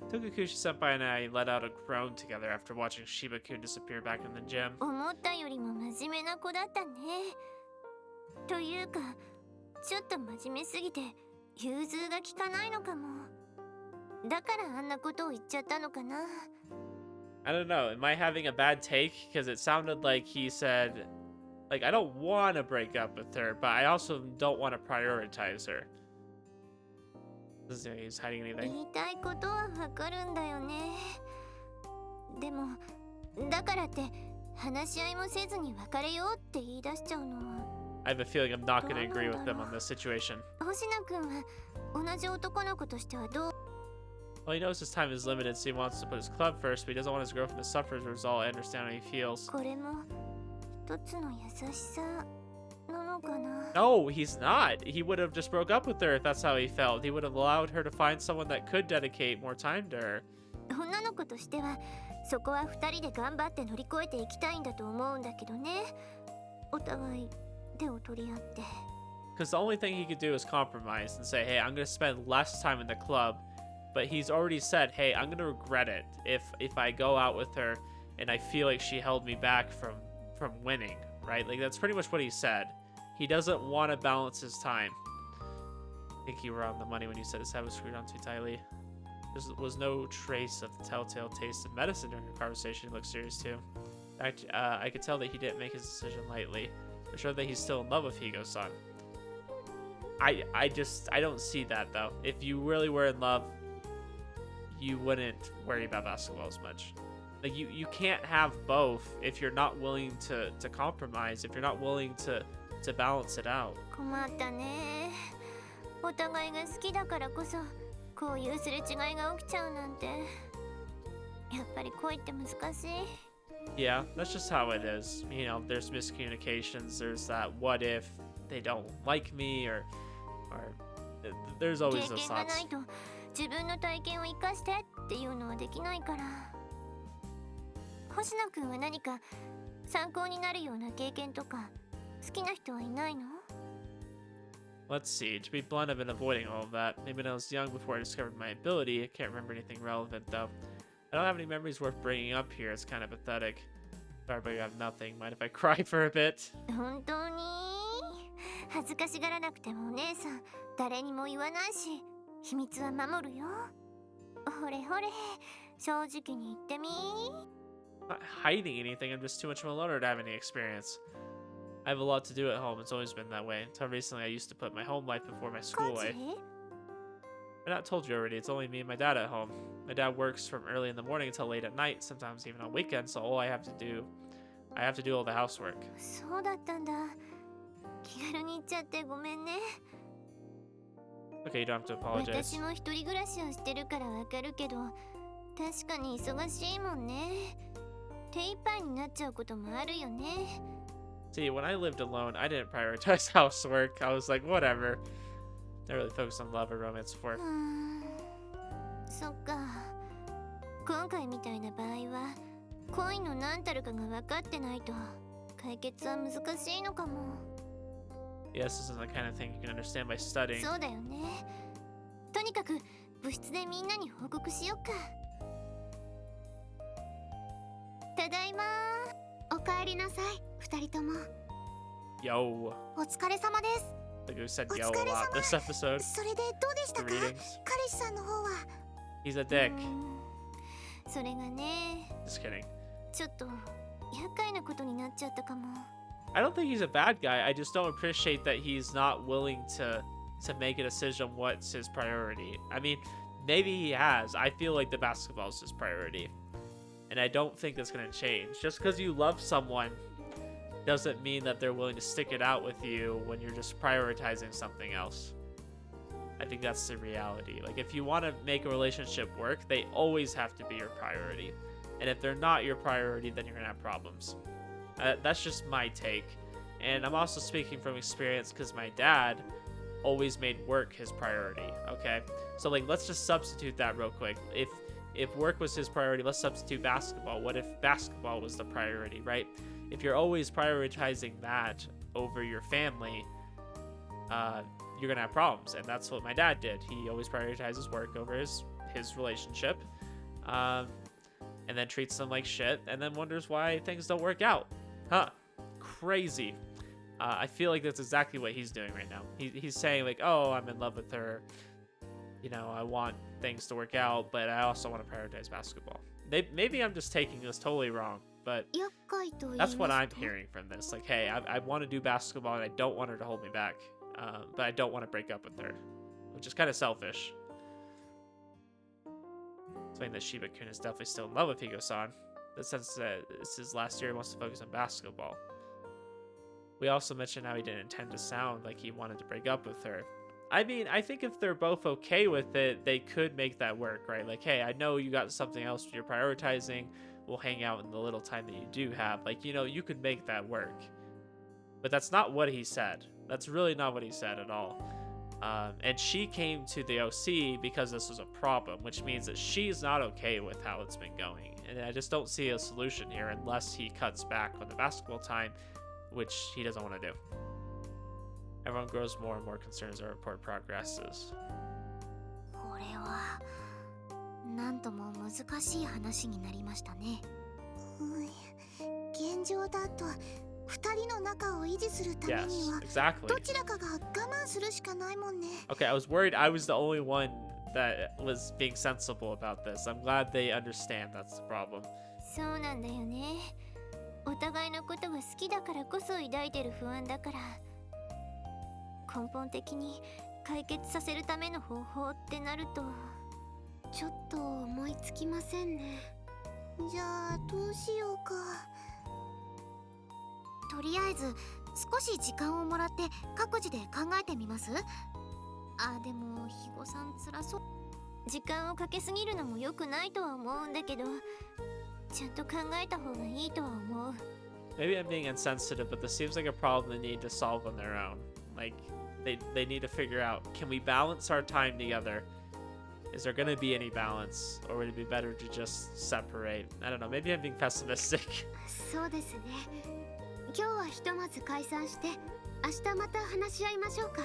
Tokukushi-senpai and I let out a groan together after watching Shiba-kun disappear back in the gym. 思ったよりも真面目な子だったね。というかちょっと真面目すぎて融通が利かないのかも。だからあんなことを言っちゃったのかな。 I don't know. Am I having a bad take? Because it sounded like he said, like, I don't want to break up with her, but I also don't want to prioritize her. Doesn't he's hiding 言 anything. いたいことはわかるんだよね。でもだからって話し合いもせずに別れようって言い出しちゃうのは。 I have a feeling I'm not going to agree with them on this situation. 星野くんは同じ男の子としてはどう？ Well, he knows his time is limited, so he wants to put his club first, but he doesn't want his girlfriend to suffer as a result. I understand how he feels. これも一つの優しさなのかな。 No, he's not. He would have just broke up with her if that's how he felt. He would have allowed her to find someone that could dedicate more time to her. 女の子としてはそこは二人で頑張って乗り越えていきたいんだと思うんだけどね。お互い手を取り合って。 Because the only thing he could do is compromise and say, hey, I'm going to spend less time in the club. But he's already said, hey, I'm going to regret it if I go out with her and I feel like she held me back from winning, right? Like, that's pretty much what he said. He doesn't want to balance his time. I think you were on the money when you said his head was screwed on too tightly. There was no trace of the telltale taste of medicine during the conversation. He looked serious, too. In fact, I could tell that he didn't make his decision lightly. It showed that he's still in love with Higo-san. I don't see that, though. If you really were in love, you wouldn't worry about basketball as much. Like, you can't have both if you're not willing to compromise, if you're not willing to balance it out. 困ったね。お互いが好きだからこそこういうすれ違いが起きちゃうなんて。やっぱり恋って難しい。 Yeah, that's just how it is. You know, there's miscommunications, there's that what if they don't like me, or there's 経 always those 験がな thoughts. いと自分の体験を生かしてっていうのはできないから。星野くんは何か参考になるような経験とか好きな人はいないの？ Let's see. To be blunt, I've been avoiding all of that. Maybe when I was young before I discovered my ability. I can't remember anything relevant, though. I don't have any memories worth bringing up here. It's kind of pathetic. Sorry, but you have nothing. Mind if I cry for a bit? 本当に恥ずかしがらなくてもお姉さん誰にも言わないし秘密は守るよ。ほれほれ正直に言ってみ。 I'm not hiding anything. I'm just too much of a loner to have any experience. I have a lot to do at home. It's always been that way. Until recently, I used to put my home life before my 家 school 事 life. I not told you already. It's only me and my dad at home. My dad works from early in the morning until late at night, sometimes even on weekends. So all I have to do all the housework. そうだったんだ。気軽に言っちゃってごめんね。 Okay, you don't have to apologize. 私も一人暮らしをしてるからわかるけど確かに忙しいもんね。手一杯になっちゃうこともあるよね。 See, when I lived alone, I didn't prioritize housework. I was like, whatever. I really focused on love or romance before. そっか。今回みたいな場合は恋の何たるかが分かってないと解決は難しいのかも。 Yes, this isn't the kind of thing you can understand by studying. そうだよね。とにかく部室でみんなに報告しよっか。ただいま。おかえりなさい、二人とも。 Yo. お疲れ様です。 Like we said yo a lot this episode. それでどうでした The か？ readings. 彼氏さんの方は。 He's a dick. それがね、 Just kidding. ちょっと厄介なことになっちゃったかも。 I don't think he's a bad guy. I just don't appreciate that he's not willing to make a decision what's his priority. I mean, maybe he has. I feel like the basketball is his priority. And I don't think that's going to change. Just because you love someone doesn't mean that they're willing to stick it out with you when you're just prioritizing something else. I think that's the reality. Like, if you want to make a relationship work, they always have to be your priority. And if they're not your priority, then you're going to have problems. That's just my take. And I'm also speaking from experience because my dad always made work his priority, okay? So, like, let's just substitute that real quick. If work was his priority, let's substitute basketball. What if basketball was the priority, right? If you're always prioritizing that over your family, you're gonna have problems. And that's what my dad did. He always prioritizes work over his relationship, and then treats them like shit, and then wonders why things don't work out. Huh? Crazy. I feel like that's exactly what he's doing right now. He's saying like, oh, I'm in love with her. You know, I want things to work out, but I also want to prioritize basketball. Maybe I'm just taking this totally wrong, but 厄介と言い that's what ま I'm すと hearing from this. Like, hey, I want to do basketball and I don't want her to hold me back, but I don't want to break up with her, which is kind of selfish. Saying that Shiba-kun is definitely still in love with Higo-san. In the sense that it's his last year, he wants to focus on basketball. We also mentioned how he didn't intend to sound like he wanted to break up with her. I mean, I think if they're both okay with it, they could make that work, right? Like, hey, I know you got something else you're prioritizing. We'll hang out in the little time that you do have. Like, you know, you could make that work. But that's not what he said. That's really not what he said at all. And she came to the OC because this was a problem, which means that she's not okay with how it's been going. And I just don't see a solution here unless he cuts back on the basketball time, which he doesn't want to do. Everyone grows more and more concerned as our report progresses. これはなんとも難しい話になりましたね。現状だと二人の仲を維持するため Yes, には exactly. どちらかが我慢するしかないもんね。 Okay, I was worried I was the only one that was being sensible about this. I'm glad they understand that's the problem. そうなんだよね。お互いのことが好きだからこそ抱いてる不安だから、根本的に解決させるための方法ってなるとちょっと思いつきませんね。じゃあどうしようか。とりあえず少し時間をもらって各自で考えてみます。あ、でもひごさん辛そう。時間をかけすぎるのも良くないとは思うんだけど、ちゃんと考えた方がいいとは思う。 Maybe I'm being insensitive, but this seems like a problem they need to solve on their own. Like, they need to figure out, can we balance our time together? Is there going to be any balance? Or would it be better to just separate? I don't know, maybe I'm being pessimistic. そうですね。今日はひとまず解散して明日また話し合いましょうか。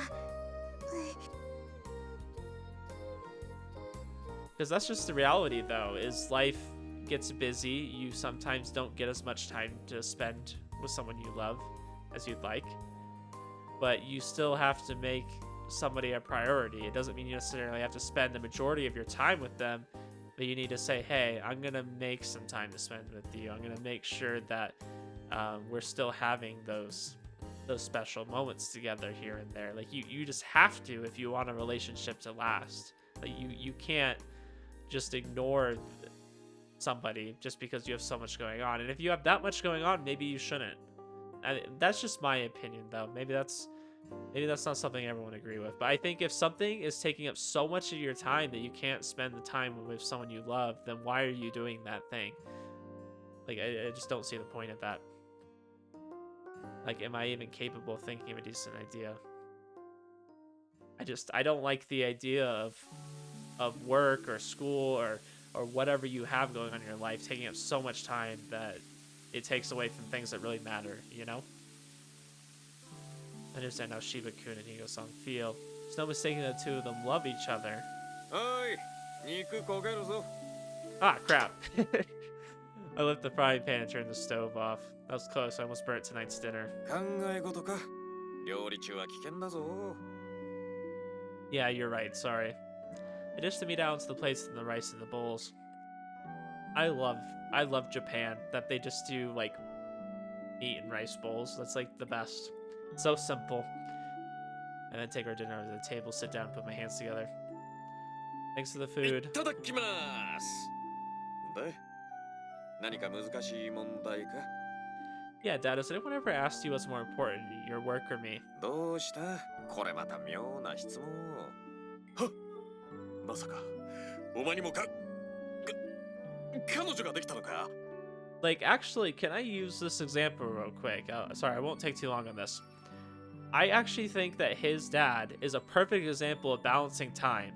Because that's just the reality, though, is life gets busy. You sometimes don't get as much time to spend with someone you love as you'd like. But you still have to make somebody a priority. It doesn't mean you necessarily have to spend the majority of your time with them, but you need to say, hey, I'm going to make some time to spend with you. I'm going to make sure that we're still having those special moments together here and there. Like, you just have to if you want a relationship to last. Like, you can't just ignore somebody just because you have so much going on. And if you have that much going on, maybe you shouldn't. That's just my opinion, though. Maybe that's not something everyone would agree with. But I think if something is taking up so much of your time that you can't spend the time with someone you love, then why are you doing that thing? Like, I just don't see the point of that. Like, am I even capable of thinking of a decent idea? I don't like the idea of work or school or whatever you have going on in your life taking up so much time that it takes away from things that really matter, you know? I understand how Shiba-kun and Higo-san feel. There's no mistaking the two of them love each other. Ah, crap. I left the frying pan and turned the stove off. That was close. I almost burnt tonight's dinner. Yeah, you're right. Sorry. I dished the meat out into the plates and the rice in the bowls. I love Japan, that they just do, like, meat and rice bowls. That's, like, the best. It's so simple. And then take our dinner over to the table, sit down, and put my hands together. Thanks for the food. Yeah, Dad, has anyone ever asked you what's more important, your work or me? Like, actually, can I use this example real quick? Sorry, I won't take too long on this. I actually think that his dad is a perfect example of balancing time.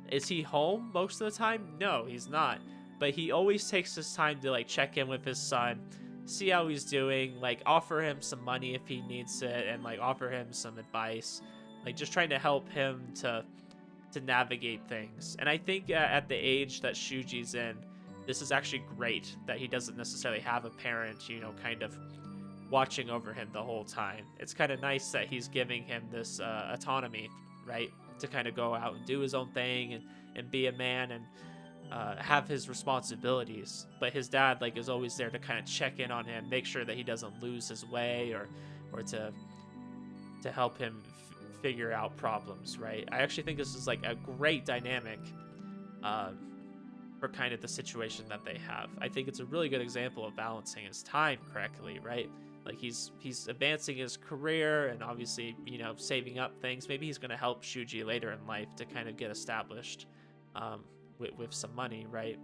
Is he home most of the time? No, he's not. But he always takes his time to, like, check in with his son, see how he's doing, like, offer him some money if he needs it, and, like, offer him some advice. Like, just trying to help him to navigate things. And I think at the age that Shuji's in, this is actually great that he doesn't necessarily have a parent, you know, kind of watching over him the whole time. It's kind of nice that he's giving him this autonomy, right, to kind of go out and do his own thing and be a man and have his responsibilities. But his dad like is always there to kind of check in on him, make sure that he doesn't lose his way, or to help him figure out problems, right? I actually think this is like a great dynamic for kind of the situation that they have. I think it's a really good example of balancing his time correctly, right? Like he's advancing his career and obviously, you know, saving up things. Maybe he's going to help Shuji later in life to kind of get established with some money, right?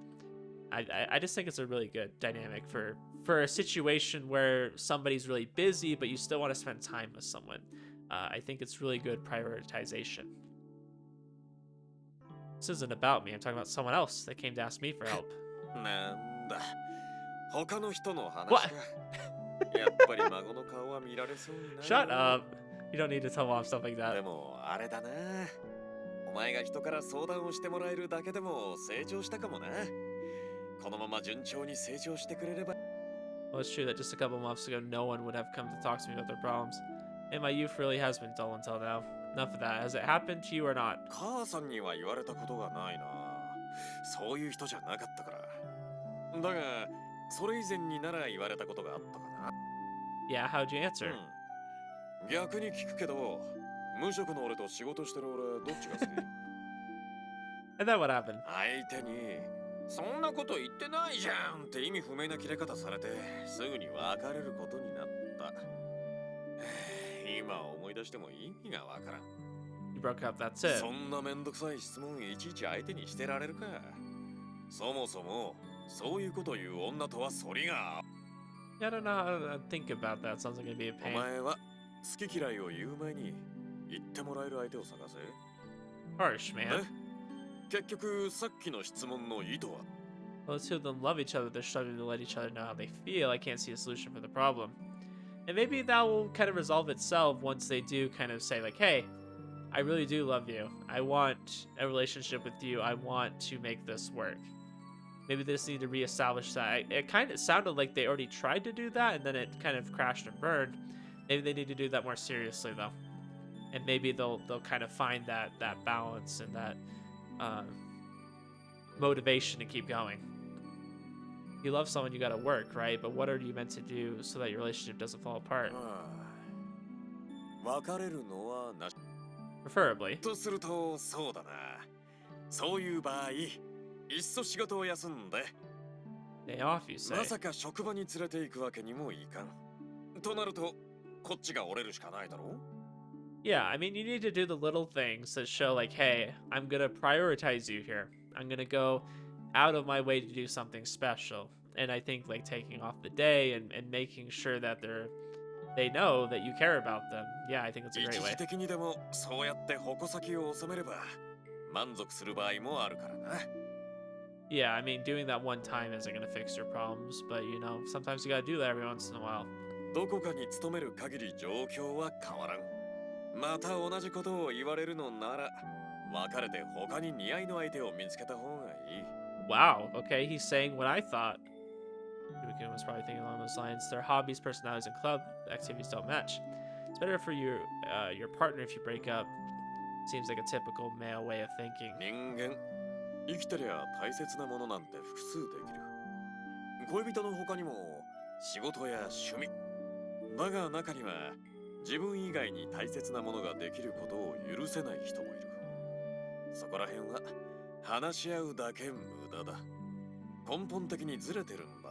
I just think it's a really good dynamic for a situation where somebody's really busy, but you still want to spend time with someone. I think it's really good prioritization. This isn't about me. I'm talking about someone else that came to ask me for help. なんだ。他の人の話 What? か。やっぱり孫の顔は見られそうにない。Shut up. You don't need to tell mom stuff like で that. もあれだな。お前が人から相談をしてもらえるだけでも成長したかもな。このまま順調に成長してくれれば。Well, it's true that just a couple months ago, no one would have come to talk to me about their problems. And my youth really has been dull until now. Enough of that. Has it happened to you or not? 母さんには言われたことがないな。そういう人じゃなかったから。だが、それ以前になら言われたことがあったかな。Yeah, how'd you answer? 逆に聞くけど、無職の俺と仕事してる俺どっちが好き？ And then what happened? 相手にそんなこと言ってないじゃんって意味不明な切れ方されてすぐに別れることになった。今思い出しても意味がわからん。You broke up, that's it. そんなめんどくさい質問いちいち相手にしてられるか。そもそもそういうこと言う女とはそりが。Yeah, I don't know how to think about that. Sounds like it'd be a お pain. 前は好き嫌いを言う前に言ってもらえる相手を探せ。 Harsh, man. 結局さっきの質問の意図は Well, the two of them love each other. They're struggling to let each other know how they feel. I can't see a solution for the problem. And maybe that will kind of resolve itself once they do kind of say, like, hey, I really do love you. I want a relationship with you. I want to make this work. Maybe they just need to reestablish that. It kind of sounded like they already tried to do that, and then it kind of crashed and burned. Maybe they need to do that more seriously, though. And maybe they'll kind of find that balance and that motivation to keep going. You love someone, you gotta work, right? But what are you meant to do so that your relationship doesn't fall apart? 別れるのはなし Preferably. とするとそうだな。そういう場合、いっそ仕事を休んで Day off, you say. まさか職場に連れて行くわけにもいかん。となると、こっちが折れるしかないだろう。 Yeah, I mean, you need to do the little things that show, like, hey, I'm gonna prioritize you here. I'm gonna go out of my way to do something special. And I think, like, taking off the day and making sure that they know that you care about them. Yeah, I think it's a 一 great 時 way. 的にでもそうやって矛先を収めれば満足する場合もあるからな。 Yeah, I mean, doing that one time isn't gonna fix your problems, but, you know, sometimes you gotta do that every once in a while. どこかに勤める限り状況は変わらん。また同じことを言われるのなら別れて他に似合いの相手を見つけた方がいい。 Wow, okay, he's saying what I thought. Yukiko was probably thinking along those lines. Their hobbies, personalities, and club activities don't match. It's better for your partner if you break up. Seems like a typical male way of thinking. 人間、生きてりゃ大切なものなんて複数できる。恋人の他にも仕事や趣味。だが中には自分以外に大切なものができることを許せない人もいる。そこら辺は話し合うだけ無駄だ。根本的にずれてるんだ。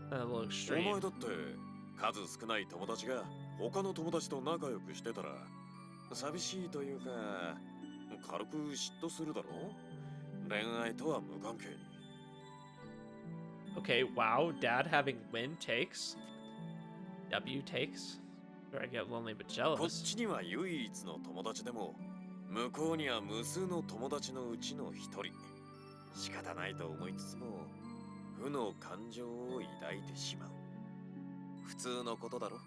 A little お extreme. 前だって数少ない友達が他の友達と仲良くしてたら寂しいというか軽く嫉妬するだろう。恋愛とは無関係に。 Okay, wow, dad having win takes. W takes. Sure, I get lonely but こっ jealous. ちには唯一の友達でも向こうには無数の友達のうちの一人。仕方ないと思いつつも負の感情を抱いてしまう。普通のことだろ。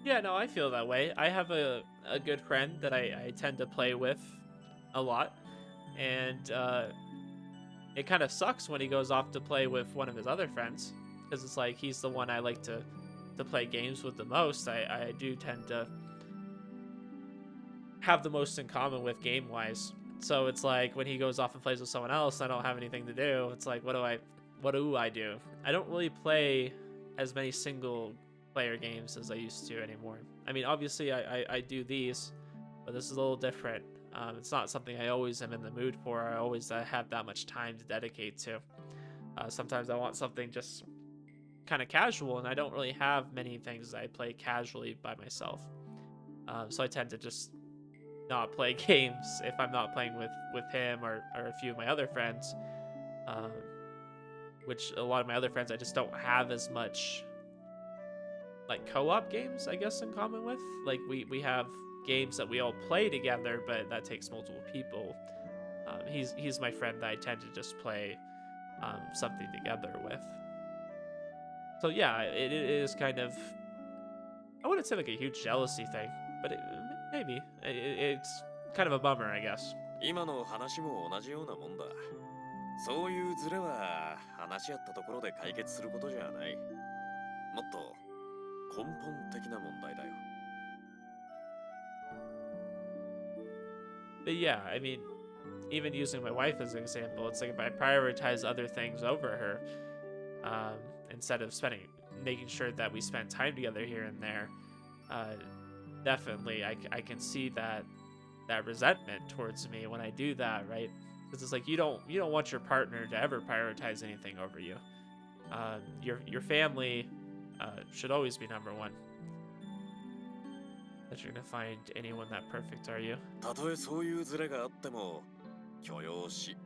Yeah, no, I feel that way. I have a good friend that I tend to play with a lot. And it kind of sucks when he goes off to play with one of his other friends. Because it's like he's the one I like to to play games with the most, I do tend to have the most in common with game wise. So it's like when he goes off and plays with someone else, I don't have anything to do. It's like, what do I do? I don't really play as many single player games as I used to anymore. I mean, obviously I do these, but this is a little different. It's not something I always am in the mood for. I always have that much time to dedicate to. Sometimes I want something just kind of casual, and I don't really have many things that I play casually by myself. So I tend to just not play games if I'm not playing with him or a few of my other friends. Which a lot of my other friends I just don't have as much like co-op games, I guess, in common with. Like we have games that we all play together, but that takes multiple people. He's my friend that I tend to just play something together with. So yeah, it is kind of, I wouldn't say like a huge jealousy thing, but maybe it's kind of a bummer, I guess. 今の話も同じようなもんだ。そういうズレは話し合ったところで解決することじゃない。もっと根本的な問題だよ。But yeah, I mean, even using my wife as an example, it's like if I prioritize other things over her, instead of making sure that we spend time together here and there, definitely I can see that resentment towards me when I do that, right? Because it's like you don't want your partner to ever prioritize anything over you. Your family should always be number one. That you're gonna find anyone that perfect, are you? たとえそういうズレがあっても許容し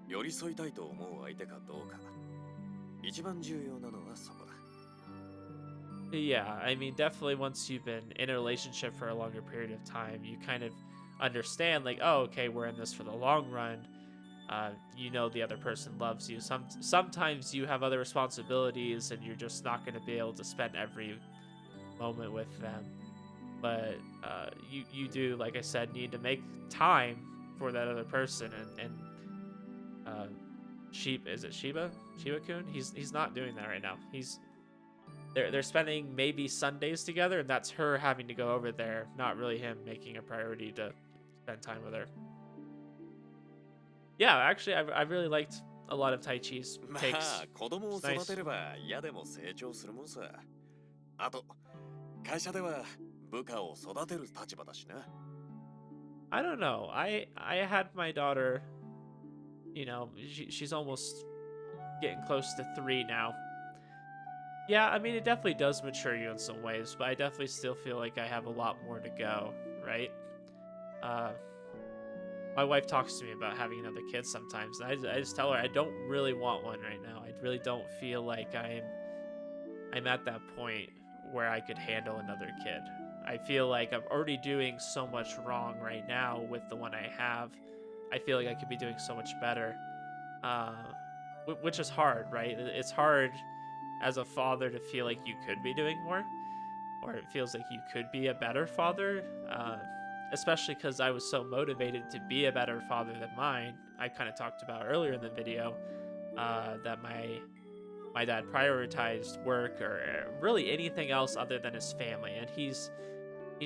寄り添いたいと思う相手かどうか一番重要なのはそこだ。 Yeah, I mean, definitely once you've been in a relationship for a longer period of time, you kind of understand like, oh, okay, we're in this for the long run. You know the other person loves you. Sometimes you have other responsibilities and you're just not going to be able to spend every moment with them. But you do, like I said, need to make time for that other person. And is it Shiba-kun? He's not doing that right now. They're spending maybe Sundays together, and that's her having to go over there, not really him making a priority to spend time with her. Yeah, actually, I really liked a lot of Taichi's ま takes. あ子供を育てれば嫌でも成長するもんさ。あと会社では部下を育てる立場だしな。I don't know. I had my daughter, you know, she's almost getting close to 3 now. Yeah, I mean, it definitely does mature you in some ways, but I definitely still feel like I have a lot more to go, right? My wife talks to me about having another kid sometimes, and I just tell her I don't really want one right now. I really don't feel like I'm at that point where I could handle another kid. I feel like I'm already doing so much wrong right now with the one I have. I feel like I could be doing so much better, which is hard, right? It's hard as a father to feel like you could be doing more, or it feels like you could be a better father, especially because I was so motivated to be a better father than mine. I kind of talked about earlier in the video that my dad prioritized work or really anything else other than his family, and he's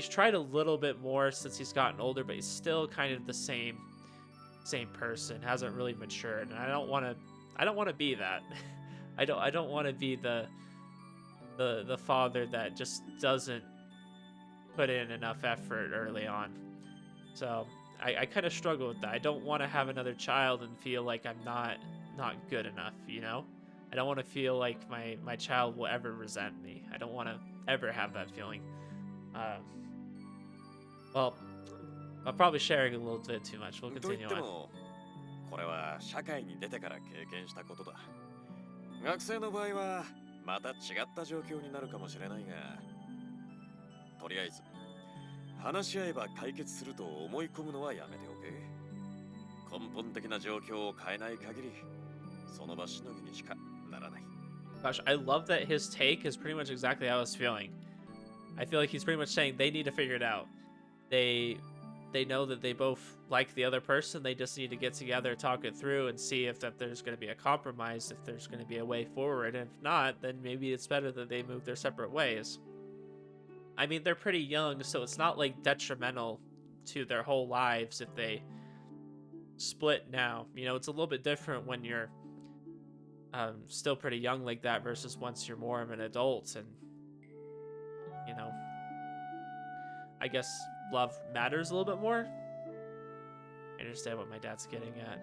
tried a little bit more since he's gotten older, but he's still kind of the same person, hasn't really matured, and I don't want to be that. I don't want to be the father that just doesn't put in enough effort early on. So I kind of struggle with that. I don't want to have another child and feel like I'm not good enough, you know? I don't want to feel like my child will ever resent me. I don't want to ever have that feeling. Well, I'm probably sharing a little bit too much. We'll と言 continue って on. もこれは社会に出てから経験したことだ。学生の場合はまた違った状況になるかもしれないが、とりあえず話し合えば解決すると思い込むのはやめておけ。根本的な状況を変えない限り、その場しのぎにしかならない。 Gosh, I love that his take is pretty much exactly how I was feeling. I feel like he's pretty much saying they need to figure it out. they know that they both like the other person. They just need to get together, talk it through, and see if that there's going to be a compromise, if there's going to be a way forward. And if not, then maybe it's better that they move their separate ways. I mean, they're pretty young, so it's not like detrimental to their whole lives if they split now. You know, it's a little bit different when you're still pretty young like that versus once you're more of an adult. And, you know, I guess love matters a little bit more. I understand what my dad's getting at.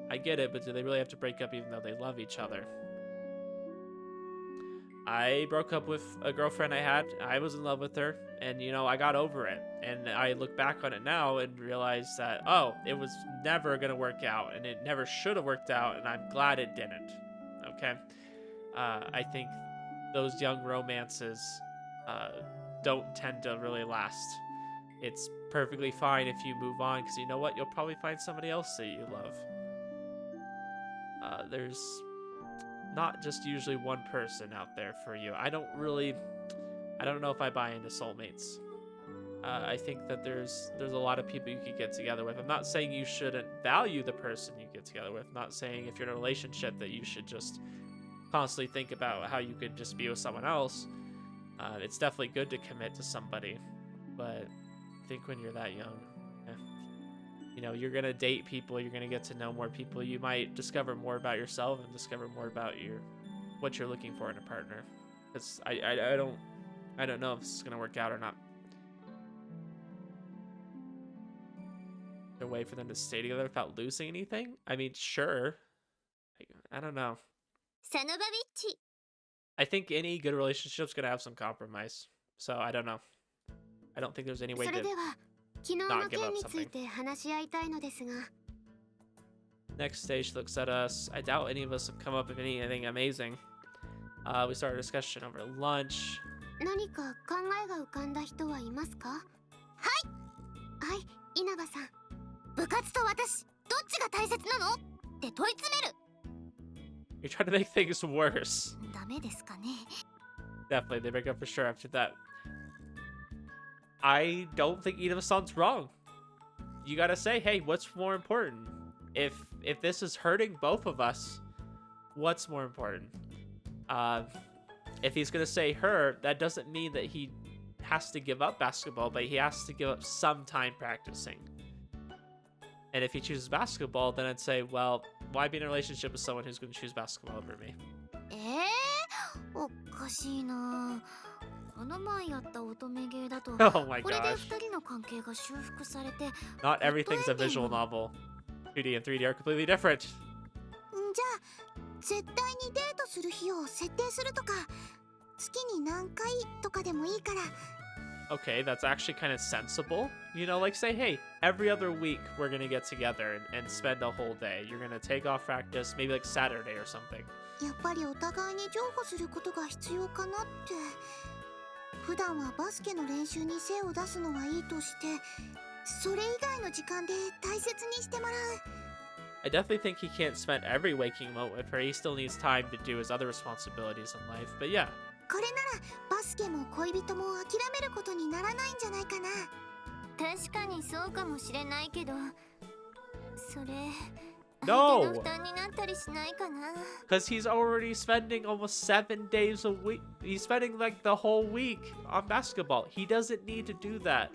I get it, but do they really have to break up even though they love each other? I broke up with a girlfriend I had. I was in love with her, and, you know, I got over it. And I look back on it now and realize that, oh, it was never going to work out, and it never should have worked out, and I'm glad it didn't. Okay? I think those young romances don't tend to really last. It's perfectly fine if you move on, because you know what? You'll probably find somebody else that you love. There's not just usually one person out there for you. I don't know if I buy into soulmates. I think that there's a lot of people you could get together with. I'm not saying you shouldn't value the person you get together with. I'm not saying if you're in a relationship that you should just constantly think about how you could just be with someone else. It's definitely good to commit to somebody, but I think when you're that young, you know, you're gonna date people, you're gonna get to know more people, you might discover more about yourself and discover more about what you're looking for in a partner. Because I don't know if this is gonna work out or not. A way for them to stay together without losing anything? I mean, sure. I don't know. I think any good relationship's gonna have some compromise. So I don't know. I don't think there's any way to not give up something. Next stage looks at us. I doubt any of us have come up with anything amazing. We started a discussion over lunch. 何か考えが浮かんだ人はいますか？はい。稲葉さん。部活と私、どっちが大切なの？って問い詰める。You're trying to make things worse. ダメですかね。Definitely, they break up for sure after that. I don't think either of us wrong. You gotta say, hey, what's more important? If this is hurting both of us, what's more important? If he's gonna say her, that doesn't mean that he has to give up basketball, but he has to give up some time practicing. And if he chooses basketball, then I'd say, well, why be in a relationship with someone who's gonna choose basketball over me? おかしいな。この前やった乙女芸だと、 Oh my これで gosh. 二人の関係が修復されて、 Not everything's a visual novel. 2D and 3D are completely different. じゃあ絶対にデートする日を設定するとか、月に何回とかでもいいから。 Okay, that's actually kind of sensible. You know, like say, hey, every other week we're gonna get together and spend a whole day. You're gonna take off practice, maybe like Saturday or something. やっぱりお互いに譲歩することが必要かなって。普段はバスケの練習に精を出すのはいいとして、それ以外の時間で大切にしてもらう。I definitely think he can't spend every waking moment with her. He still needs time to do his other responsibilities in life. But yeah. これならバスケも恋人も諦めることにならないんじゃないかな。確かにそうかもしれないけど、それ No! 相手の負担になったりしないかな。 Because he's already spending almost 7 days a week. He's spending like the whole week on basketball. He doesn't need to do that.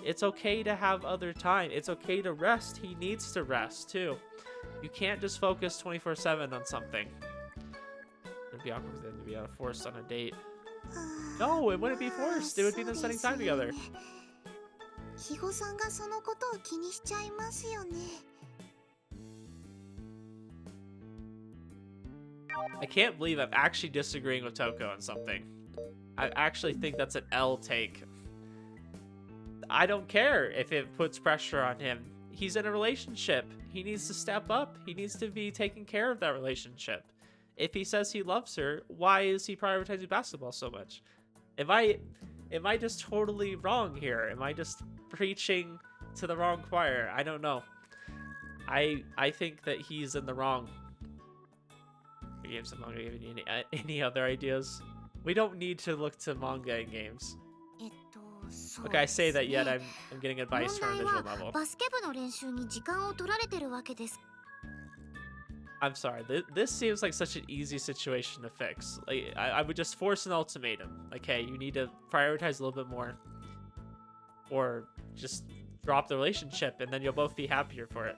It's okay to have other time. It's okay to rest. He needs to rest too. You can't just focus 24/7 on something. It'd be awkward for them to be forced on a date. No, it wouldn't be forced. It would be them spending time together. 肥後さんがそのことを気にしちゃいますよね。 I can't believe I'm actually disagreeing with Touko on something. I actually think that's an L take. I don't care if it puts pressure on him. He's in a relationship. He needs to step up. He needs to be taking care of that relationship. If he says he loves her, why is he prioritizing basketball so much? Am I just totally wrong here? Am I just preaching to the wrong choir? I don't know. I think that he's in the wrong. Games and manga. Any other ideas? We don't need to look to manga in games. そう Okay, I です say that ね yet I'm getting advice 問 from a 題 visual は novel. バスケ部の練習に時間を取られてるわけです。 I'm sorry. This seems like such an easy situation to fix. Like I would just force an ultimatum. Like, hey, you need to prioritize a little bit more, or just drop the relationship, and then you'll both be happier for it.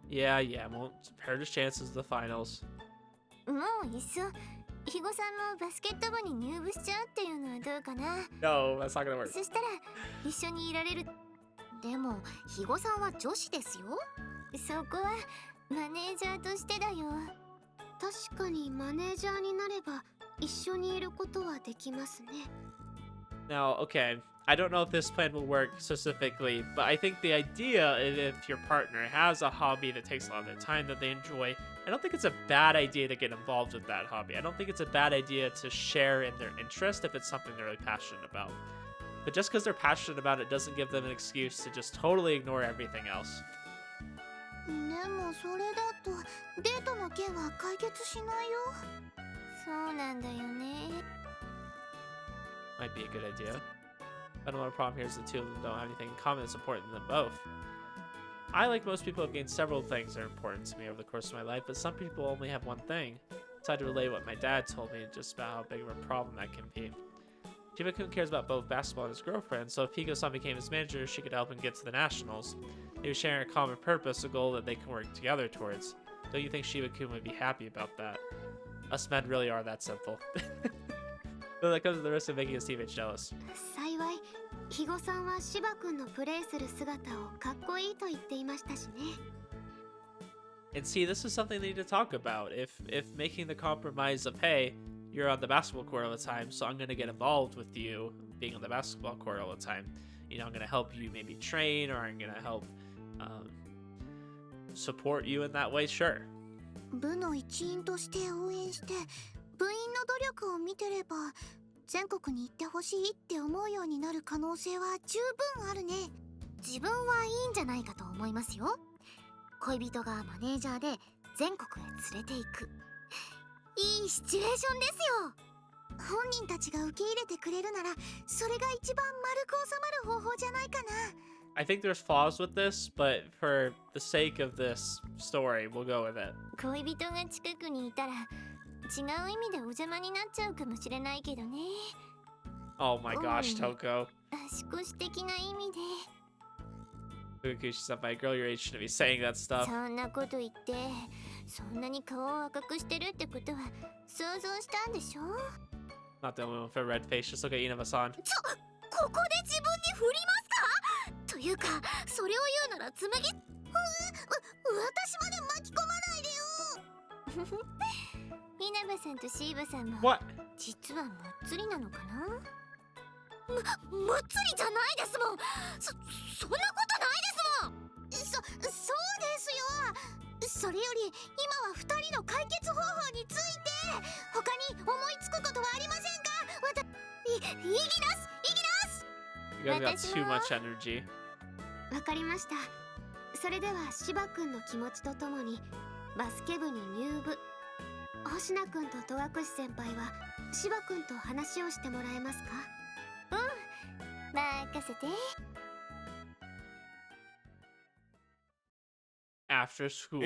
Yeah, won't hurt his chances of the finals. もういっそ肥後さんもバスケット部に入部しちゃうっていうのはどうかな。 No, that's not gonna work. そしたら一緒にいられる。でも肥後さんは女子ですよ。そこはマネージャーとしてだよ。確かにマネージャーになれば一緒にいることはできますね。 Now, okay, I don't know if this plan will work specifically, but I think the idea is if your partner has a hobby that takes a lot of their time that they enjoy, I don't think it's a bad idea to get involved with that hobby. I don't think it's a bad idea to share in their interest if it's something they're really passionate about. But just because they're passionate about it doesn't give them an excuse to just totally ignore everything else. でもそれだとデートの件は解決しないよ。そうなんだよね。 Might be a good idea. I don't know what a problem here is the two of them don't have anything in common that's important to them both. I, like most people, have gained several things that are important to me over the course of my life, but some people only have one thing. I tried to relay what my dad told me just about how big of a problem that can be. Shiba-kun cares about both basketball and his girlfriend, so if Higo-san became his manager, she could help him get to the Nationals. They were sharing a common purpose, a goal that they can work together towards. Don't you think Shiba-kun would be happy about that? Us men really are that simple. Though that comes with the risk of making his teammates jealous. 幸い肥後さんは芝くんのプレーする姿をかっこいいと言っていましたしね。 And see, this is something they need to talk about. If making the compromise of, hey, you're on the basketball court all the time, so I'm going to get involved with you being on the basketball court all the time. You know, I'm going to help you maybe train, or I'm going to help support you in that way, sure. 部の一員として応援して部員の努力を見てれば全国に行ってほしいって思うようになる可能性は十分あるね。自分はいいんじゃないかと思いますよ。恋人がマネージャーで全国へ連れて行く。いいシチュエーションですよ。本人たちが受け入れてくれるならそれが一番丸く収まる方法じゃないかな。 I think there's flaws with this, but for the sake of this story, we'll go with it. 恋人が近くにいたら違う意味でお邪魔になっちゃうかもしれないけどね。 Oh my gosh, Touko. 足腰的な意味で。 Fukukushi's not my girl your age shouldn't be saying that stuff. そんなこと言ってそんなに顔を赤くしてるってことは想像したんでしょ。 Not the only one with a red face, just look at Inaba-san. ここで自分に振りますかというかそれを言うなら紬私まで巻き込まないでよ。稲葉さんとシーバさんも What? 実はむっつりなのかな。むっつりじゃないですもん。そんなことないですもん。そうですよ。それより今は2人の解決方法について他に思いつくことはありませんか。いぎなす You guys got too much energy. わかりました。それでは芝くんの気持ちとともにバスケ部に入部。星名くんと戸隠先輩は芝くんと話をしてもらえますか。任せて。 After school.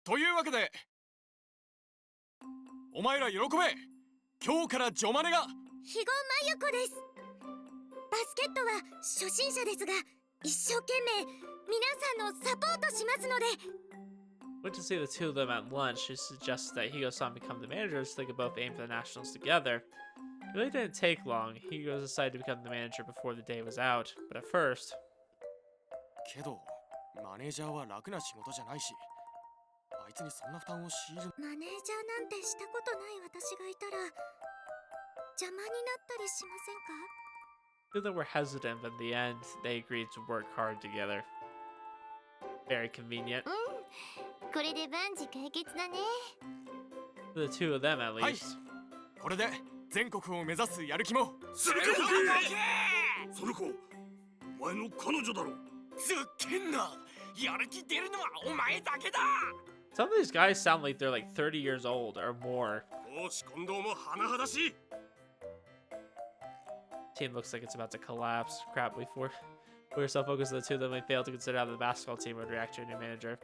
というわけでお前ら喜べ。今日からジョマネが肥後真由子です。バスケットは初心者ですが一生懸命皆さんのサポートしますので。 Went to see the two of them at lunch. She suggested that Higo-san become the manager so they could both aim for the Nationals together. It really didn't take long. Higo decided to become the manager before the day was out, but at first... けどマネージャーは楽な仕事じゃないしあいつにそんな負担を強いる。マネージャーなんてしたことない私がいたら邪魔になったりしませんか。 Even though we're hesitant, but in the end, they agreed to work hard together. Very convenient. これで万事解決だね。 For the two of them, at least. これで全国を目指すやる気も。その子お前の彼女だろ。ずっけんな。やる気出るのはお前だけだ。Some of these guys sound like they're like 30 years old or more. 講師近藤も甚だしい。 Team looks like it's about to collapse. Crap, we're so focused on the two of them, we failed to consider how the basketball team would react to a new manager.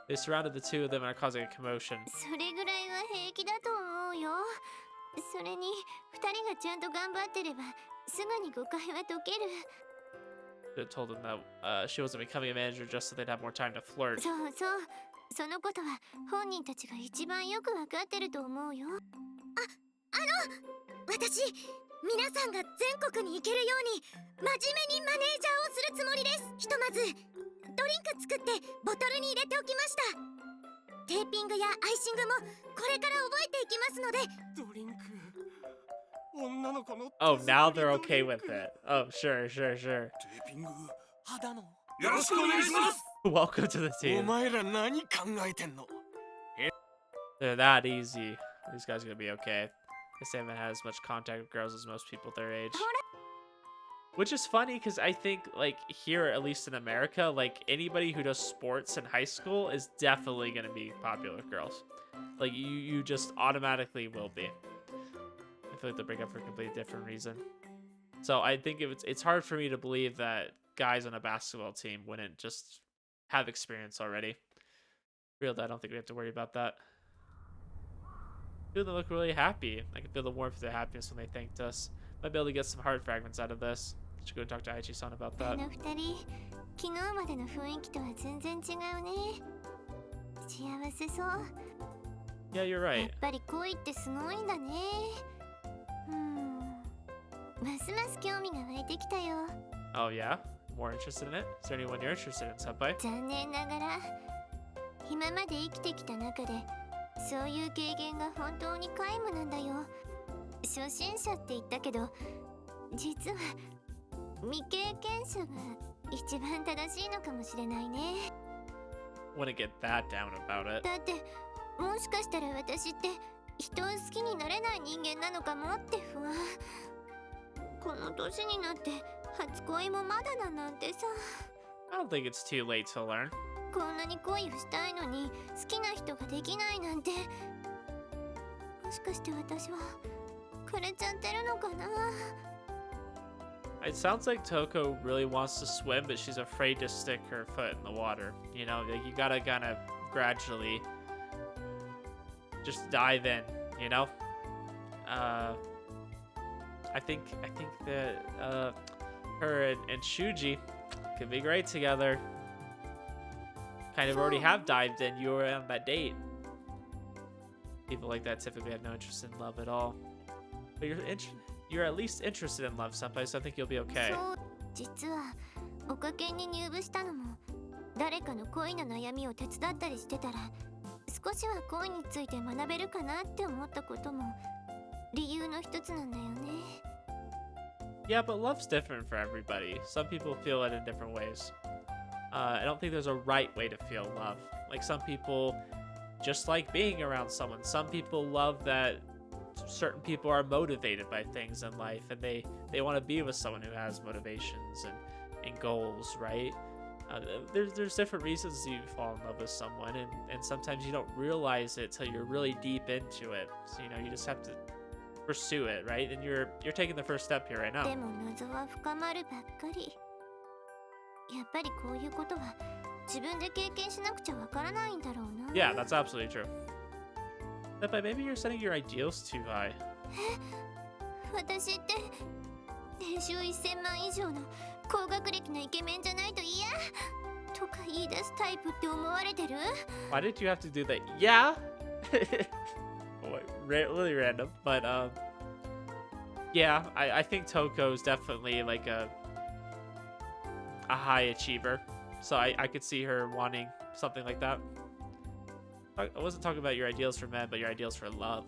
They surrounded the two of them and are causing a commotion. それぐらいは平気だと思うよ。それに2人がちゃんと頑張ってればすぐに誤解は解ける。 They told them that she wasn't becoming a manager just so they'd have more time to flirt. そうそう、そのことは本人たちが一番よくわかってると思うよ。私、皆さんが全国に行けるように真面目にマネージャーをするつもりです。ひとまずドリンク作ってボトルに入れておきました。テーピングやアイシングもこれから覚えていきますので。ドリンク。女の子の。Oh, now they're okay with it. Oh, sure. テーピング。肌の。よろしくお願いします。 Welcome to the お team. 前ら何考えてんの？ They're that easy. These guys are gonna be okay. Guess they haven't had as much contact with girls as most people their age. Which is funny because I think, like, here, at least in America, like, anybody who does sports in high school is definitely gonna be popular with girls. Like, you just automatically will be. I feel like they break up for a completely different reason. So I think it's hard for me to believe that guys on a basketball team wouldn't just have experience already. Real, I don't think we have to worry about that. They look really happy. I can feel the warmth of their happiness when they thanked us. Might be able to get some heart fragments out of this. Should go talk to Aichi-san about あ that. の2人、昨日までの雰囲気とは全然違うね。幸せそう。 Yeah, you're や right. っぱり恋ってすごいんだね。ますます興味が湧いてきたよ。 Oh yeah? More interested in it? Is there anyone you're interested in, senpai? 残念ながら、今まで生きてきた中で、そういう経験が本当に皆無なんだよ。初心者って言ったけど、実は未経験者が一番正しいのかもしれないね。 Wouldn't get that down about it. だって、もしかしたら私って人を好きになれない人間なのかもって不安。この年になって初恋もまだだなんてさ。 I don't think it's too late to learn. こんなに恋をしたいのに好きな人ができないなんて。もしかして私は枯れちゃってるのかな。 It sounds like Touko really wants to swim, but she's afraid to stick her foot in the water. You know, like you gotta kind of gradually just dive in, you know? I think that her and Shuji could be great together. Kind of already have dived in. You were on that date. People like that typically have no interest in love at all. But you're at least interested in love, senpai, so I think you'll be okay. そう、実はおかけに入部したのも誰かの恋の悩みを手伝ったりしてたら少しは恋について学べるかなって思ったことも理由の一つなんだよね。 Yeah, but love's different for everybody. Some people feel it in different ways. I don't think there's a right way to feel love. Like some people just like being around someone. Some people love that certain people are motivated by things in life and they want to be with someone who has motivations and goals, right? There's different reasons you fall in love with someone and sometimes you don't realize it till you're really deep into it. So, you know, you just have to pursue it, right? And you're taking the first step here right で now. も謎は深まるばっかり。やっぱりこういうことは自分で経験しなくちゃわからないんだろうな。 Yeah, that's absolutely true. But maybe you're setting your ideals too high. 私って年収1000万以上の高学歴のイケメンじゃないと嫌とか言い出すタイプって思われてる？ Why did you have to do that? Yeah. Really random, but yeah, I think Touko is definitely like a high achiever, so I could see her wanting something like that. I wasn't talking about your ideals for men, but your ideals for love.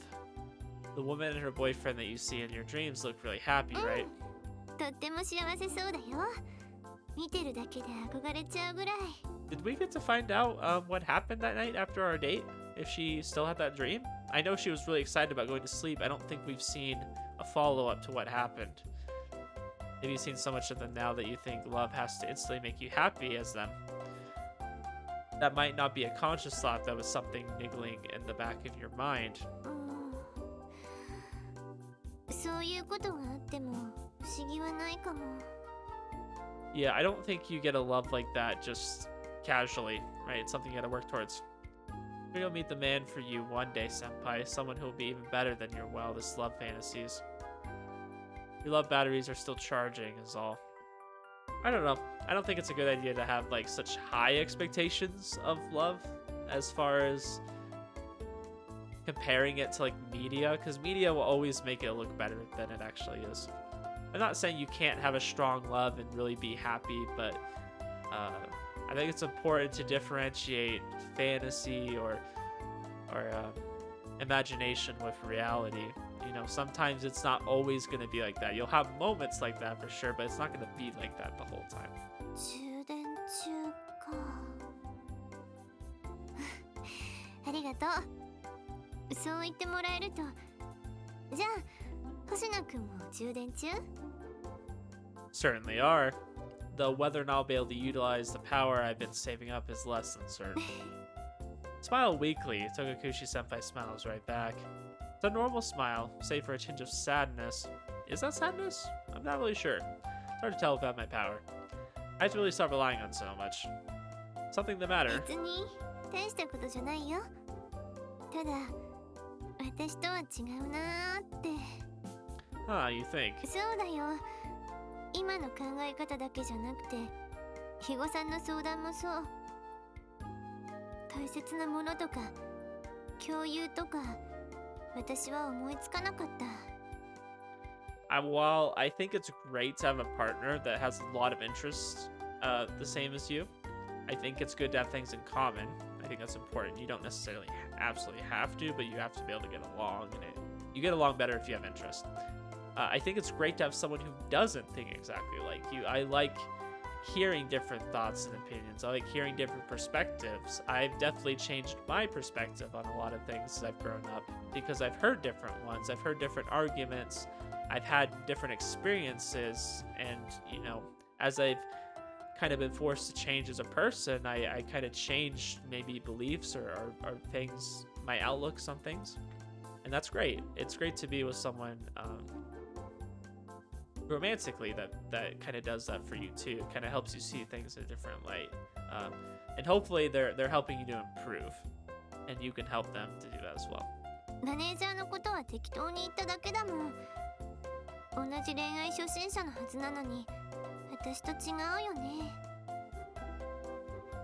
The woman and her boyfriend that you see in your dreams look really happy, right? とっても幸せそうだよ。見てるだけで憧れちゃうぐらい。 Did we get to find out what happened that night after our date? If she still had that dream? I know she was really excited about going to sleep. I don't think we've seen a follow-up to what happened. Maybe you've seen so much of them now that you think love has to instantly make you happy as them. that might not be a conscious thought, that was something niggling in the back of your mind. そういうことがあっても不思議はないかも。 Yeah, I don't think you get a love like that just casually, right? It's something you gotta work towards. You'll meet the man for you one day, senpai, someone who will be even better than your wildest love fantasies. Your love batteries are still charging is all. I don't know. I don't think it's a good idea to have like such high expectations of love as far as comparing it to like media, because media will always make it look better than it actually is. I'm not saying you can't have a strong love and really be happy, but I think it's important to differentiate fantasy or imagination with reality. You know, sometimes it's not always going to be like that. You'll have moments like that for sure, but it's not going to be like that the whole time. 充電中か。ありがとう。そう言ってもらえると。じゃあ、星野くんも充電中？ Certainly are. Though whether or not I'll be able to utilize the power I've been saving up is less than certain. Smile weakly. Togakushi-senpai smiles right back. It's a normal smile, save for a tinge of sadness. Is that sadness? I'm not really sure. It's hard to tell without my power. I have to really start relying on so much. Something the matter? 別に大したことじゃないよ。ただ、私とは違うなーって。 Huh, you think? そうだよ。今の考え方だけじゃなくて、肥後さんの相談もそう。大切なものとか、共有とか、私は思いつかなかった。While I think it's great to have a partner that has a lot of interests the same as you, I think it's good to have things in common. I think that's important. You don't necessarily absolutely have to, but you have to be able to get along, and you get along better if you have interest. I think it's great to have someone who doesn't think exactly like you. I like hearing different thoughts and opinions. I like hearing different perspectives. I've definitely changed my perspective on a lot of things as I've grown up because I've heard different ones. I've heard different arguments. I've had different experiences, and you know, as I've kind of been forced to change as a person, I kind of changed maybe beliefs or things, my outlooks on things, and that's great. It's great to be with someone romantically that kind of does that for you too. Kind of helps you see things in a different light, and hopefully they're helping you to improve, and you can help them to do that as well. マネージャーのことは適当に言っただけだもん。同じ恋愛初心者のはずなのに、私と違うよね。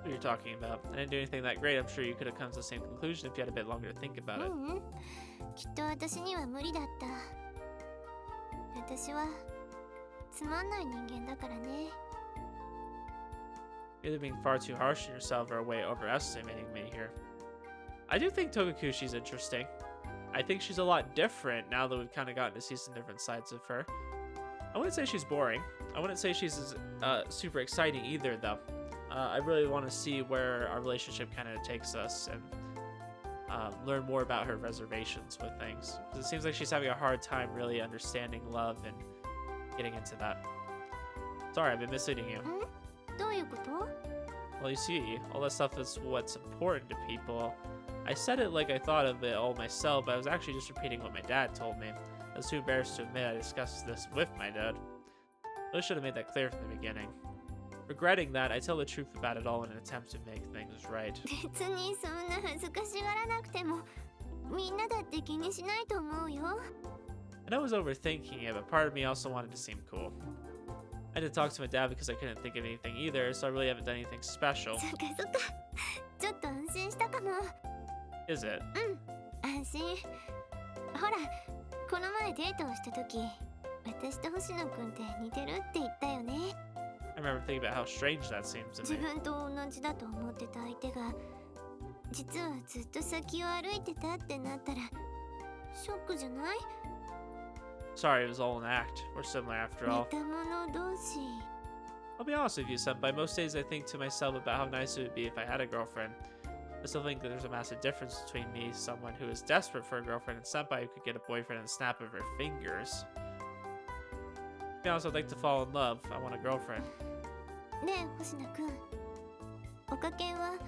What you're talking about? I didn't do anything that great. I'm sure you could have come to the same conclusion if you had a bit longer to think about it. きっと私には無理だった。私はつまんない人間だからね。You're either being far too harsh on yourself or way overestimating me here. I do think Togakushi's interesting. I think she's a lot different now that we've kind of gotten to see some different sides of her. I wouldn't say she's boring. I wouldn't say she's super exciting either, though. I really want to see where our relationship kind of takes us and learn more about her reservations with things. 'Cause it seems like she's having a hard time really understanding love and getting into that. Sorry, I've been misleading you. どういうこと？ Well, you see, all that stuff is what's important to people. I said it like I thought of it all myself, but I was actually just repeating what my dad told me. I was too embarrassed to admit I discussed this with my dad. I really should have made that clear from the beginning. Regretting that, I tell the truth about it all in an attempt to make things right. 別にそんな恥ずかしがらなくても、みんなだって気にしないと思うよ。I know I was overthinking it, but part of me also wanted to seem cool. I didn't talk to my dad because I couldn't think of anything either, so I really haven't done anything special. そっかそっか。ちょっと安心したかも。Is it? 安心。ほら、この前デートをした時、私と星野くんって似てるって言ったよね。I remember thinking about how strange that seems to 自 me. 分と同じだと思ってた相手が、実はずっと先を歩いてたってなったら、ショックじゃない？ Sorry, it was all an act. We're similar after 似 all. た者同士。I'll be honest with you, Senpai. Most days I think to myself about how nice it would be if I had a girlfriend. I still think that there's a massive difference between me, someone who is desperate for a girlfriend, and Senpai who could get a boyfriend in a snap of her fingers. To be honest, I'd like to fall in love. I want a girlfriend. ねえ星野くん、おかけは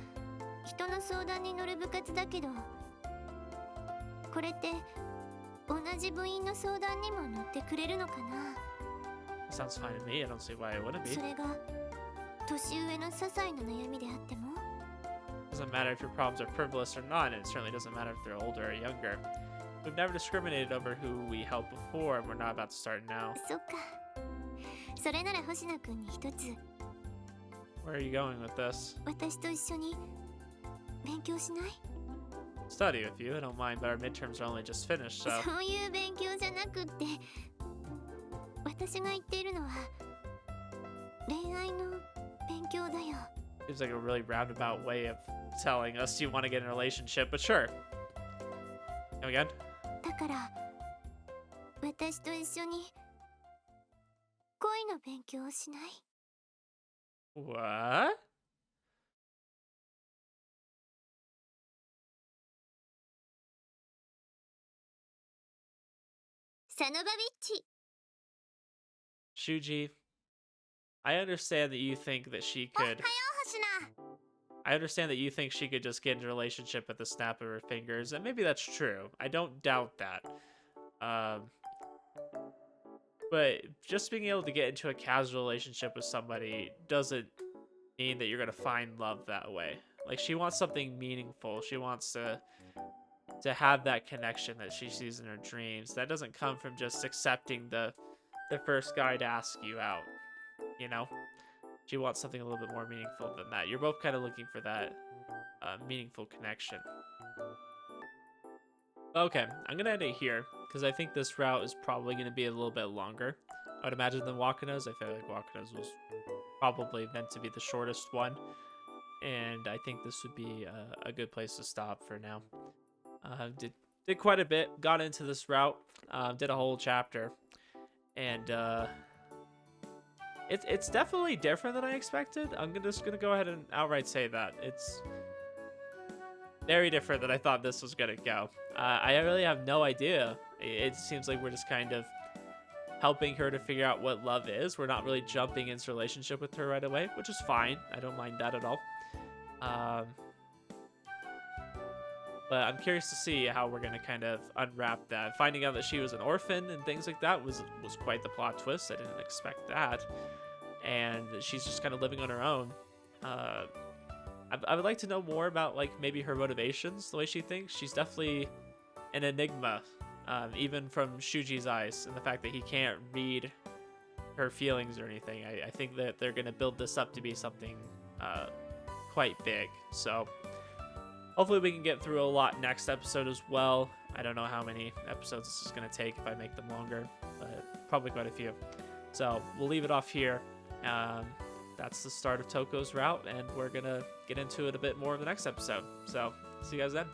人の相談に乗る部活だけど、これって同じ部員の相談にも乗ってくれるのかな。 Sounds fine to me. I don't see why it wouldn't be. それが年上の些細な悩みであっても。 Doesn't matter if your problems are frivolous or not, and it certainly doesn't matter if they're older or younger. We've never discriminated over who we helped before, and we're not about to start now. そっか。それなら星野くんに一つ。 Where are you going with this? 私と一緒に勉強しない？ Study with you. I don't mind, but our midterms are only just finished, so. そういう勉強じゃなくって、私が言っているのは恋愛の勉強だよ。 Seems like a really roundabout way of telling us you want to get in a relationship, but sure. Come again? だから私と一緒に恋の勉強をしない？ What? サノバビッチ。 Shuji, I understand that you think that she could. 星野。 I understand that you think she could just get into a relationship at the snap of her fingers, and maybe that's true. I don't doubt that. But just being able to get into a casual relationship with somebody doesn't mean that you're gonna find love that way. Like, she wants something meaningful. She wants to have that connection that she sees in her dreams. That doesn't come from just accepting the first guy to ask you out, you know? She wants something a little bit more meaningful than that. You're both kind of looking for that meaningful connection. Okay, I'm gonna end it here because I think this route is probably gonna be a little bit longer. I would imagine than Wakano's. I feel like Wakano's was probably meant to be the shortest one, and I think this would be a good place to stop for now. Did quite a bit, got into this route, did a whole chapter, and it's definitely different than I expected. I'm just gonna go ahead and outright say that it's very different than I thought this was gonna go. I really have no idea. It seems like we're just kind of helping her to figure out what love is. We're not really jumping into a relationship with her right away, which is fine. I don't mind that at all. But I'm curious to see how we're gonna kind of unwrap that. Finding out that she was an orphan and things like that was quite the plot twist. I didn't expect that. And she's just kind of living on her own. I would like to know more about, like, maybe her motivations, the way she thinks. She's definitely an enigma, even from Shuji's eyes, and the fact that he can't read her feelings or anything. I think that they're gonna build this up to be something quite big. So hopefully we can get through a lot next episode as well. I don't know how many episodes this is going to take if I make them longer, but probably quite a few. So we'll leave it off here. That's the start of Touko's route, and we're going to get into it a bit more in the next episode. So see you guys then.